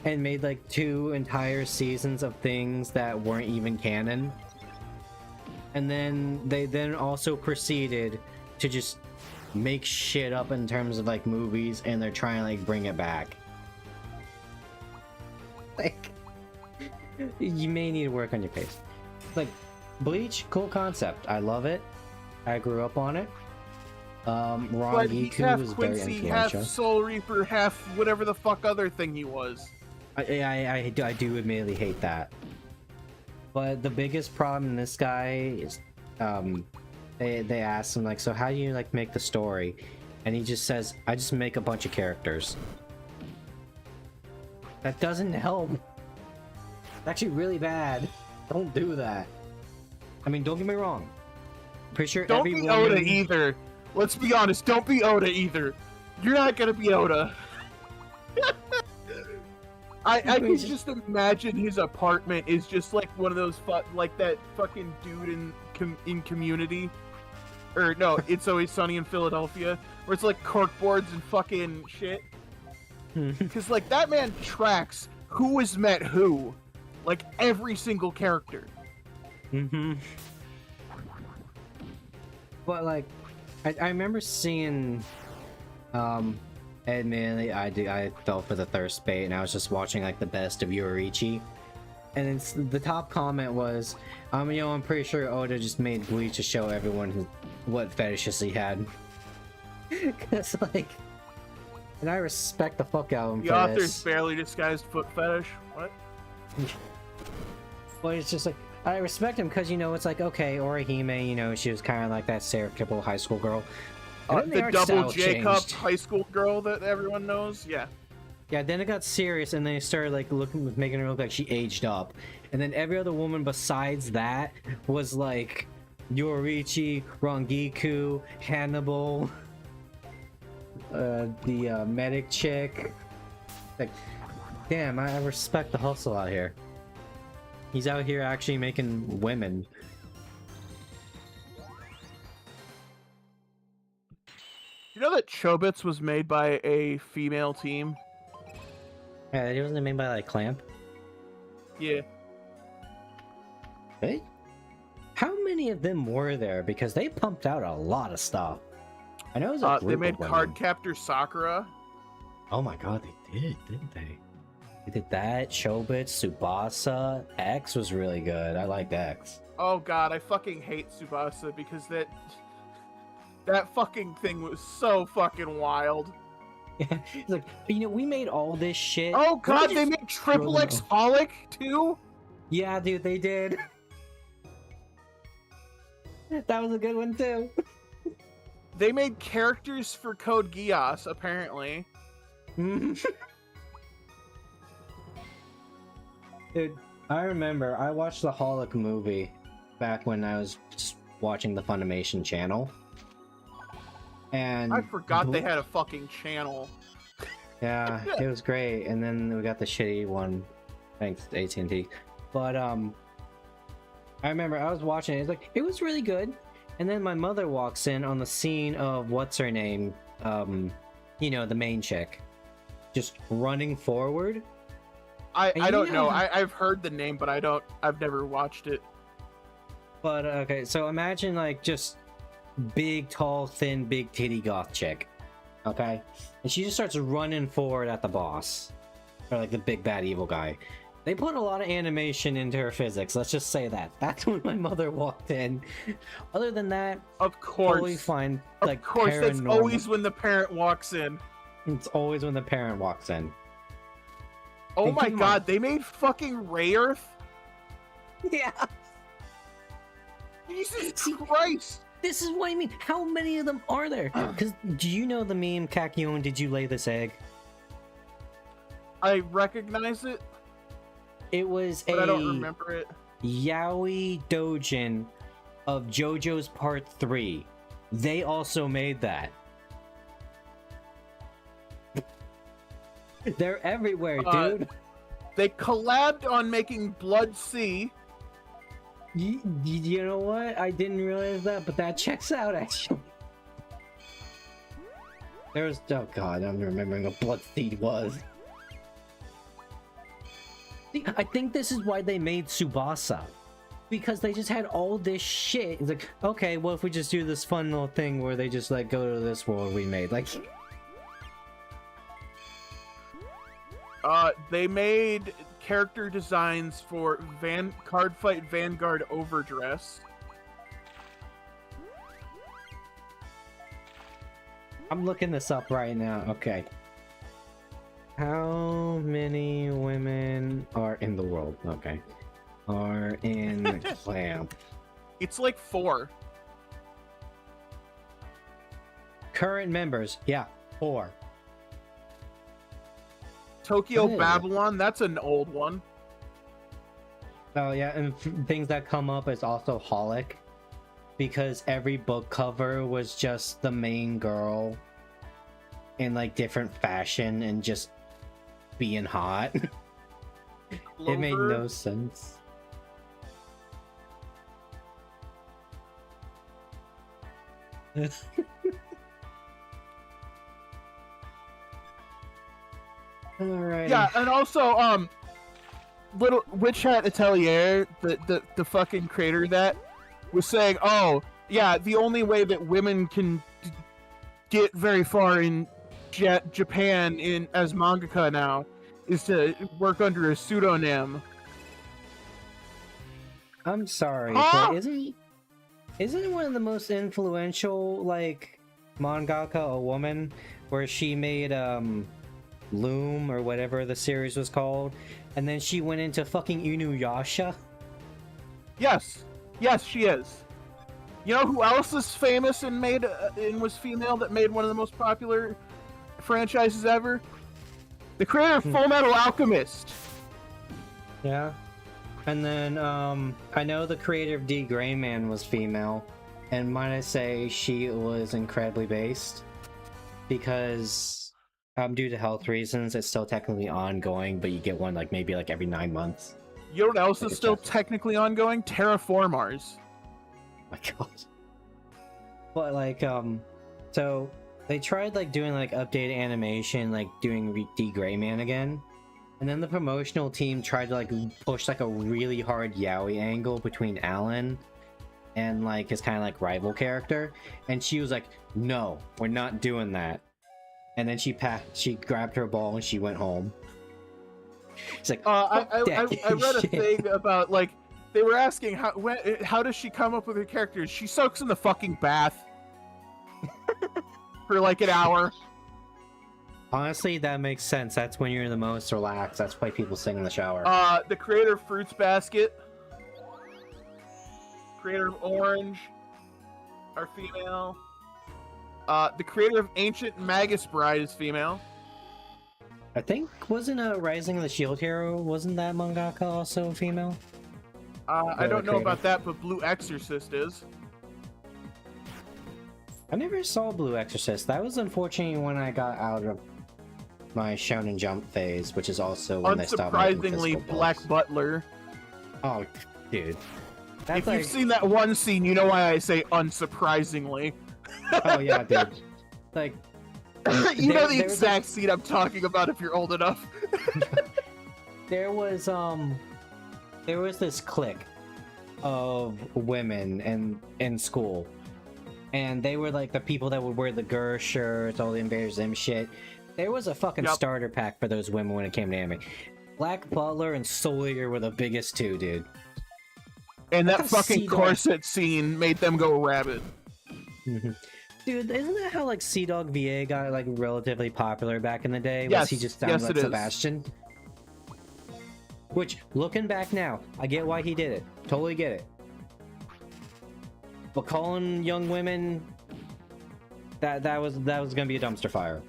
and made like 2 entire seasons of things that weren't even canon. And then they then also proceeded to just make shit up in terms of like movies, and they're trying to like bring it back. Like, you may need to work on your pace. Like, Bleach, cool concept. I love it. I grew up on it. Ron But he's half Giku was very Quincy, half influential. Soul Reaper, half whatever the fuck other thing he was. I do admittedly hate that. But the biggest problem in this guy is, they asked him like, so how do you like make the story? And he just says, I just make a bunch of characters. That doesn't help. It's actually really bad. Don't do that. I mean, don't get me wrong. Pretty sure Don't every be woman... Oda either. Let's be honest, don't be Oda either. You're not gonna be Oda. I can just imagine his apartment is just like one of those like that fucking dude in Community, or no, It's Always Sunny in Philadelphia, where it's like corkboards and fucking shit. Because like that man tracks who has met who, like every single character. Mm-hmm. But like, I remember seeing, admittedly, I fell for the thirst bait, and I was just watching like the best of Yoruichi, and it's, the top comment was, you know, I'm pretty sure Oda just made Bleach to show everyone what fetishes he had. Cause like, and I respect the fuck out of him The for author's this. barely disguised foot fetish. What? But it's just like, I respect him because, you know, it's like, okay, Orihime, you know, she was kind of like that stereotypical high school girl. And then The art double style J cup changed. high school girl that everyone knows. Yeah. Yeah, then it got serious, and they started like making her look like she aged up. And then every other woman besides that was like Yoruichi, Rangiku, Hannibal, the medic chick. Like, damn, I respect the hustle out here. He's out here actually making women. You know that Chobits was made by a female team? Yeah, it wasn't made by like Clamp. Yeah. Hey, how many of them were there? Because they pumped out a lot of stuff. I know it was a group They made of women. Cardcaptor Sakura. Oh my god, they did, didn't they? They did that. Chobits, Tsubasa, X was really good. I liked X. Oh god, I fucking hate Tsubasa because that fucking thing was so fucking wild. Yeah, it's like, you know, we made all this shit. Oh god, Let me they just made Triple throw X them Holic too? Yeah, dude, they did. That was a good one too. They made characters for Code Geass, apparently. Dude, I remember I watched the Holic movie back when I was just watching the Funimation channel. And I forgot they had a fucking channel. yeah, it was great. And then we got the shitty one, thanks to AT&T. But I remember I was watching it. It's like, it was really good. And then my mother walks in on the scene of what's her name, you know, the main chick, just running forward. I don't know. know- I've heard the name, but I've never watched it. But okay, so imagine like just big, tall, thin, big titty goth chick. Okay? And she just starts running forward at the boss. Or like the big bad evil guy. They put a lot of animation into her physics, let's just say that. That's when my mother walked in. Other than that, Of course. totally fine. Of Like course, that's paranormal. always when the parent walks in. It's always when the parent walks in. Oh And my keep in god, mind- they made fucking Ray Earth? Yeah. Jesus Christ! This is what I mean. How many of them are there? Because do you know the meme, Kakyoin, did you lay this egg? I recognize it, It was but a I don't remember it. Yaoi Dojin of JoJo's Part 3. They also made that. They're everywhere, dude. They collabed on making Blood Sea. You know what? I didn't realize that, but that checks out, actually. There's... Oh god, I'm remembering what Blood Seed was. See, I think this is why they made Tsubasa. Because they just had all this shit. It's like, okay, well, if we just do this fun little thing where they just, like, go to this world we made. Like... They made character designs for Cardfight Vanguard Overdress. I'm looking this up right now. Okay. How many women are in the world? Okay. Are in Clamp. It's like 4. Current members. Yeah, 4. Tokyo Hey. Babylon, that's an old one. Oh yeah, and things that come up is also Holic. Because every book cover was just the main girl in like different fashion and just being hot. It made Clover. no sense. Alright. Yeah, and also, little Witch Hat Atelier, the fucking creator of that, was saying, oh, yeah, the only way that women can get very far in Japan as mangaka now is to work under a pseudonym. I'm sorry, Huh? but isn't one of the most influential like mangaka a woman, where she made Loom or whatever the series was called, and then she went into fucking Inuyasha? Yes, she is. You know who else is famous and was female that made one of the most popular franchises ever? The creator of Full Metal Alchemist. Yeah. And then I know the creator of D Gray Man was female, and might I say she was incredibly based, because due to health reasons it's still technically ongoing, but you get one like maybe like every 9 months. You know what else Like is a still chest. technically ongoing? Terraformars. My god. But like so they tried like doing like updated animation, like doing D Gray Man again, and then the promotional team tried to like push like a really hard yaoi angle between Alan and like his kind of like rival character, and she was like, no, we're not doing that. And then she grabbed her ball and she went home. It's like, I that read a shit. thing about like they were asking how does she come up with her characters? She soaks in the fucking bath for like an hour. Honestly, that makes sense. That's when you're the most relaxed. That's why people sing in the shower. The creator of Fruits Basket, creator of Orange, are female. The creator of Ancient Magus Bride is female. I think, wasn't Rising of the Shield Hero, wasn't that mangaka also female? I don't know creator. about that, but Blue Exorcist is. I never saw Blue Exorcist. That was unfortunately when I got out of my Shonen Jump phase, which is also when they stopped making Unsurprisingly, physical Black books. Butler. Oh, dude. That's If like, you've seen that one scene, you know why I say unsurprisingly. oh yeah, dude. Like, You know the there was exact scene I'm talking about if you're old enough. there was this clique of women in school, and they were like the people that would wear the Gur shirts, all the Invaders Zim shit. There was a fucking Yep. starter pack for those women when it came to anime. Black Butler and Solier were the biggest two, dude. And that That's fucking Sea Dog. corset scene made them go rabid. Dude, isn't that how like Sea Dog VA got like relatively popular back in the day? Yes, Was he just sounded yes, like it is. Sebastian? Which, looking back now, I get why he did it. Totally get it. But calling young women, that was gonna be a dumpster fire.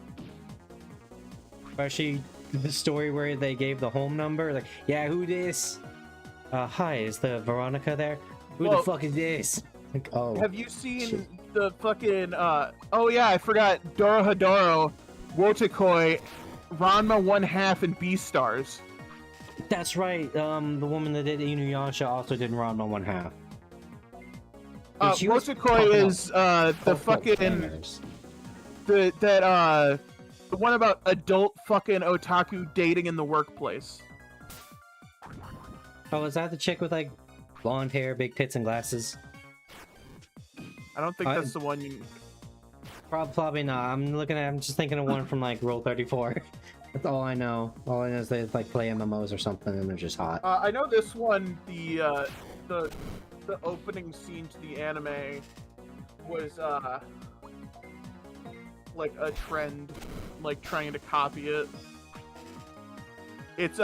Especially the story where they gave the home number, like, yeah, who this? Hi, is the Veronica there? Who Well- the fuck is this? Like, oh, Have you seen shit. the fucking oh yeah, I forgot Dorohedoro, Wotakoi, Ranma 1/2 and Beastars. That's right. The woman that did Inuyasha also did Ranma 1/2. And she was Wotakoi pumping out is the full fucking bangers. the one about adult fucking otaku dating in the workplace. Oh, is that the chick with like blonde hair, big tits, and glasses? I don't think that's the one you. Probably not. I'm just thinking of one from like Rule 34. That's all I know. All I know is they like play MMOs or something, and they're just hot. I know this one. The opening scene to the anime was like a trend, like trying to copy it. It's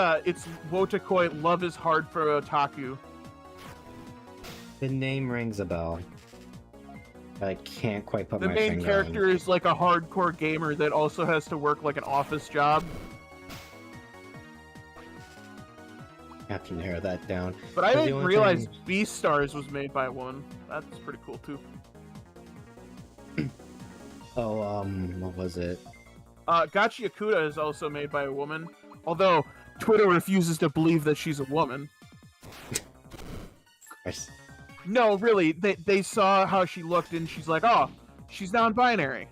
Wotakoi. Love is hard for otaku. The name rings a bell. I can't quite put The my main finger character on it. is like a hardcore gamer that also has to work like an office job. I have to narrow that down. But I The didn't only realize thing- Beastars was made by a woman. That's pretty cool too. Oh, what was it? Gachi Akuda is also made by a woman, although Twitter refuses to believe that she's a woman. Christ. No, really, they saw how she looked and she's like, oh, she's non-binary.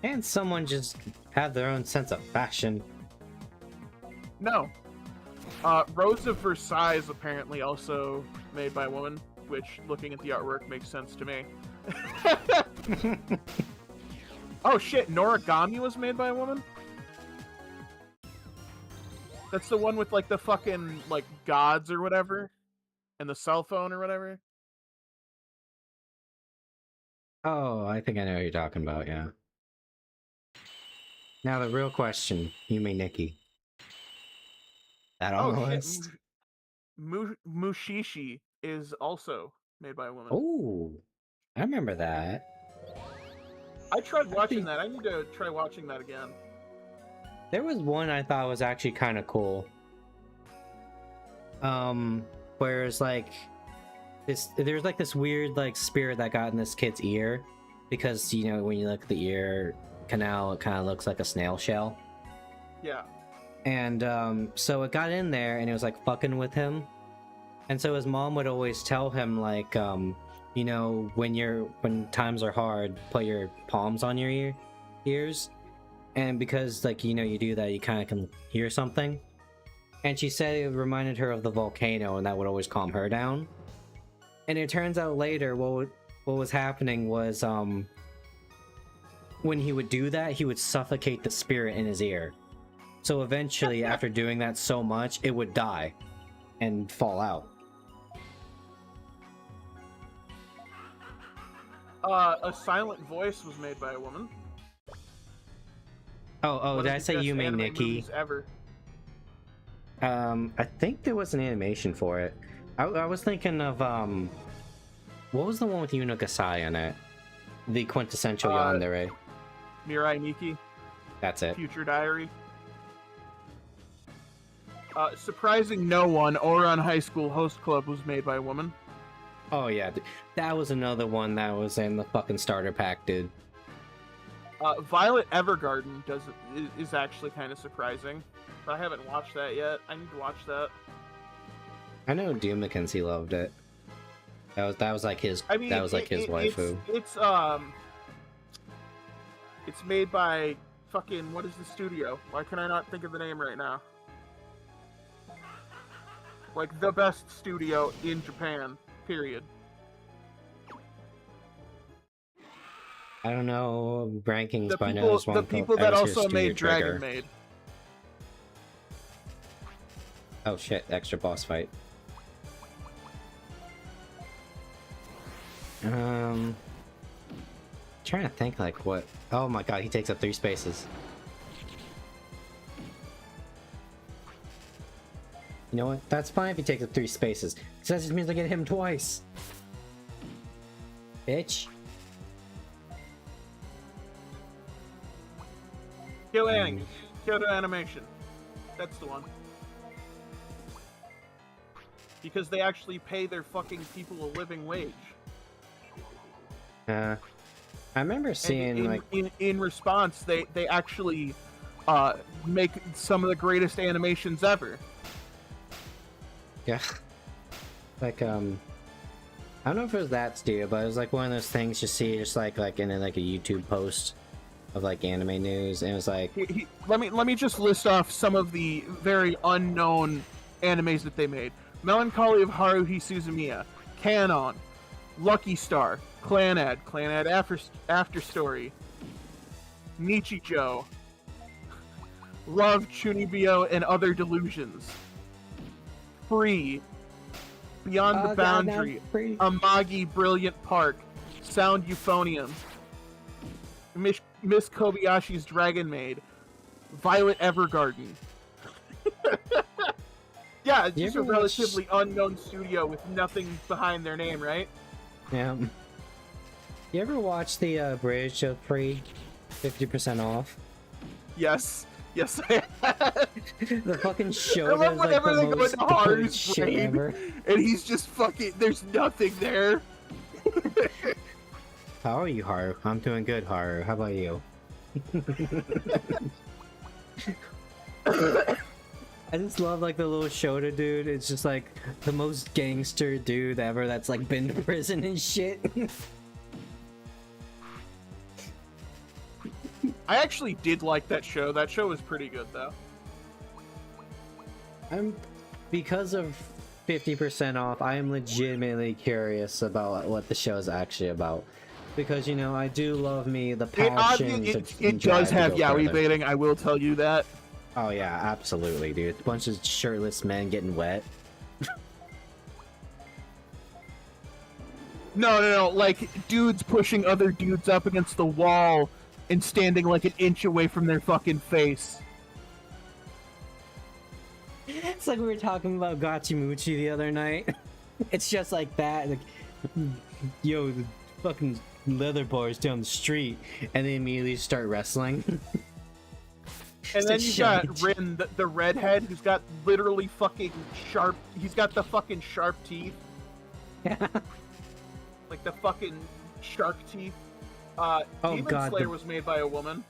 And someone just have their own sense of fashion. No. Rose of Versailles is apparently also made by a woman, which, looking at the artwork, makes sense to me. Oh shit, Noragami was made by a woman? That's the one with like the fucking like gods or whatever? And the cell phone or whatever? Oh, I think I know what you're talking about, yeah. Now the real question, Yume Nikki. That on the Oh shit, list? Mushishi is also made by a woman. Oh, I remember that. I tried watching that. I need to try watching that again. There was one I thought was actually kind of cool. Whereas like there's like this weird like spirit that got in this kid's ear, because you know when you look at the ear canal, it kind of looks like a snail shell. Yeah. And so it got in there and it was like fucking with him. And so his mom would always tell him like, you know, when times are hard, put your palms on your ears. And because like, you know, you do that, you kind of can hear something. And she said it reminded her of the volcano and that would always calm her down. And it turns out later what was happening was when he would do that, he would suffocate the spirit in his ear. So eventually, after doing that so much, it would die and fall out. A Silent Voice was made by a woman. Oh, One did of I the say best Yume anime Nikki? movies ever. I think there was an animation for it. I was thinking of what was the one with Yuno Gasai in it? The quintessential yandere. Mirai Nikki, That's it. Future Diary. Surprising no one, Ouran High School Host Club was made by a woman. Oh yeah, that was another one that was in the fucking starter pack, dude. Violet Evergarden is actually kind of surprising, but I haven't watched that yet. I need to watch that. I know Doom McKenzie loved it. That was like his. I mean, that was like his waifu. It's made by fucking, what is the studio? Why can I not think of the name right now? Like the best studio in Japan. Period. I don't know rankings The by now. people, the people that also made Dragon Maid. Oh shit! Extra boss fight. Trying to think like what. Oh my god, he takes up 3 spaces. You know what? That's fine if he takes up 3 spaces. Because that just means I get him twice. Bitch. Kyoto Animation. That's the one. because they actually pay their fucking people a living wage. I remember seeing in response, they actually make some of the greatest animations ever. Yeah. Like, I don't know if it was that studio, but it was like one of those things you see just like in a YouTube post of like anime news, and it was like, let me just list off some of the very unknown animes that they made. Melancholy of Haruhi Suzumiya, Canon, Lucky Star, Clanad After Story, Nichijou, Love, Chunibyo, and Other Delusions, Free, Beyond the Boundary, Amagi Brilliant Park, Sound Euphonium, Miss Kobayashi's Dragon Maid, Violet Evergarden. Yeah, it's just a relatively unknown studio with nothing behind their name, right? yeah. You ever watch the British of Free 50% off? Yes. Yes, I have. The fucking show. I love whenever they go into Haru's brain, ever. and he's just fucking. There's nothing there. How are you, Haru? I'm doing good, Haru. How about you? I just love like the little Shota dude. It's just like the most gangster dude ever that's like been to prison and shit. I actually did like that show. That show was pretty good, though. Because of 50% off, I am legitimately curious about what the show is actually about. Because, you know, I do love me the passion. It does have yaoi baiting, I will tell you that. Oh yeah, absolutely, dude. A bunch of shirtless men getting wet. No, like dudes pushing other dudes up against the wall and standing like an inch away from their fucking face. It's like we were talking about Gachimuchi the other night. It's just like that. Like, yo, the fucking leather bars down the street, and they immediately start wrestling. And then you got Rin, the redhead, who's got literally fucking sharp. He's got the fucking sharp teeth. Yeah. Like the fucking shark teeth. Demon Slayer was made by a woman.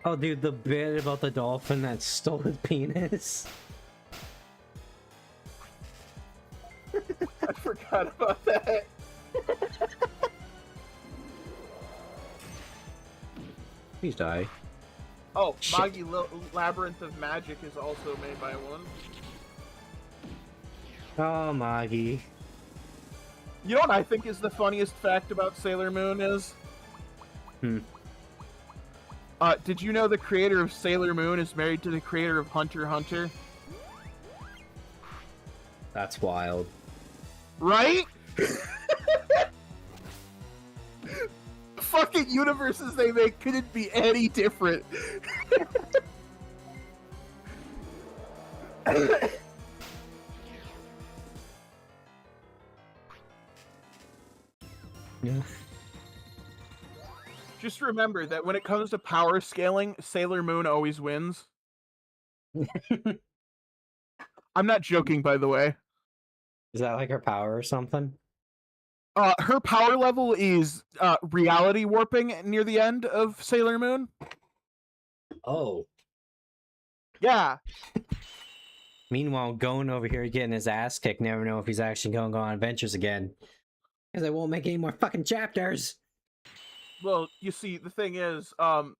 Oh, dude, the bit about the dolphin that stole his penis. I forgot about that. Please die. Oh, Shit. Magi Labyrinth of Magic is also made by a woman. Oh, Magi. You know what I think is the funniest fact about Sailor Moon is? Did you know the creator of Sailor Moon is married to the creator of Hunter x Hunter? That's wild. Right? The fucking universes they make couldn't be any different. Yeah. Just remember that when it comes to power scaling, Sailor Moon always wins. I'm not joking, by the way. Is that like her power or something? Her power level is reality warping near the end of Sailor Moon. Oh. Yeah. Meanwhile, going over here getting his ass kicked, never know if he's actually going to go on adventures again. Because I won't make any more fucking chapters. Well, you see, the thing is, Gon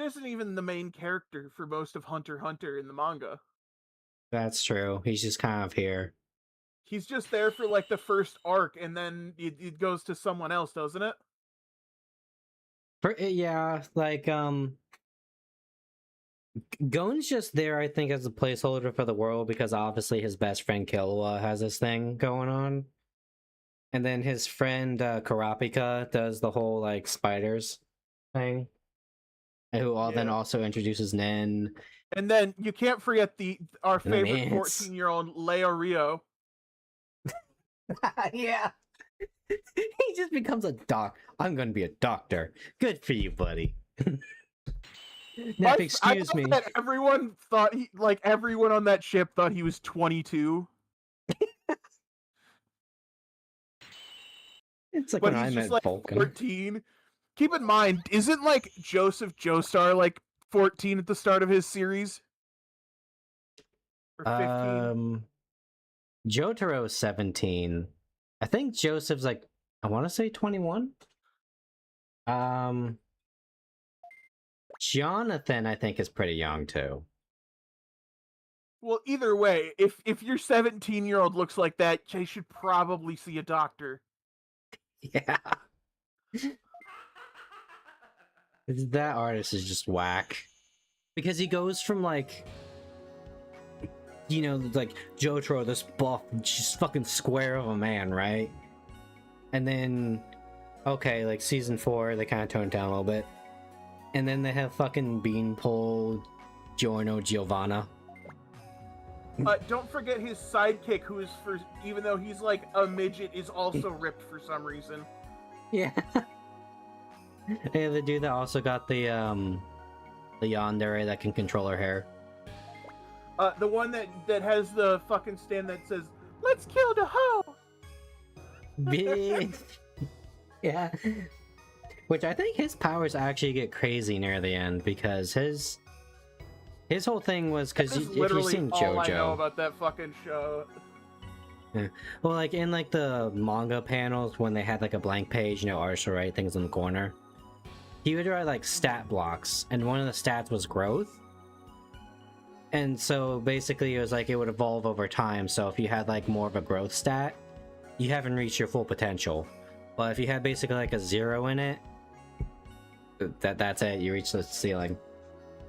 isn't even the main character for most of Hunter x Hunter in the manga. That's true. He's just kind of here. He's just there for, like, the first arc, and then it goes to someone else, doesn't it? Yeah, like, Gon's just there, I think, as a placeholder for the world, because obviously his best friend Killua has this thing going on. And then his friend Karapika does the whole, like, spiders thing. Who then also introduces Nen. And then you can't forget our favorite Ants. 14-year-old Leo Rio. Yeah. He just becomes a doc. I'm gonna be a doctor. Good for you, buddy. Neff, I excuse thought me. that everyone thought everyone on that ship thought he was 22. It's like But when I he's just met like Vulcan. 14. Keep in mind, isn't like Joseph Joestar like 14 at the start of his series? Or 15? Jotaro's 17. I think Joseph's like, I want to say 21. Jonathan, I think, is pretty young too. Well, either way, if your 17-year-old looks like that, they should probably see a doctor. Yeah. That artist is just whack. Because he goes from like, you know, like Jotaro, this buff, just fucking square of a man, right? And then, okay, like season 4, they kind of toned down a little bit. And then they have fucking Beanpole Giorno Giovanna. Don't forget his sidekick, who is even though he's like a midget, is also ripped for some reason. Yeah. And the dude that also got the yandere that can control her hair. The one that has the fucking stand that says, "Let's kill the hoe." Big. Yeah. Which I think his powers actually get crazy near the end, because his whole thing was, because if you've seen all I know JoJo. about that fucking show. Yeah. Well, like in like the manga panels when they had like a blank page, you know, artists would write things in the corner. He would write like stat blocks, and one of the stats was growth. And so basically it was like it would evolve over time. So if you had like more of a growth stat, you haven't reached your full potential. But if you had basically like a 0 in it, that's it, you reach the ceiling.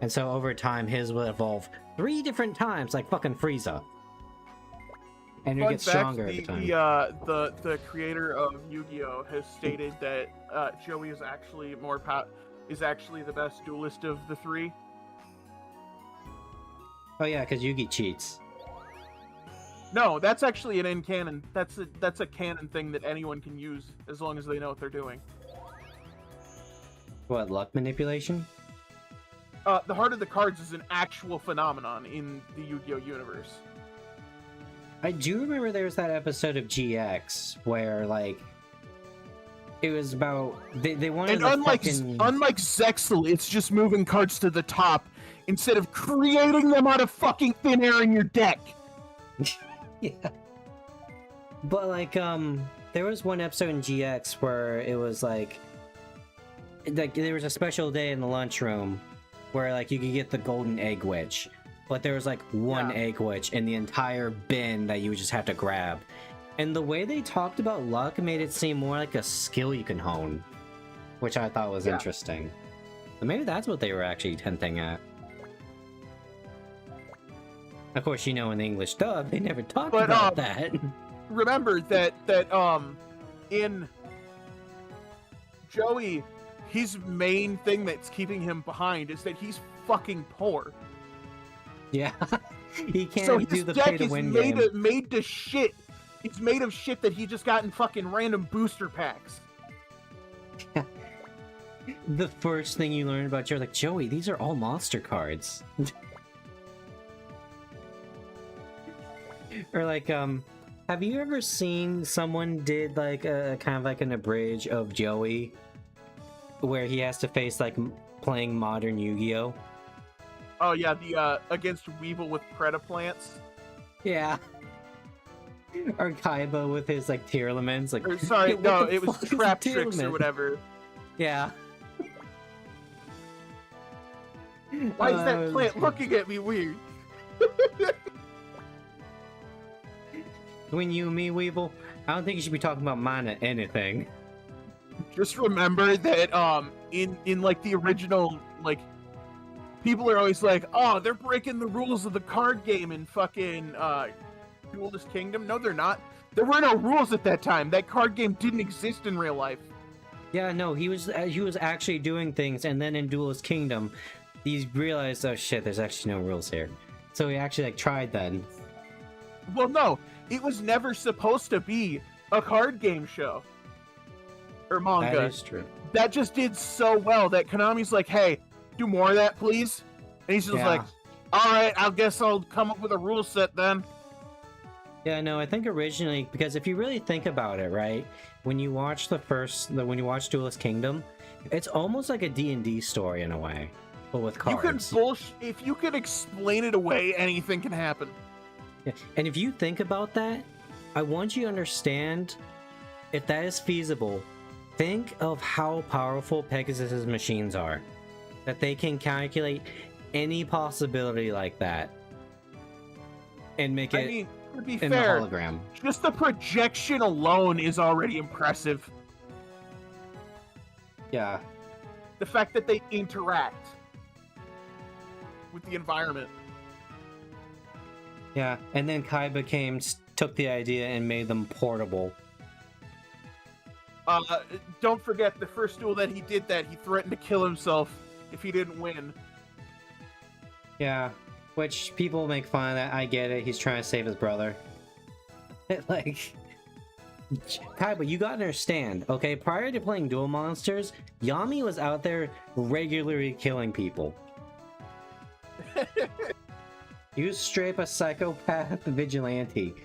And so over time his would evolve 3 different times, like fucking Frieza. And you get stronger every time. The creator of Yu-Gi-Oh has stated that Joey is actually the best duelist of the 3. Oh yeah, because Yugi cheats. No, that's actually an in-canon. That's a canon thing that anyone can use as long as they know what they're doing. What, luck manipulation? The Heart of the Cards is an actual phenomenon in the Yu-Gi-Oh universe. I do remember there was that episode of GX where, like, it was about they wanted. And unlike Zexal, it's just moving cards to the top instead of creating them out of fucking thin air in your deck. Yeah. But like, there was one episode in GX where it was like there was a special day in the lunchroom where like you could get the golden egg witch, but there was like one egg witch in the entire bin that you would just have to grab. And the way they talked about luck made it seem more like a skill you can hone, which I thought was interesting. So maybe that's what they were actually hinting at. Of course, you know, in the English dub, they never talked about that. Remember that in Joey, his main thing that's keeping him behind is that he's fucking poor. Yeah, he can't do the pay-to-win game. So his deck is made to shit. It's made of shit that he just got in fucking random booster packs. The first thing you learn about Joey, like, Joey, these are all monster cards. Or like, have you ever seen someone did like a kind of like an abridge of Joey where he has to face like playing modern Yu-Gi-Oh? Oh yeah, the against Weevil with Predaplants. Yeah. Or Kaiba with his like Tearlaments, like. Or, sorry, no, it was Trap Tricks Tearlament? or whatever. Yeah. Why is that plant looking at me weird? Between you and me, Weevil, I don't think you should be talking about mana anything. Just remember that in like the original, like, people are always like, oh, they're breaking the rules of the card game in fucking Duelist Kingdom. No, they're not. There were no rules at that time. That card game didn't exist in real life. Yeah, no, he was actually doing things, and then in Duelist Kingdom, he realized, oh shit, there's actually no rules here. So he actually like tried then. Well, no, it was never supposed to be a card game show or manga. That is true. That just did so well that Konami's like, hey, do more of that, please? And he's just Yeah. like, all right, I guess I'll come up with a rule set then. Yeah, no, I think originally, because if you really think about it, right, when you watch when you watch Duelist Kingdom, it's almost like a D&D story in a way, but with cards. If you can explain it away, anything can happen. Yeah. And if you think about that, I want you to understand, if that is feasible, think of how powerful Pegasus's machines are. That they can calculate any possibility like that and make it I mean, to be in fair, the hologram. just the projection alone is already impressive. Yeah. The fact that they interact with the environment. Yeah, and then Kaiba took the idea and made them portable. Don't forget, the first duel that he did that, he threatened to kill himself if he didn't win. Yeah, which people make fun of that. I get it. He's trying to save his brother. Like, Kaiba, you gotta understand, okay? Prior to playing Duel Monsters, Yami was out there regularly killing people. He was straight up a psychopath vigilante.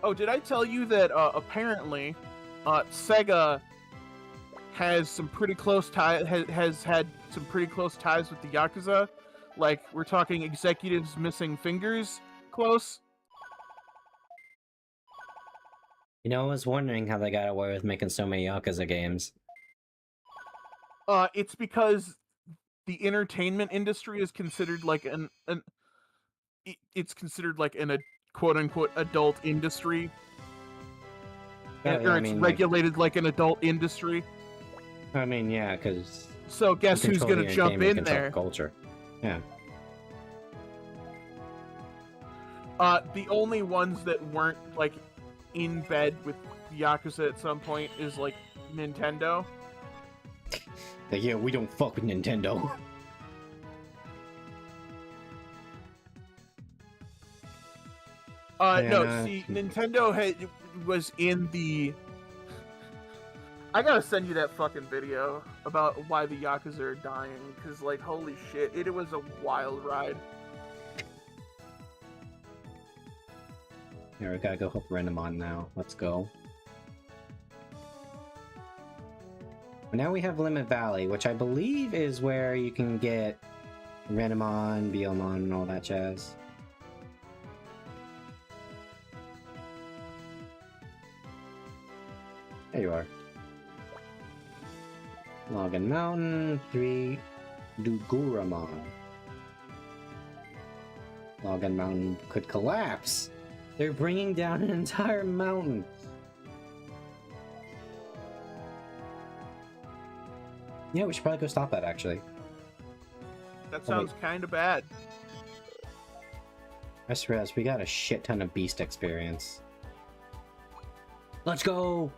Oh, did I tell you that apparently Sega has some pretty close has had some pretty close ties with the Yakuza? Like, we're talking executives missing fingers close. You know, I was wondering how they got away with making so many Yakuza games. It's because the entertainment industry is considered like it's considered like a quote-unquote adult industry. Yeah, Or I it's mean, regulated like an adult industry. I mean, yeah, because... So guess who's gonna jump in there? Culture. Yeah. The only ones that weren't like in bed with Yakuza at some point is like Nintendo. Like, yeah, we don't fuck with Nintendo. See, Nintendo was in the... I gotta send you that fucking video about why the Yakuza are dying, because, like, holy shit, it was a wild ride. Here, we gotta go help Renamon now. Let's go. Now we have Limit Valley, which I believe is where you can get Renamon, Beelmon, and all that jazz. There you are. Logan Mountain, 3 Duguramon. Logan Mountain could collapse. They're bringing down an entire mountain. Yeah, we should probably go stop that, actually. That sounds kind of bad. I just realized we got a shit ton of beast experience. Let's go!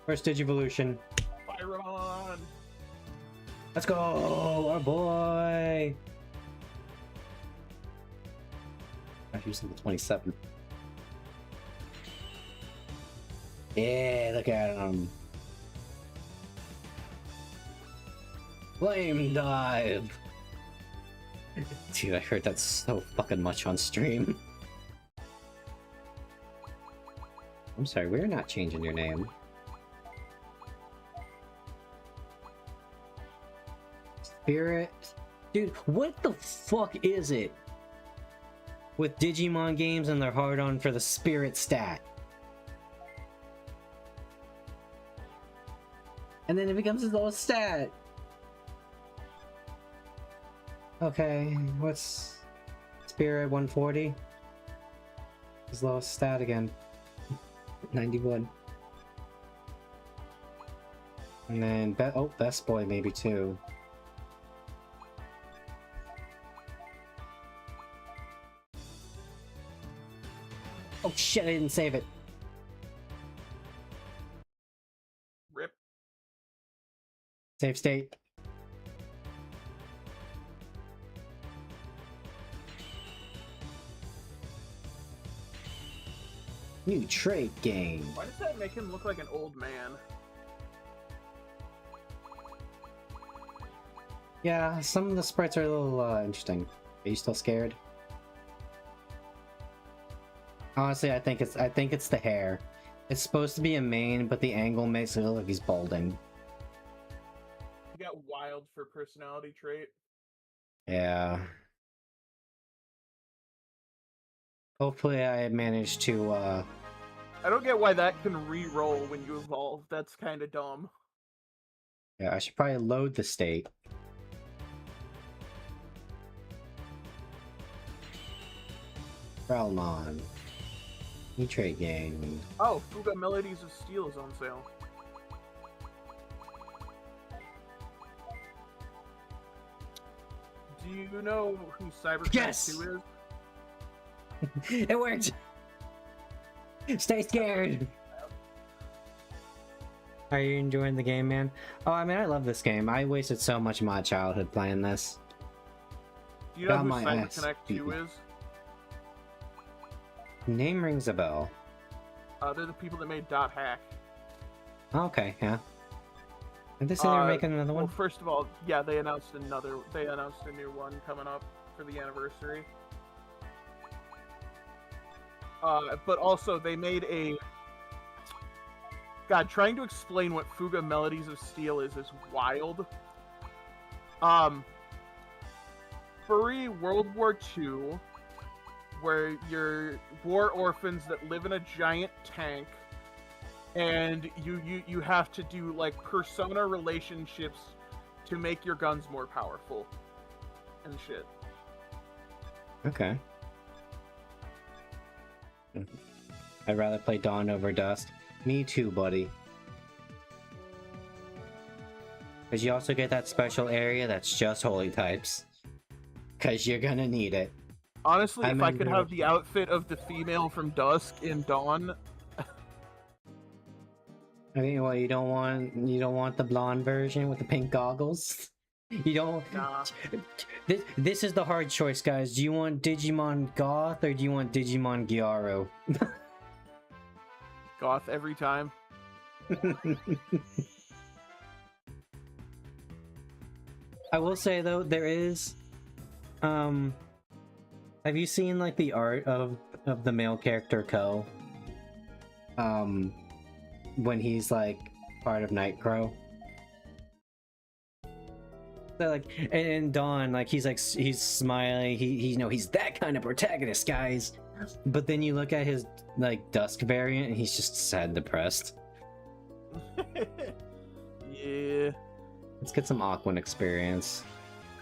First Digivolution. Fire on! Let's go! Our boy! I'm using the 27th. Yeah, look at him. Flame dive! Dude, I heard that so fucking much on stream. I'm sorry, we're not changing your name. Spirit? Dude, what the fuck is it with Digimon games and they're hard on for the spirit stat? And then it becomes his lowest stat. Okay, what's Spirit 140? His lowest stat again. 91. And then Best Boy maybe too. Oh shit, I didn't save it. Rip. Save state. New trait game. Why does that make him look like an old man? Yeah, some of the sprites are a little interesting. Are you still scared? Honestly, I think it's the hair. It's supposed to be a mane, but the angle makes it look like he's balding. You got wild for personality trait. Yeah. Hopefully I managed to I don't get why that can re-roll when you evolve. That's kind of dumb. yeah, I should probably load the state. Growlmon. E-Trade Gang. Oh, Fuga Melodies of Steel is on sale. Do you know who Cyberpunk Yes! 2 is? It worked! Stay scared! Are you enjoying the game, man? Oh, I mean, I love this game. I wasted so much of my childhood playing this. Do you know Got who my ass CyberConnect 2 beaten. is? Name rings a bell. They're the people that made Dot Hack. Okay, yeah. Did they say they were making another Well, one? first of all, yeah, they announced a new one coming up for the anniversary. But also they made a... God, trying to explain what Fuga Melodies of Steel is wild. Furry World War II, where you're war orphans that live in a giant tank, and you have to do like persona relationships to make your guns more powerful and shit. Okay. I'd rather play Dawn over Dust. Me too, buddy. Because you also get that special area that's just holy types. Because you're gonna need it. Honestly, if I could remember- have the outfit of the female from Dusk in Dawn, I mean, well, you don't want the blonde version with the pink goggles. You don't. nah. This is the hard choice, guys. Do you want Digimon Goth or do you want Digimon Gyaro? Goth every time. I will say though, there is have you seen like the art of the male character Ko? When he's like part of Nightcrow. So, like in Dawn, like he's smiling, he you know, he's that kind of protagonist, guys. But then you look at his like Dusk variant and he's just sad and depressed. Yeah. Let's get some Aquan experience.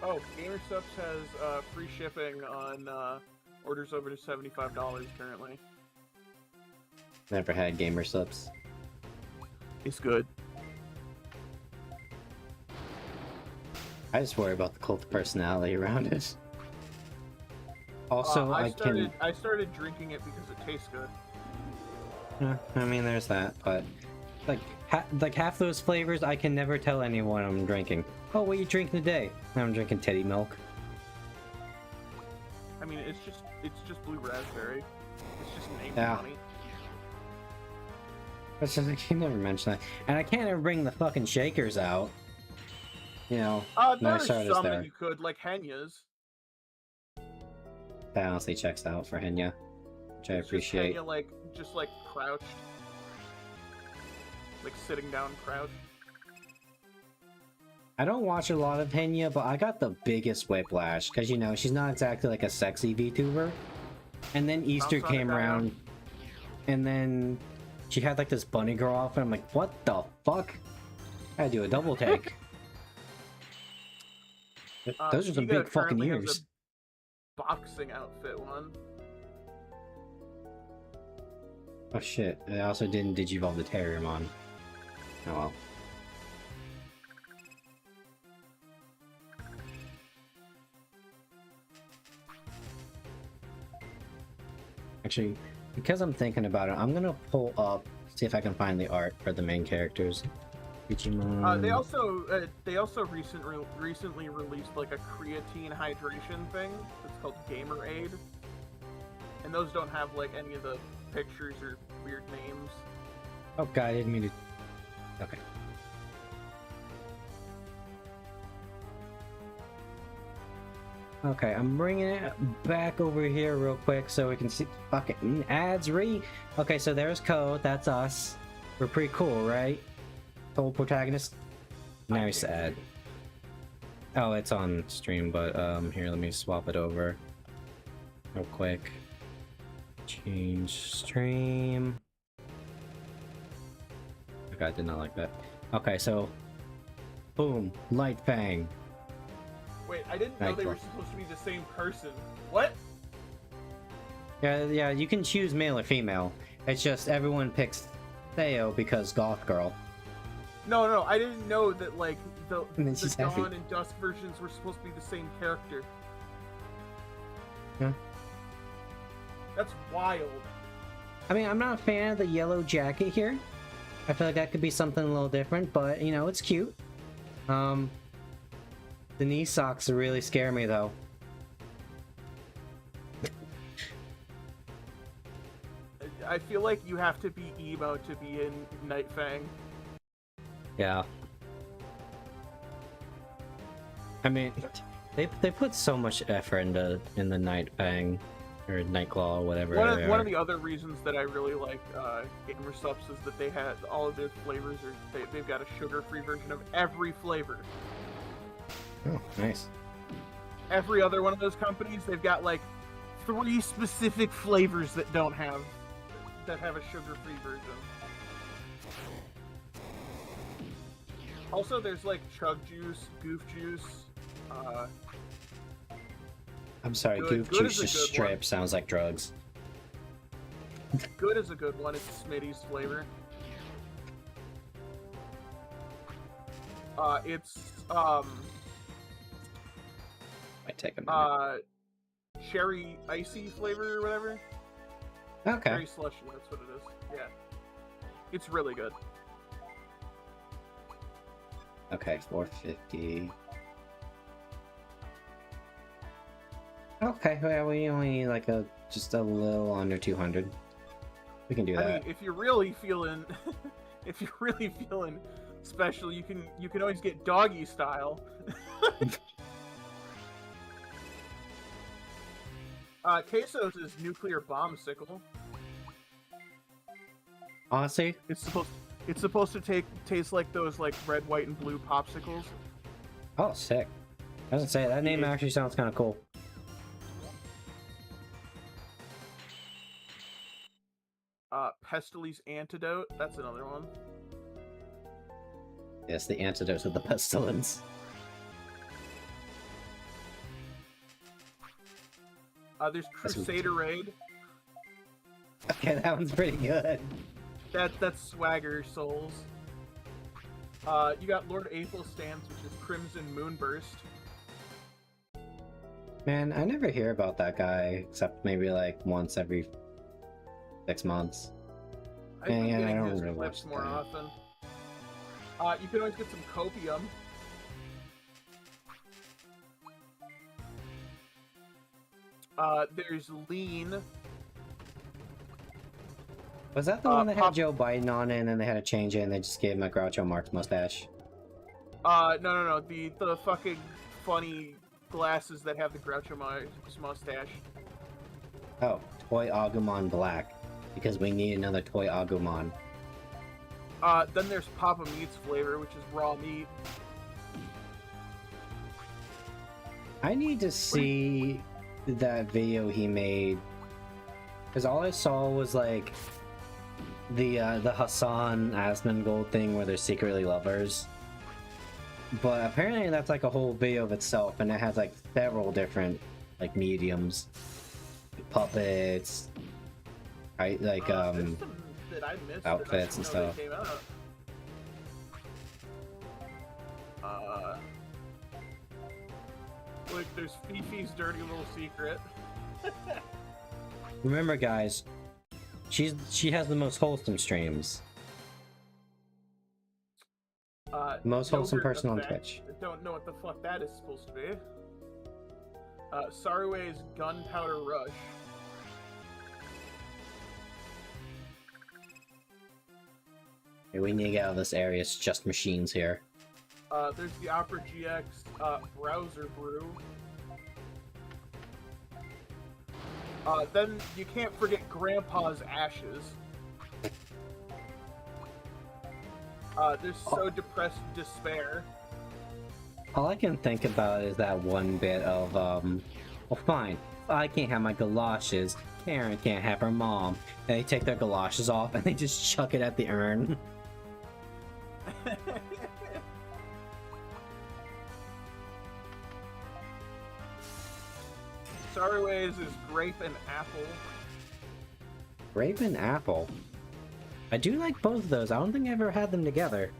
Oh, GamerSubs has free shipping on orders over to $75 currently. Never had gamer subs. It's good. I just worry about the cult of personality around it. Also, I started drinking it because it tastes good. I mean, there's that, but like half those flavors, I can never tell anyone I'm drinking. Oh, what are you drinking today? I'm drinking teddy milk. I mean, it's just blue raspberry. It's just name Yeah. money. That's just, I can never mention that, and I can't ever bring the fucking shakers out. You know, There's soda's some there. that you could, like Henya's. That honestly checks out for Henya, which I It's appreciate. Just Henya, just crouched. Like sitting down crouched. I don't watch a lot of Henya, but I got the biggest whiplash because you know she's not exactly like a sexy VTuber. And then Easter Bounce on it, came Diana. around, and then she had like this bunny girl outfit. I'm like, what the fuck? I had to do a double take. Those are some Giga big fucking currently has ears. a boxing outfit one. Oh shit! I also didn't digivolve the Terriermon. Oh well. Actually, because I'm thinking about it, I'm gonna pull up, see if I can find the art for the main characters. Digimon. They also recently released like a creatine hydration thing. It's called Gamer Aid, and those don't have like any of the pictures or weird names. Oh god, I didn't mean to. Okay. Okay, I'm bringing it back over here real quick so we can see. Fucking ads Okay, so there's Code. That's us. We're pretty cool, right? Total protagonist. Now he's sad. Oh, it's on stream, but here, let me swap it over real quick. Change stream. Okay, I did not like that. Okay, so boom, Light Fang. Wait, I didn't know they were supposed to be the same person. What? Yeah, you can choose male or female. It's just everyone picks Theo because goth girl. No, I didn't know that like the she's Dawn happy. and Dusk versions were supposed to be the same character. Yeah. That's wild. I mean, I'm not a fan of the yellow jacket here. I feel like that could be something a little different, but you know, it's cute. The knee socks really scare me though. I feel like you have to be emo to be in Night Fang. Yeah. I mean, they put so much effort into in the Night Fang or Nightclaw or whatever. One of the other reasons that I really like Gamer Subs is that they had all of their flavors. They've got a sugar-free version of every flavor. Oh, nice. Every other one of those companies, they've got like 3 specific flavors that have a sugar-free version. Also, there's like Chug Juice, Goof Juice. I'm sorry, Goof Juice just straight up sounds like drugs. Good is a good one. It's Smitty's flavor. It's Might take a minute. cherry icy flavor or whatever. Okay. Cherry slushy, that's what it is. Yeah. It's really good. Okay, 450. Okay, well, we only need like just a little under 200. We can do that. I mean, if you're really feeling, if you're really feeling special, you can always get doggy style. Queso's is nuclear bombsicle. Honestly, It's supposed to taste like those like red, white, and blue popsicles. oh, sick. I was gonna say that name Yeah. actually sounds kind of cool. Pestily's antidote. That's another one. Yes, the antidote to the pestilence. There's Crusader Raid. Okay, that one's pretty good. That's Swagger Souls. You got Lord Aethelstan's, which is Crimson Moonburst. Man, I never hear about that guy except maybe like once every 6 months. I've been Yeah, I getting don't his really clips watch more that. often. You can always get some copium. There's Lean. Was that the one that had Pop- Joe Biden on it and then they had to change it and they just gave him a Groucho Marx mustache? No. The fucking funny glasses that have the Groucho Marx mustache. Oh, Toy Agumon Black. Because we need another Toy Agumon. Then there's Papa Meat's flavor, which is raw meat. I need to see that video he made. Because all I saw was like the Hassan Asmongold thing where they're secretly lovers. But apparently that's like a whole video of itself and it has like several different like mediums. Puppets. There's some that I missed outfits and that I didn't know stuff. they came out. Look, there's Fifi's dirty little secret. Remember guys, she has the most wholesome streams. Most wholesome Yogurt person on Effect. Twitch. I don't know what the fuck that is supposed to be. Sarue's Gunpowder Rush. Okay, we need to get out of this area, it's just machines here. There's the Opera GX Browser Brew. Then you can't forget Grandpa's ashes. There's So Depressed Despair. All I can think about is that one bit of, well, fine, I can't have my galoshes, Karen can't have her mom. And they take their galoshes off and they just chuck it at the urn. Starways is Grape and Apple. Grape and apple. I do like both of those. I don't think I ever had them together.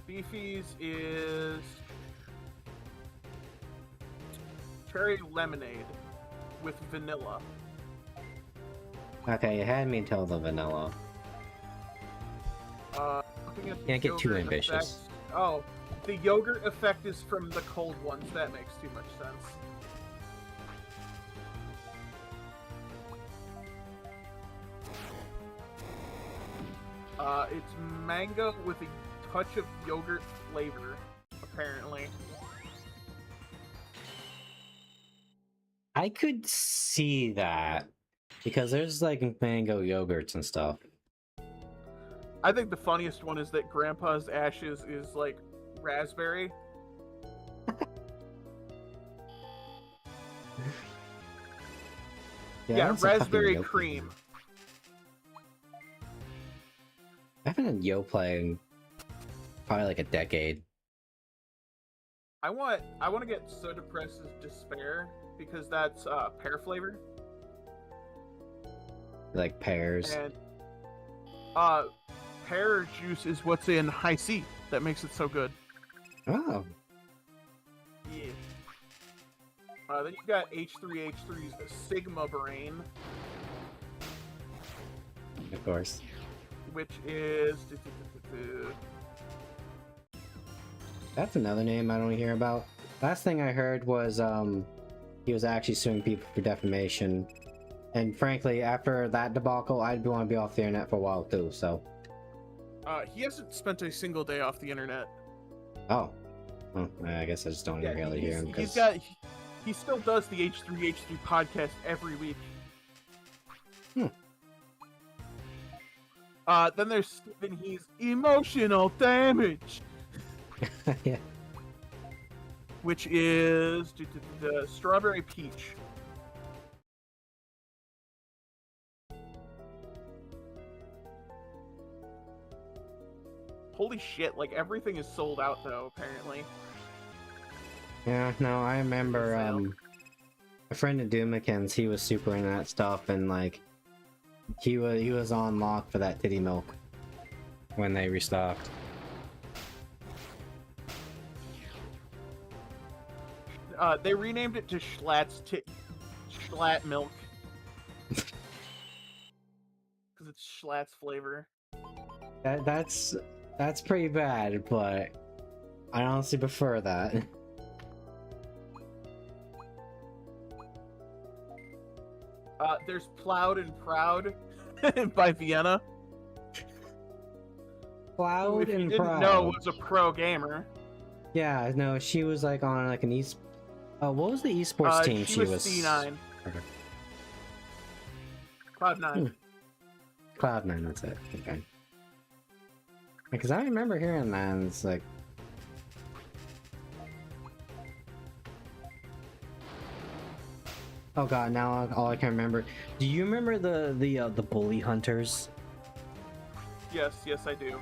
Beefy's is Cherry Lemonade with vanilla. Okay, you had me until the vanilla. Looking at the Can't get too yogurt ambitious. effects- Oh, the yogurt effect is from the cold ones. That makes too much sense. It's mango with a touch of yogurt flavor, apparently. I could see that. Because there's like mango yogurts and stuff. I think the funniest one is that Grandpa's ashes is like raspberry. Yeah, that's a fucking raspberry Yo cream. play. I haven't had Yo play in probably like a decade. I want to get So Depressed Despair because that's pear flavor. Like pears. And pear juice is what's in High C that makes it so good. Oh. Yeah. Then you got H3H3's Sigma Brain, Of course. which is That's another name I don't hear about. Last thing I heard was he was actually suing people for defamation. And frankly, after that debacle, I'd want to be off the internet for a while too, so. he hasn't spent a single day off the internet. Oh. Well, I guess I just don't really hear him. He still does the H3H3 podcast every week. Then there's Stephen He's Emotional Damage, Yeah. which is Strawberry Peach. Holy shit, like everything is sold out though, apparently. Yeah, no, I remember Sale. a friend of Doomakins, he was super into that stuff, and like he was on lock for that titty milk when they restocked. They renamed it to Schlatt Milk. Because it's Schlatt's flavor. That's pretty bad, but I honestly prefer that. There's Plowed and Proud by Vienna. Cloud If you and didn't Proud. know, was a pro gamer. Yeah, no, she was like on like an what was the esports team She was C9. Okay. Cloud9. Cloud9, that's it. Okay. Because I remember hearing that, and it's like. Oh god, now all I can remember. Do you remember the bully hunters? Yes, I do.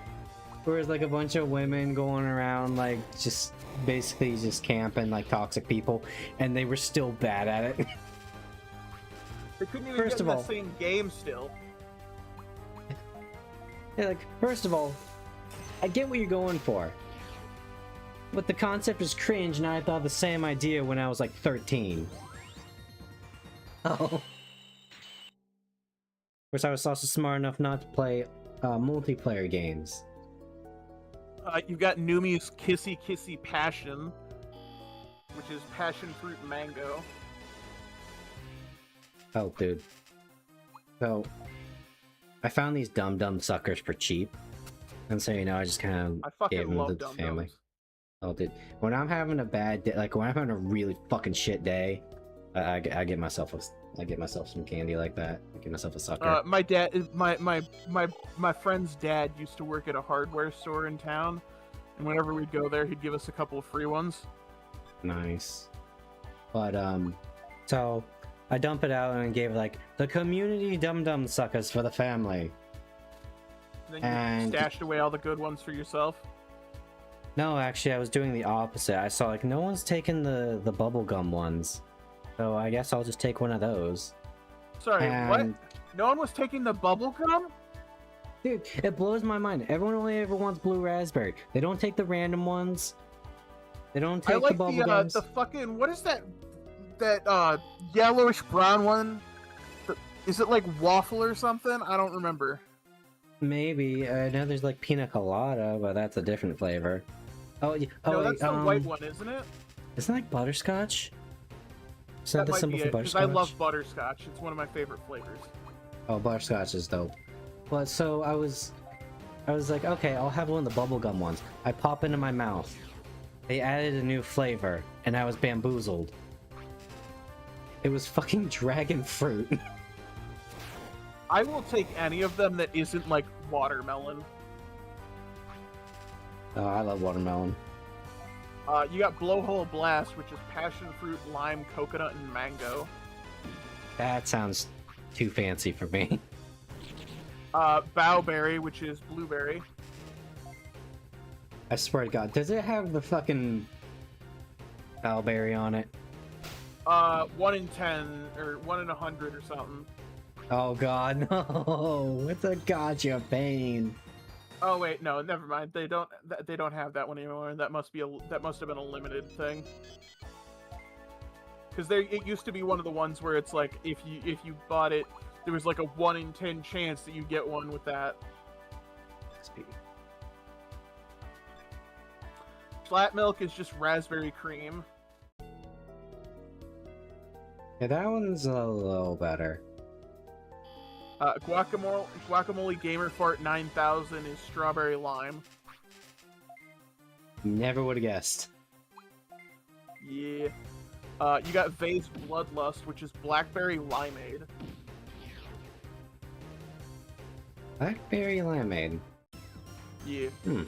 Where it's like a bunch of women going around like just basically just camping like toxic people, and they were still bad at it. They couldn't even First get in of the all- same game still. Yeah, like first of all, I get what you're going for, but the concept is cringe, and I thought the same idea when I was like 13. Oh. Of course, I was also smart enough not to play multiplayer games. You've got Numi's Kissy Kissy Passion, which is passion fruit mango. Oh, dude. So, I found these dumb suckers for cheap, and so I just kind I of gave fucking them to love the Dum family. Dums. Oh, dude. When I'm having a bad day, like when I'm having a really fucking shit day, I get myself some candy like that. I get myself a sucker. My dad, my friend's dad used to work at a hardware store in town, and whenever we'd go there, he'd give us a couple of free ones. Nice. But so I dump it out and gave like the community dum dum suckers for the family. Then you stashed away all the good ones for yourself. No, actually, I was doing the opposite. I saw like no one's taking the bubblegum ones, so I guess I'll just take one of those. Sorry, what? No one was taking the bubble gum? Dude, it blows my mind. Everyone only ever wants blue raspberry. They don't take the random ones. They don't take I like the bubblegums. the fucking, what is that yellowish brown one? Is it like waffle or something? I don't remember. Maybe. I know there's like pina colada, but that's a different flavor. Oh, No, that's the white one, isn't it? Isn't that like butterscotch? Is that the might symbol be for it, because butterscotch? I love butterscotch. It's one of my favorite flavors. Oh, butterscotch is dope. But so I was like, okay, I'll have one of the bubblegum ones. I pop into my mouth. They added a new flavor, and I was bamboozled. It was fucking dragon fruit. I will take any of them that isn't like watermelon. Oh, I love watermelon. You got Blowhole Blast, which is passion fruit, lime, coconut, and mango. That sounds too fancy for me. Bowberry, which is blueberry. I swear to God, does it have the fucking bowberry on it? 1 in 10 or 1 in 100 or something. Oh God, no! It's a gotcha pain. Oh wait, no, never mind. They don't have that one anymore. That must have been a limited thing. Because it used to be one of the ones where it's like if you bought it, there was like a 1 in 10 chance that you get one with that. Flat milk is just raspberry cream. Yeah, that one's a little better. Guacamole Gamer Fart 9000 is strawberry lime. Never would have guessed. Yeah. You got Vase Bloodlust, which is blackberry limeade. Blackberry limeade. Yeah. Hmm.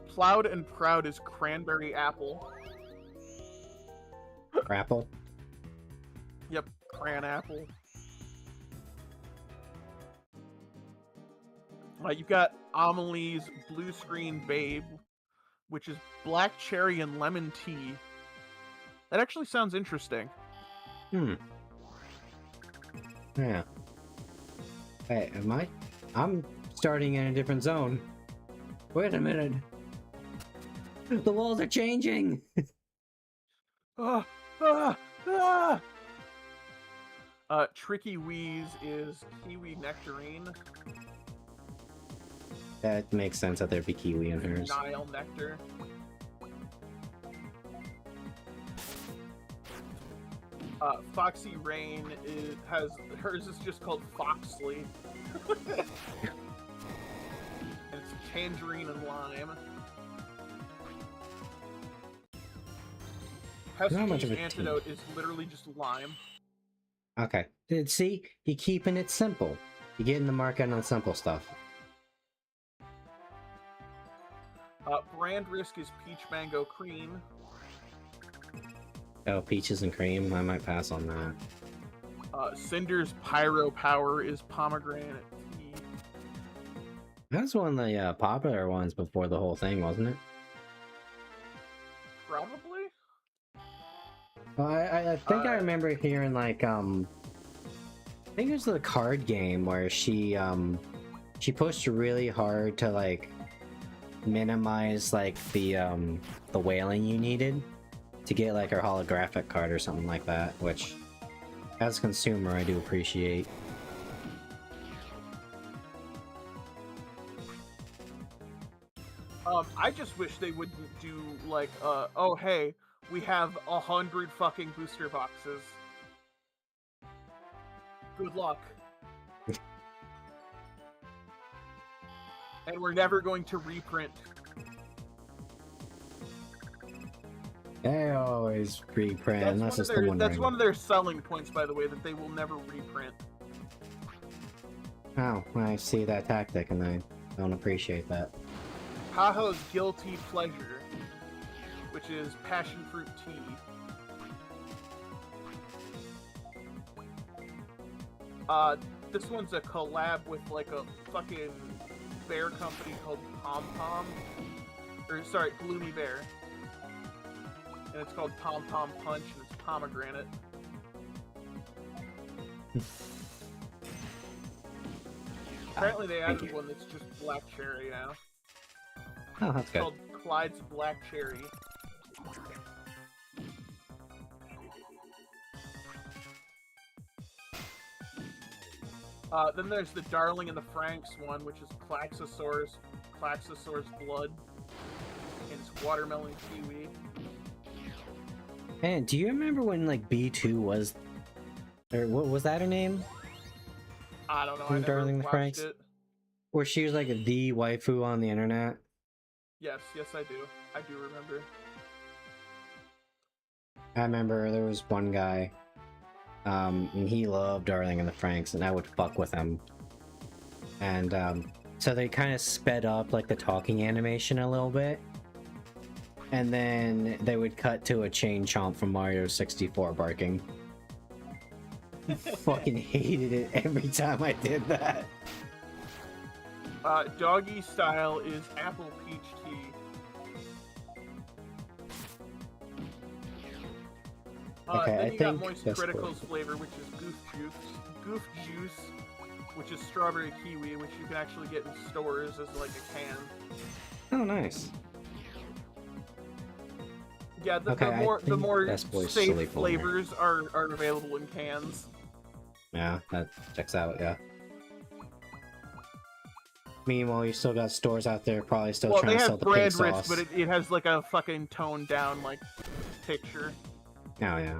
Plowed and Proud is cranberry apple. Apple. Yep, cran apple. You got Amelie's Blue Screen Babe, which is black cherry and lemon tea. That actually sounds interesting. Hmm. Yeah. Hey, I'm starting in a different zone. Wait a minute. The walls are changing! Tricky Wheeze is kiwi nectarine. That makes sense that there'd be kiwi in hers. Nile nectar. Foxy Rain hers is just called Foxley. And it's tangerine and lime. Not much of Huskies a Antidote is literally just lime. Okay. See? You're keeping it simple. You're getting the market on simple stuff. Brand Risk is peach mango cream. Oh, peaches and cream? I might pass on that. Cinder's Pyro Power is pomegranate tea. That's one of the popular ones before the whole thing, wasn't it? Probably? Well, I think I remember hearing like I think it was the card game where she pushed really hard to like minimize like the whaling you needed to get like her holographic card or something like that, which as a consumer I do appreciate. I just wish they wouldn't do like oh hey, we have 100 fucking booster boxes. Good luck. And we're never going to reprint. They always reprint, That's, unless one of, it's the their, one that's ring. one of their selling points, by the way, that they will never reprint. Oh, I see that tactic and I don't appreciate that. Tahoe's Guilty Pleasure, which is passion fruit tea. This one's a collab with like a fucking bear company called Pom Pom, or sorry, Gloomy Bear, and it's called Pom Pom Punch, and it's pomegranate. Apparently they added one that's just black cherry now. Oh, that's It's good. called Clyde's Black Cherry. Then there's the Darling and the Franks one, which is Klaxosaur's Blood, and it's watermelon kiwi. And do you remember when like B2 was, or what was that her name? I don't know. From I never Darling the watched Franks? it. Where she was like the waifu on the internet? Yes, I do. I do remember. I remember there was one guy, and he loved Darling and the Franks, and I would fuck with him. And so they kind of sped up like the talking animation a little bit, and then they would cut to a chain chomp from Mario 64 barking. Fucking hated it every time I did that. Doggy Style is apple peach tea. Okay, then I you got think Moist that's Critical's cool. flavor, which is Goof Juice, which is strawberry kiwi, which you can actually get in stores as like a can. Oh, nice. Yeah, the Okay, I more think Best Boy's safe Silly Bowler. flavors are available in cans. Yeah, that checks out, yeah. Meanwhile, you still got stores out there probably still Well, trying they to sell have the pig brand sauce. risk, but it has like a fucking toned down like picture. Oh, yeah.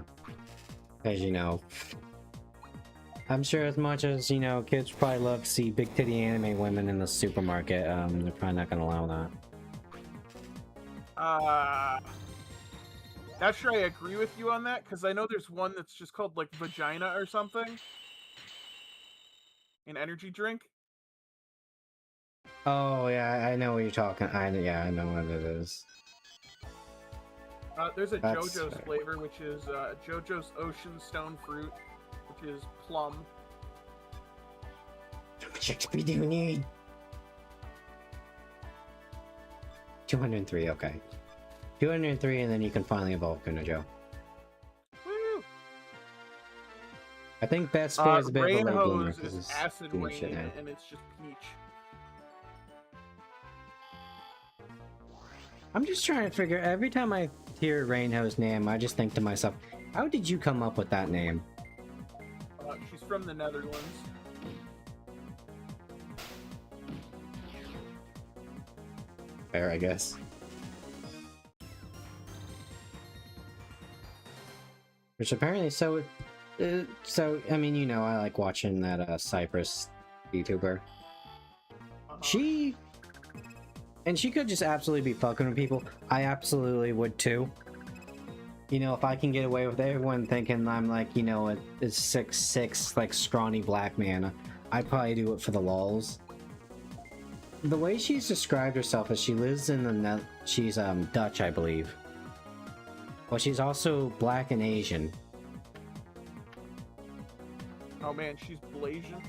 As you know. I'm sure as much as, you know, kids probably love to see big titty anime women in the supermarket, they're probably not gonna allow that. Not sure I agree with you on that, because I know there's one that's just called like Vagina or something. An energy drink. Oh, yeah, I know what you're talking. Yeah, I know what it is. There's a That's JoJo's fair. flavor, which is JoJo's Ocean Stone Fruit, which is plum. We do need 203, okay. 203, and then you can finally evolve Kunojo. Woo! I think Best Boy is a bit of a Rain late bloomer Hose 'cause is it's acid doing rain, shit now. and it's just peach. I'm just trying to figure, every time I hear Rainhow's name, I just think to myself, how did you come up with that name? She's from the Netherlands. Fair, I guess. Which apparently, so I mean, you know, I like watching that Cypress YouTuber. She could just absolutely be fucking with people. I absolutely would too. You know, if I can get away with everyone thinking I'm like, you know, a 6'6", like scrawny black man, I'd probably do it for the lulz. The way she's described herself is she lives in the she's Dutch, I believe. Well, she's also black and Asian. Oh man, she's Blasian.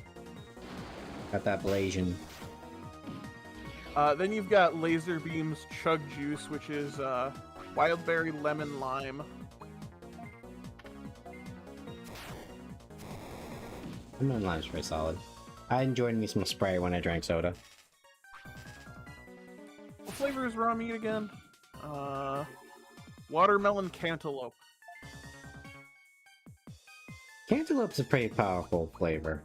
Got that Blasian. Then you've got Laser Beam's Chug Juice, which is wild berry lemon lime. Lemon lime's pretty solid. I enjoyed me some Sprite when I drank soda. What flavor is raw meat again? Watermelon cantaloupe. Cantaloupe's a pretty powerful flavor.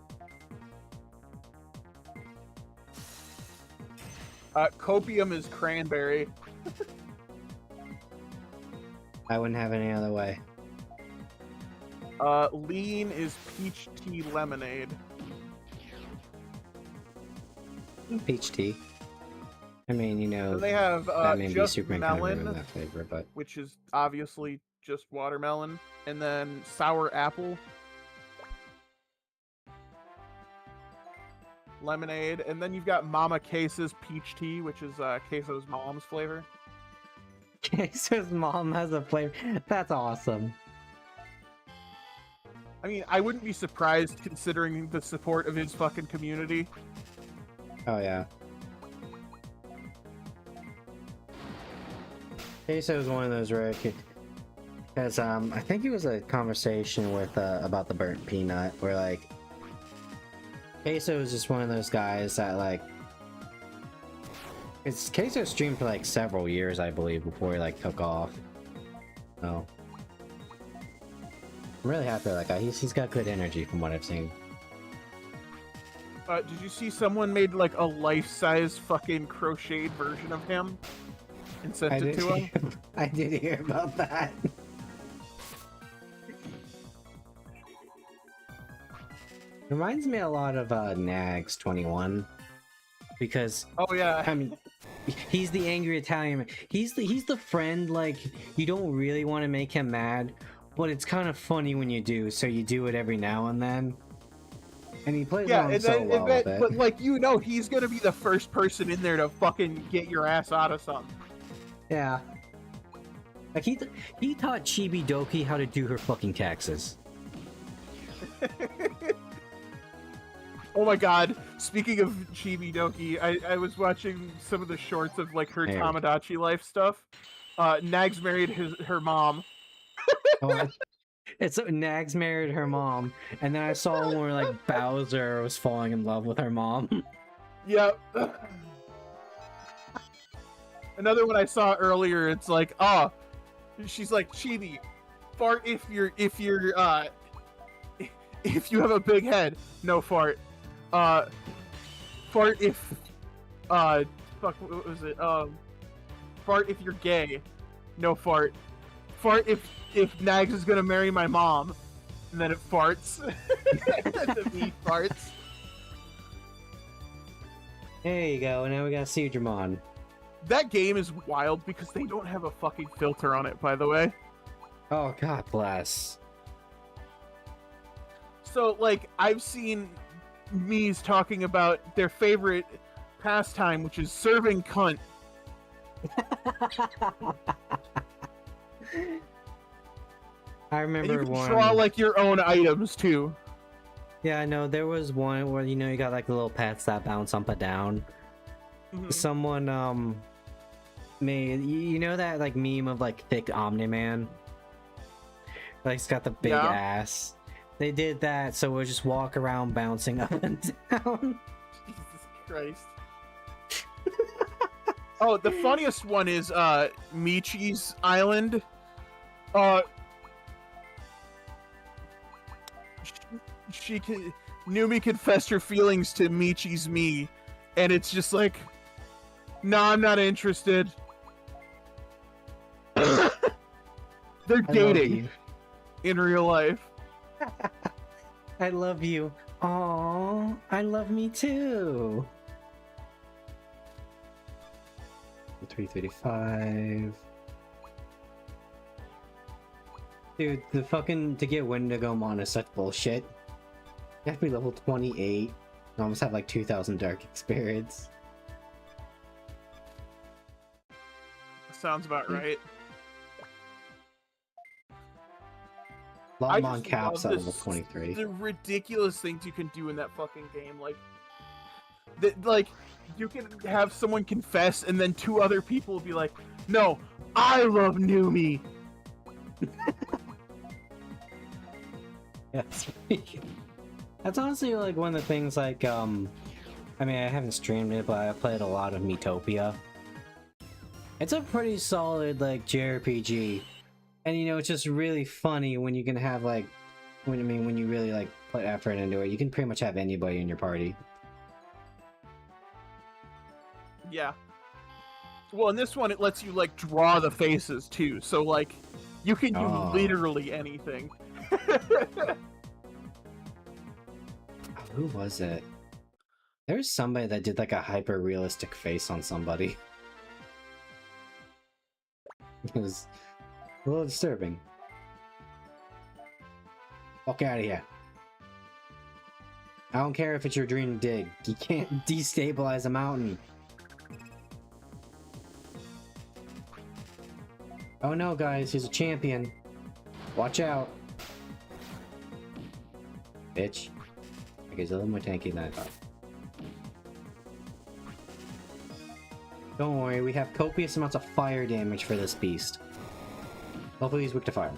Copium is cranberry. I wouldn't have it any other way. Lean is peach tea lemonade. Peach tea. I mean, you know, And they have that may be just Superman kind of melon, ruined that flavor, but which is obviously just watermelon, and then sour apple, lemonade, and then you've got Mama Queso's peach tea, which is Queso's mom's flavor. Queso's mom has a flavor. That's awesome. I mean, I wouldn't be surprised considering the support of his fucking community. Oh yeah. Queso is one of those rare because I think it was a conversation with about the burnt peanut where like Queso is just one of those guys that like Queso streamed for like several years I believe before he like took off. So I'm really happy with that guy. He's got good energy from what I've seen. Did you see someone made like a life-size fucking crocheted version of him and sent it to him? I did hear about that. Reminds me a lot of Nags 21 because Oh yeah. I mean he's the angry Italian man. He's the friend like you don't really want to make him mad, but it's kind of funny when you do, so you do it every now and then. And he plays along so well with it. But like you know, he's gonna be the first person in there to fucking get your ass out of something. Yeah. Like he taught Chibi Doki how to do her fucking taxes. Oh my god, speaking of Chibi Doki, I was watching some of the shorts of like her Tamagotchi life stuff. Nags married her mom. Oh, it's Nags married her mom, and then I saw one where like Bowser was falling in love with her mom. Yep. Another one I saw earlier, it's like, she's like, Chibi, fart if you have a big head, no fart. Fart if, fuck, what was it? Fart if you're gay, no fart. Fart if Nags is gonna marry my mom, and then it farts. The me farts. There you go. Now we got Digimon. That game is wild because they don't have a fucking filter on it, by the way. Oh God bless. So, like, I've seen me's talking about their favorite pastime, which is serving cunt. I remember and you can one. draw like your own items too. Yeah, I know there was one where you know you got like the little pets that bounce up and down. Mm-hmm. Someone made you know that like meme of like thick Omni-Man? Like it's got the big ass. They did that, so we'll just walk around bouncing up and down. Jesus Christ. Oh, the funniest one is Michi's Island. Numi confessed her feelings to Michi's me, and it's just like, no, I'm not interested. They're dating in real life. I love you. Aww, I love me too. 335. Dude, the fucking to get Wendigomon is such bullshit. You have to be level 28. You almost have like 2,000 dark experience. Sounds about right. Longmon caps at level 23. The ridiculous things you can do in that fucking game, like you can have someone confess, and then two other people will be like, "No, I love Numi." Yes. That's honestly like one of the things like I mean I haven't streamed it, but I played a lot of Miitopia. It's a pretty solid like JRPG. And you know, it's just really funny when you can have like when you really like put effort into it, you can pretty much have anybody in your party. Yeah. Well, in this one it lets you like draw the faces too. So like you can do literally anything. Who was it? There's somebody that did like a hyper realistic face on somebody. It was a little disturbing. Fuck out of here. I don't care if it's your dream to dig. You can't destabilize a mountain. Oh no, guys, he's a champion. Watch out. Bitch. Okay, he's a little more tanky than I thought. Don't worry, we have copious amounts of fire damage for this beast. Hopefully he's weak to fire.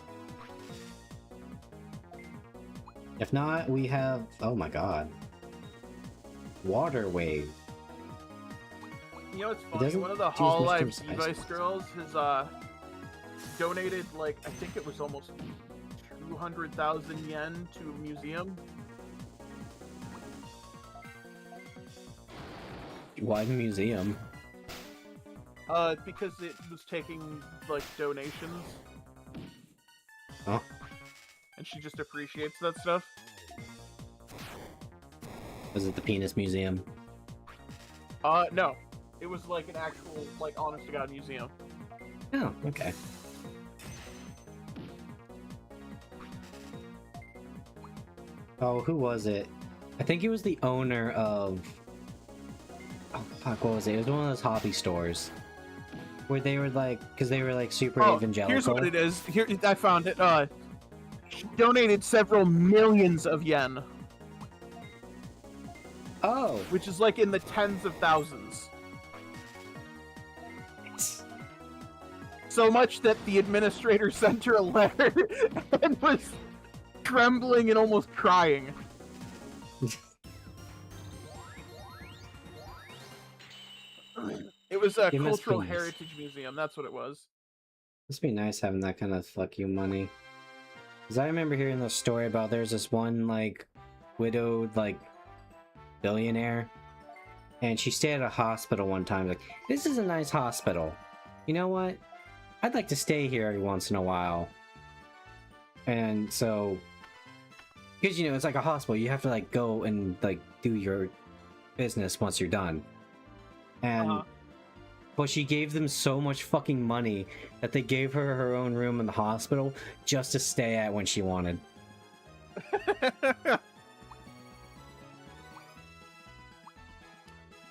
If not, we have... oh my god. Water wave. You know what's funny? One of the Hololive Device girls has donated, like, I think it was almost 200,000 yen to a museum. Why the museum? Because it was taking, like, donations. Oh. And she just appreciates that stuff. Was it the penis museum? No. It was like an actual, like, honest-to-God museum. Oh, okay. Oh, who was it? I think it was the owner of... oh, fuck, what was it? It was one of those hobby stores. Where they were like... because they were like super evangelical. Here's what it is. Here, I found it. She donated several millions of yen. Oh! Which is like in the tens of thousands. So much that the administrator sent her a letter and was trembling and almost crying. It was a cultural heritage museum, that's what it was. Must be nice having that kind of fuck you money. Because I remember hearing the story about there's this one, like, widowed, like, billionaire. And she stayed at a hospital one time. Like, this is a nice hospital. You know what? I'd like to stay here every once in a while. And so... because, you know, it's like a hospital. You have to, like, go and, like, do your business once you're done. And... but she gave them so much fucking money that they gave her her own room in the hospital just to stay at when she wanted.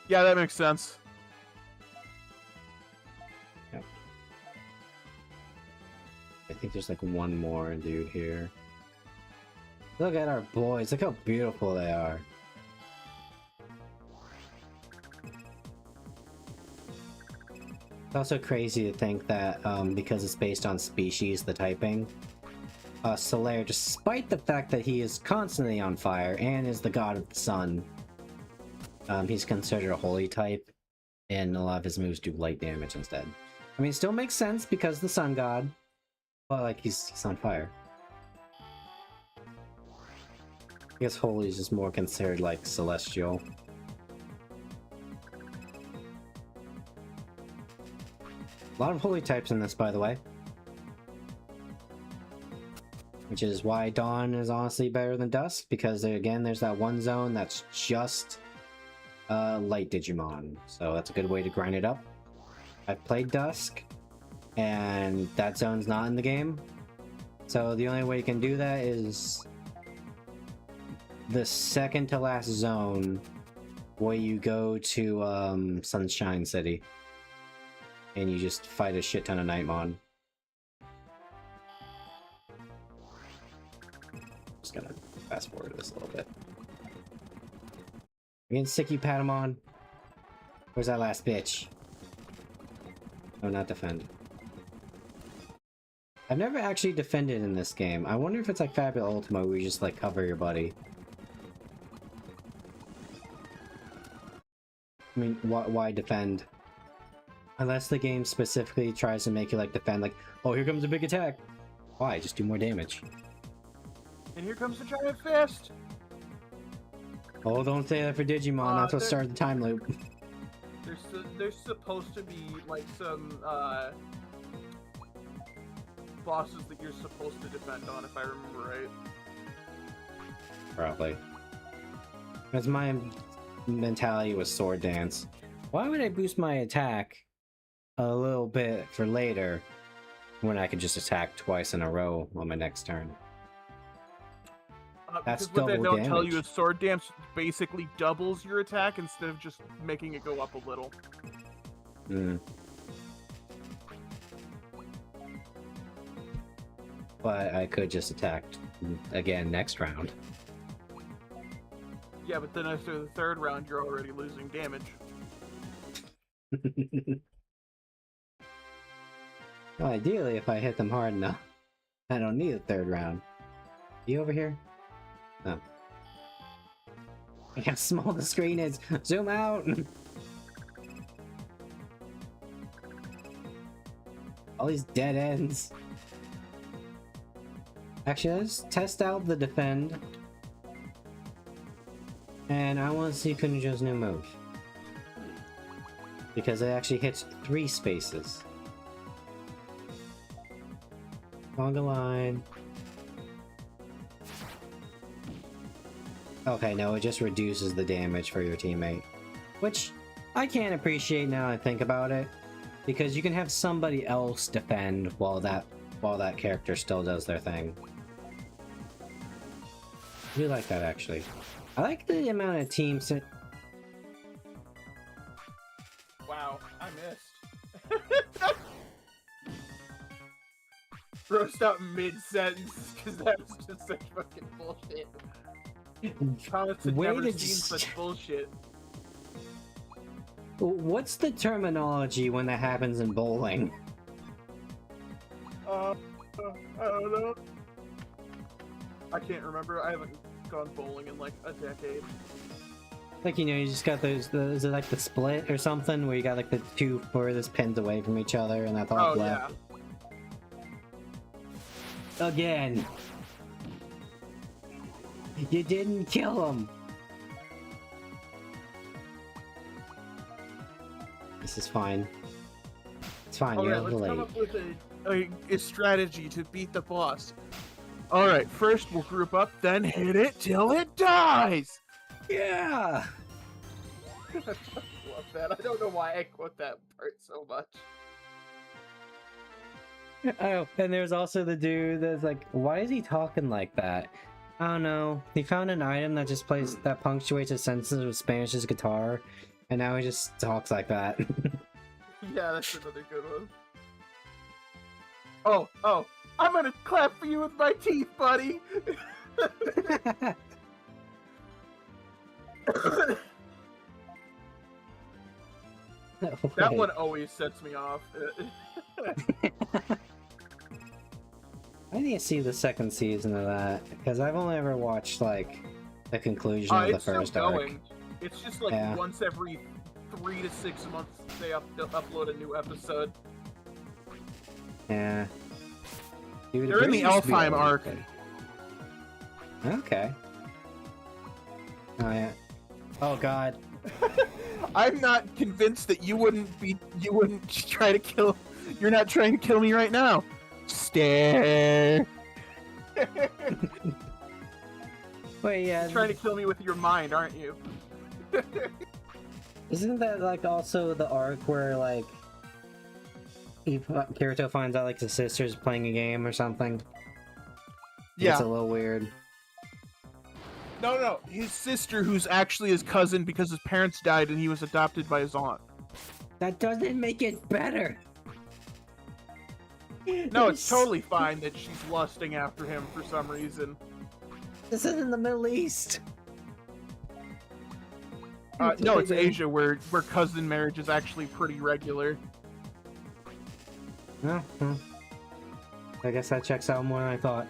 Yeah, that makes sense. Yep. I think there's like one more dude here. Look at our boys. Look how beautiful they are. It's also crazy to think that because it's based on species, the typing, Solaire, despite the fact that he is constantly on fire and is the god of the sun, he's considered a holy type, and a lot of his moves do light damage instead. I mean, it still makes sense because the sun god, but like he's on fire. I guess holy is just more considered like celestial. A lot of holy types in this, by the way. Which is why Dawn is honestly better than Dusk, because there, again, there's that one zone that's just light Digimon. So that's a good way to grind it up. I've played Dusk, and that zone's not in the game. So the only way you can do that is the second to last zone, where you go to Sunshine City. And you just fight a shit ton of Nightmon. Just gonna fast forward this a little bit. Again, Sicky Patamon. Where's that last bitch? Oh, not defend. I've never actually defended in this game. I wonder if it's like Fabula Ultima where you just like cover your buddy. I mean, why defend? Unless the game specifically tries to make you like defend, like, oh, here comes a big attack. Why? Just do more damage. And here comes the giant fist. Oh, don't say that for Digimon. That's what started the time loop. There's supposed to be like some bosses that you're supposed to defend on, if I remember right. Probably. Because my mentality with Sword Dance. Why would I boost my attack a little bit for later when I could just attack twice in a row on my next turn? That's because what they double don't tell you damage. is sword dance basically doubles your attack instead of just making it go up a little. Mm. But I could just attack again next round. Yeah, but then after the third round, you're already losing damage. Well, ideally, if I hit them hard enough, I don't need a third round. You over here? Oh. Look how small the screen is! Zoom out! All these dead ends. Actually, let's test out the defend. And I want to see Kunjo's new move. Because it actually hits 3 spaces. Conga line. Okay, no, it just reduces the damage for your teammate. Which I can't appreciate now I think about it. Because you can have somebody else defend while that character still does their thing. I do like that actually. I like the amount of teams. Wow, I missed. Roast out mid-sentence, because that was just such fucking bullshit. Comments had Way never to seen just- such bullshit. What's the terminology when that happens in bowling? I don't know. I can't remember. I haven't gone bowling in like a decade. Like, you know, you just got those, is it like the split or something, where you got like the 2 furthest pins away from each other and that's all Oh, yeah. left? Again! You didn't kill him! This is fine. It's fine, you're Alright, let's come late. up with a strategy to beat the boss. Alright, first we'll group up, then hit it till it dies! Yeah! I love that. I don't know why I quote that part so much. Oh, and there's also the dude that's like, why is he talking like that? I don't know. He found an item that just plays, that punctuates his sentences with Spanish's guitar, and now he just talks like that. Yeah, that's another good one. Oh, I'm gonna clap for you with my teeth, buddy! That one always sets me off. I need to see the second season of that, because I've only ever watched, like, the conclusion of the It's still first arc. going. It's just like Yeah. once every 3 to 6 months they upload a new episode. Yeah. Dude, They're in the there used to be Alfheim a- arc. Okay. Oh, yeah. Oh, God. I'm not convinced that you wouldn't try to kill. You're not trying to kill me right now. Stare. Wait, yeah. You're trying to kill me with your mind, aren't you? Isn't that, like, also the arc where, like, Kirito finds out, like, his sister's playing a game or something? Yeah. It's a little weird. No. His sister, who's actually his cousin because his parents died and he was adopted by his aunt. That doesn't make it better! No, it's totally fine that she's lusting after him for some reason. This isn't the Middle East! No, it's Asia where cousin marriage is actually pretty regular. Oh, well. I guess that checks out more than I thought.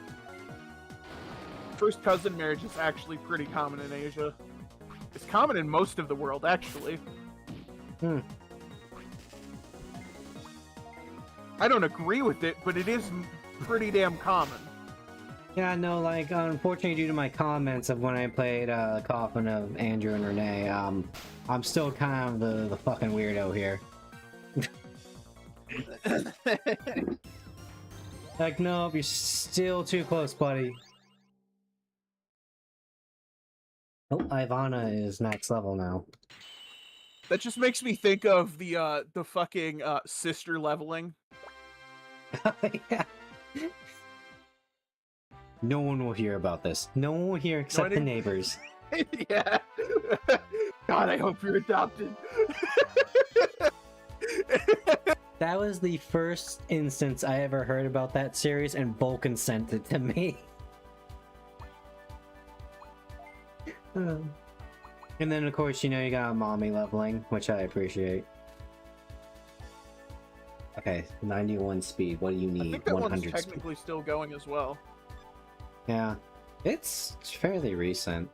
First cousin marriage is actually pretty common in Asia. It's common in most of the world, actually. Hmm. I don't agree with it, but it is pretty damn common. Yeah, no, like, unfortunately due to my comments of when I played Coffin of Andrew and Renee, I'm still kind of the fucking weirdo here. Like, nope, you're still too close, buddy. Oh, Ivana is max level now. That just makes me think of the fucking sister leveling. Yeah. No one will hear about this. No one will hear except the neighbors. Yeah. God, I hope you're adopted. That was the first instance I ever heard about that series, and Vulcan sent it to me. And then, of course, you know, you got mommy leveling, which I appreciate. Okay, 91 speed. What do you need? I think that 100 one's speed. technically still going as well. Yeah, it's fairly recent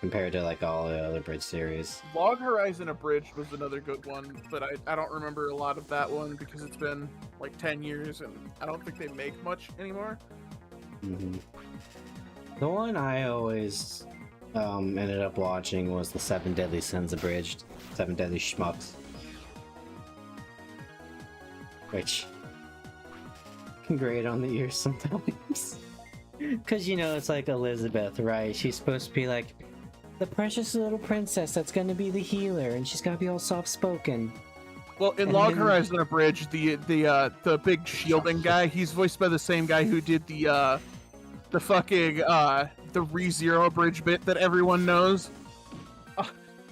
compared to like all the other bridge series. Log Horizon Abridged was another good one, but I don't remember a lot of that one because it's been like 10 years and I don't think they make much anymore. Mm-hmm. The one I always ended up watching was the 7 Deadly Sins Abridged, 7 Deadly Schmucks. Which can grate on the ears sometimes. Because, you know, it's like Elizabeth, right? She's supposed to be like the precious little princess that's gonna be the healer, and she's gotta be all soft-spoken. Well, in And Log then- Horizon Abridged, the big shielding guy, he's voiced by the same guy who did the fucking the ReZero Bridge bit that everyone knows.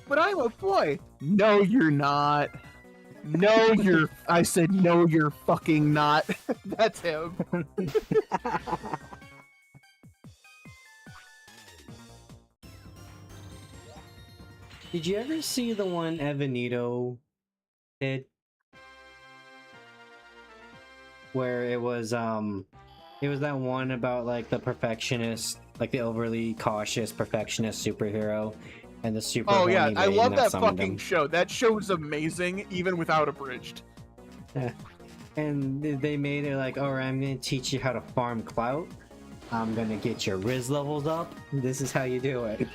But I'm a boy. No, you're not. No, you're. I said no, you're fucking not. That's him. Did you ever see the one Evanito did? Where it was that one about like the perfectionist, like the overly cautious perfectionist superhero, and the super. Oh yeah, horny I maiden love that summoned fucking him. show. That show is amazing, even without Abridged. And they made it like, alright, I'm gonna teach you how to farm clout. I'm gonna get your Riz levels up. This is how you do it.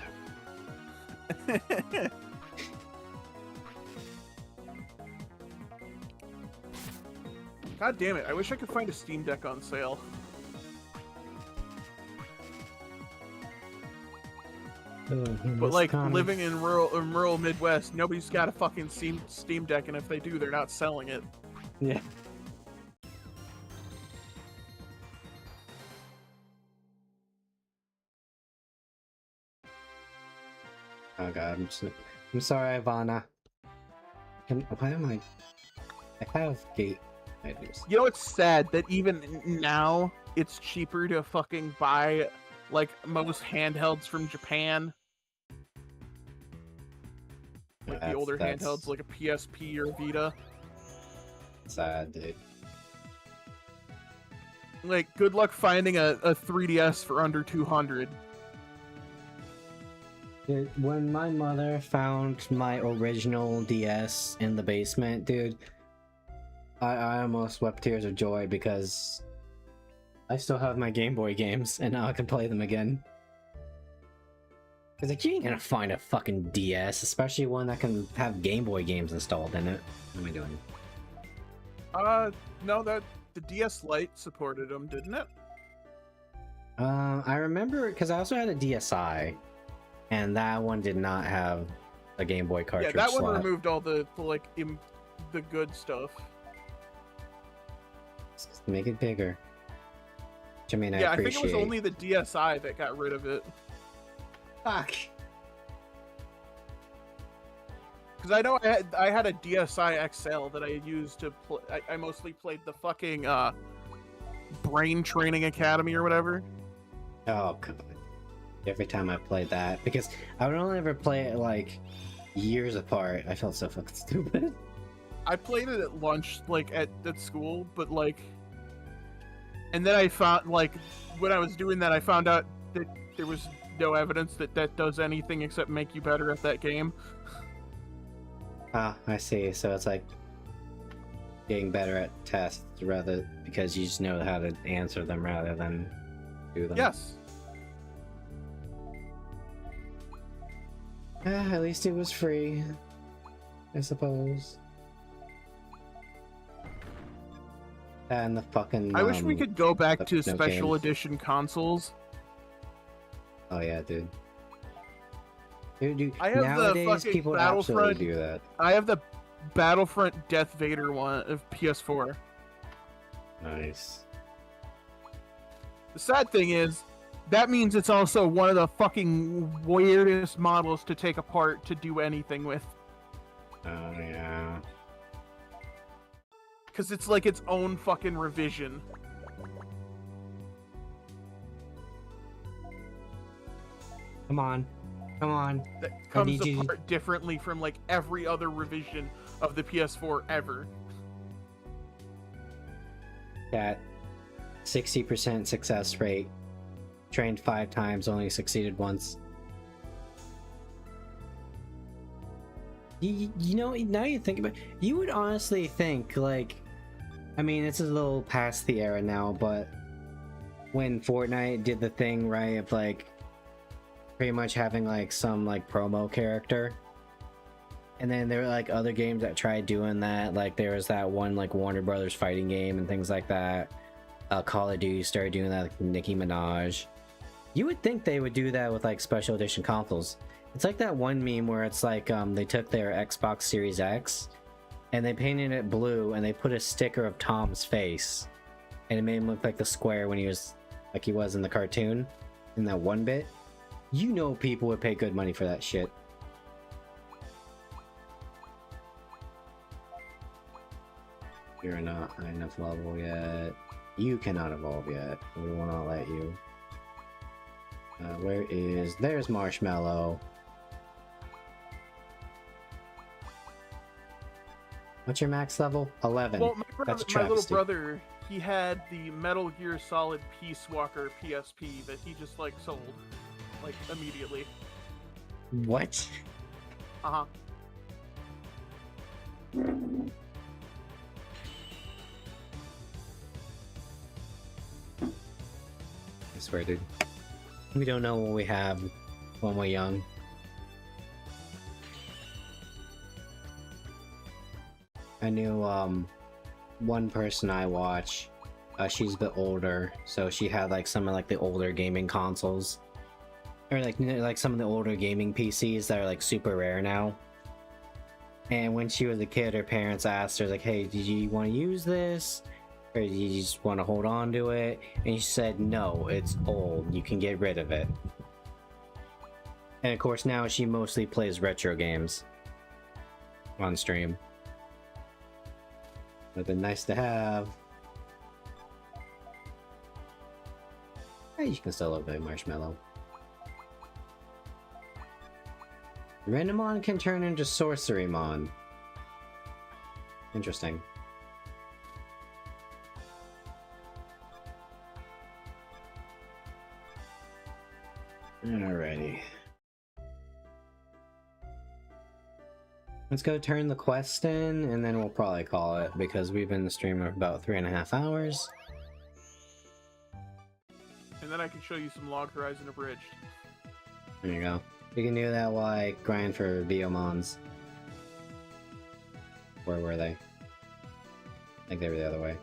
God damn it! I wish I could find a Steam Deck on sale. But like living in rural Midwest, nobody's got a fucking Steam Deck, and if they do, they're not selling it. Yeah. Oh god, I'm sorry, Ivana. Why am I have gate items. You know, it's sad that even now it's cheaper to fucking buy like most handhelds from Japan. Like the older handhelds, like a PSP or Vita. Sad, dude. Like, good luck finding a 3DS for under 200. Dude, when my mother found my original DS in the basement, dude, I almost wept tears of joy because I still have my Game Boy games and now I can play them again. Cause like, you ain't gonna find a fucking DS, especially one that can have Game Boy games installed in it. What am I doing? No, the DS Lite supported them, didn't it? I remember because I also had a DSi, and that one did not have a Game Boy cartridge Yeah, that one slot. removed all the good stuff. Just make it bigger. Which, I mean, Yeah, I I think appreciate. it was only the DSi that got rid of it. Fuck. Because I know I had a DSi XL that I used to play. I mostly played the fucking Brain Training Academy or whatever. Oh god. Every time I played that, because I would only ever play it like years apart. I felt so fucking stupid. I played it at lunch, like at school, but like, and then I found like when I was doing that, I found out that there was no evidence that that does anything except make you better at that game. Ah, I see. So it's like getting better at tests rather because you just know how to answer them rather than do them. Yes. At least it was free, I suppose. And the fucking. I wish we could go back to no special games. edition consoles. Oh yeah, dude. I have the nowadays fucking people would absolutely Battlefront. do that. I have the Battlefront Death Vader one of PS4. Nice. The sad thing is, that means it's also one of the fucking weirdest models to take apart to do anything with. Oh yeah. Because it's like its own fucking revision. Come on. Come on. That I comes need you- apart differently from like every other revision of the PS4 ever. That 60% success rate. Trained 5 times, only succeeded once. You know, now you think about it, you would honestly think, like, I mean, it's a little past the era now, but when Fortnite did the thing, right, of like pretty much having like some like promo character, and then there were like other games that tried doing that, like there was that one like Warner Brothers fighting game and things like that. Call of Duty started doing that, like Nicki Minaj. You would think they would do that with like special edition consoles. It's like that one meme where it's like they took their Xbox Series X and they painted it blue and they put a sticker of Tom's face and it made him look like the square when he was in the cartoon in that one bit. You know people would pay good money for that shit. You're not high enough level yet. You cannot evolve yet. We will not let you. There's Marshmallow. What's your max level? 11. Well, That's a my little travesty. brother, he had the Metal Gear Solid Peace Walker PSP that he just like sold, like immediately. What? Uh-huh. I swear, dude. We don't know what we have when we're young. I knew one person I watch, she's a bit older, so she had like some of like the older gaming consoles, or like like some of the older gaming PCs that are like super rare now. And when she was a kid, her parents asked her like, "Hey, did you want to use this, or do you just want to hold on to it?" And she said, "No, it's old. You can get rid of it." And of course, now she mostly plays retro games on stream. Would've been nice to have. Hey, you can still obey Marshmallow. Renamon can turn into Sorcerymon. Interesting. Alrighty. Let's go turn the quest in, and then we'll probably call it, because we've been streaming for about 3.5 hours. And then I can show you some Log Horizon Abridged. There you go. You can do that while I grind for Biomons. Where were they? I think they were the other way.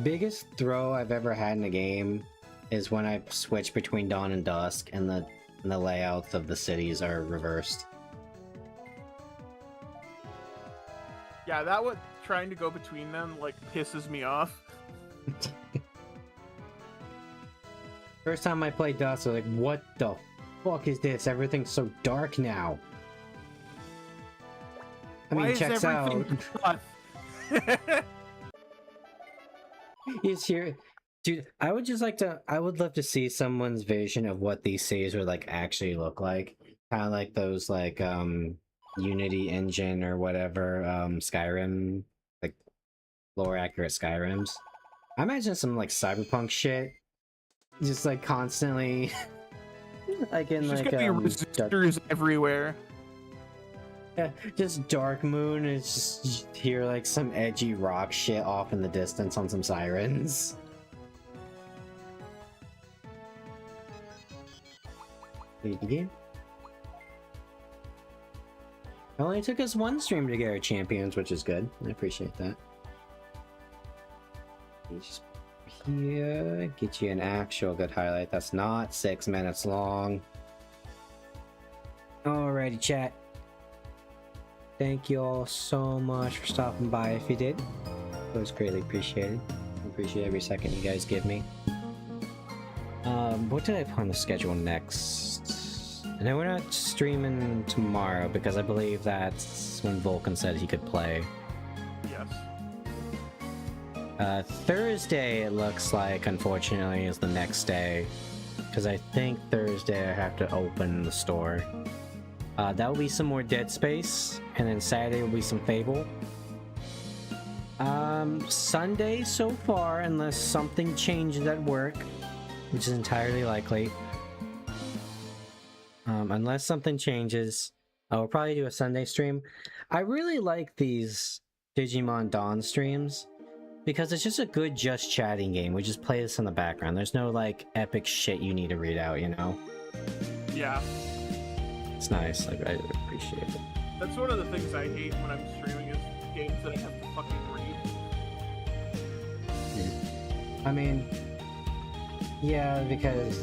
Biggest throw I've ever had in a game is when I switch between Dawn and Dusk, and the layouts of the cities are reversed. Yeah, that what trying to go between them like pisses me off. First time I played Dusk, I was like, what the fuck is this? Everything's so dark now. I mean, Why is checks out. everything dark? He's here. Dude, I would love to see someone's vision of what these cities would like actually look like. Kind of like those like Unity engine or whatever Skyrim, like lore accurate Skyrims. I imagine some like cyberpunk shit, just like constantly, like in There's like gonna be resistors everywhere. yeah, just Dark Moon. It's just you hear like some edgy rock shit off in the distance on some sirens. Lead the game. It only took us one stream to get our champions, which is good. I appreciate that. Just here, get you an actual good highlight that's not 6 minutes long. Alrighty, chat. Thank you all so much for stopping by if you did. It was greatly appreciated. I appreciate every second you guys give me. What did I put on the schedule next? I know we're not streaming tomorrow because I believe that's when Vulcan said he could play. Yes. Thursday, it looks like, unfortunately, is the next day. Because I think Thursday I have to open the store. That will be some more Dead Space, and then Saturday will be some Fable. Sunday so far, unless something changes at work, which is entirely likely. Unless something changes, I will probably do a Sunday stream. I really like these Digimon Dawn streams because it's just a good just chatting game. We just play this in the background. There's no like epic shit you need to read out, you know? Yeah. It's nice. I appreciate it. That's one of the things I hate when I'm streaming is games that I have to fucking read. I mean, yeah, because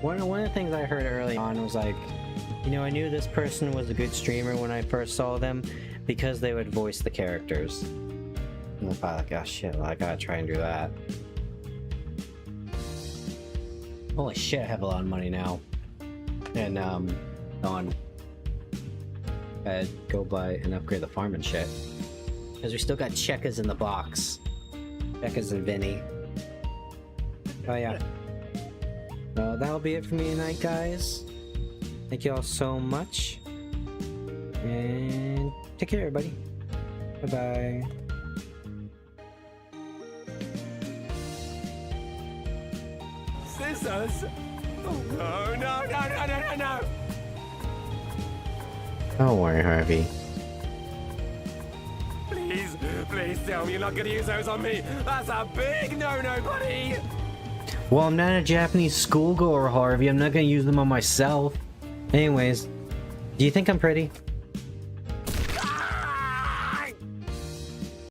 one of the things I heard early on was like, you know, I knew this person was a good streamer when I first saw them because they would voice the characters. And I thought, like, oh shit, well, I gotta try and do that. Holy shit, I have a lot of money now. And, on. I'd go buy and upgrade the farm and shit. Because we still got Checkers in the box. Checkers and Vinny. Oh yeah. That'll be it for me tonight, guys. Thank you all so much. And take care, everybody. Bye-bye. Scissors? Oh, no. Don't worry, Harvey. Please tell me you're not gonna use those on me. That's a big no-no, buddy. Well, I'm not a Japanese schoolgirl, Harvey. I'm not gonna use them on myself. Anyways, do you think I'm pretty?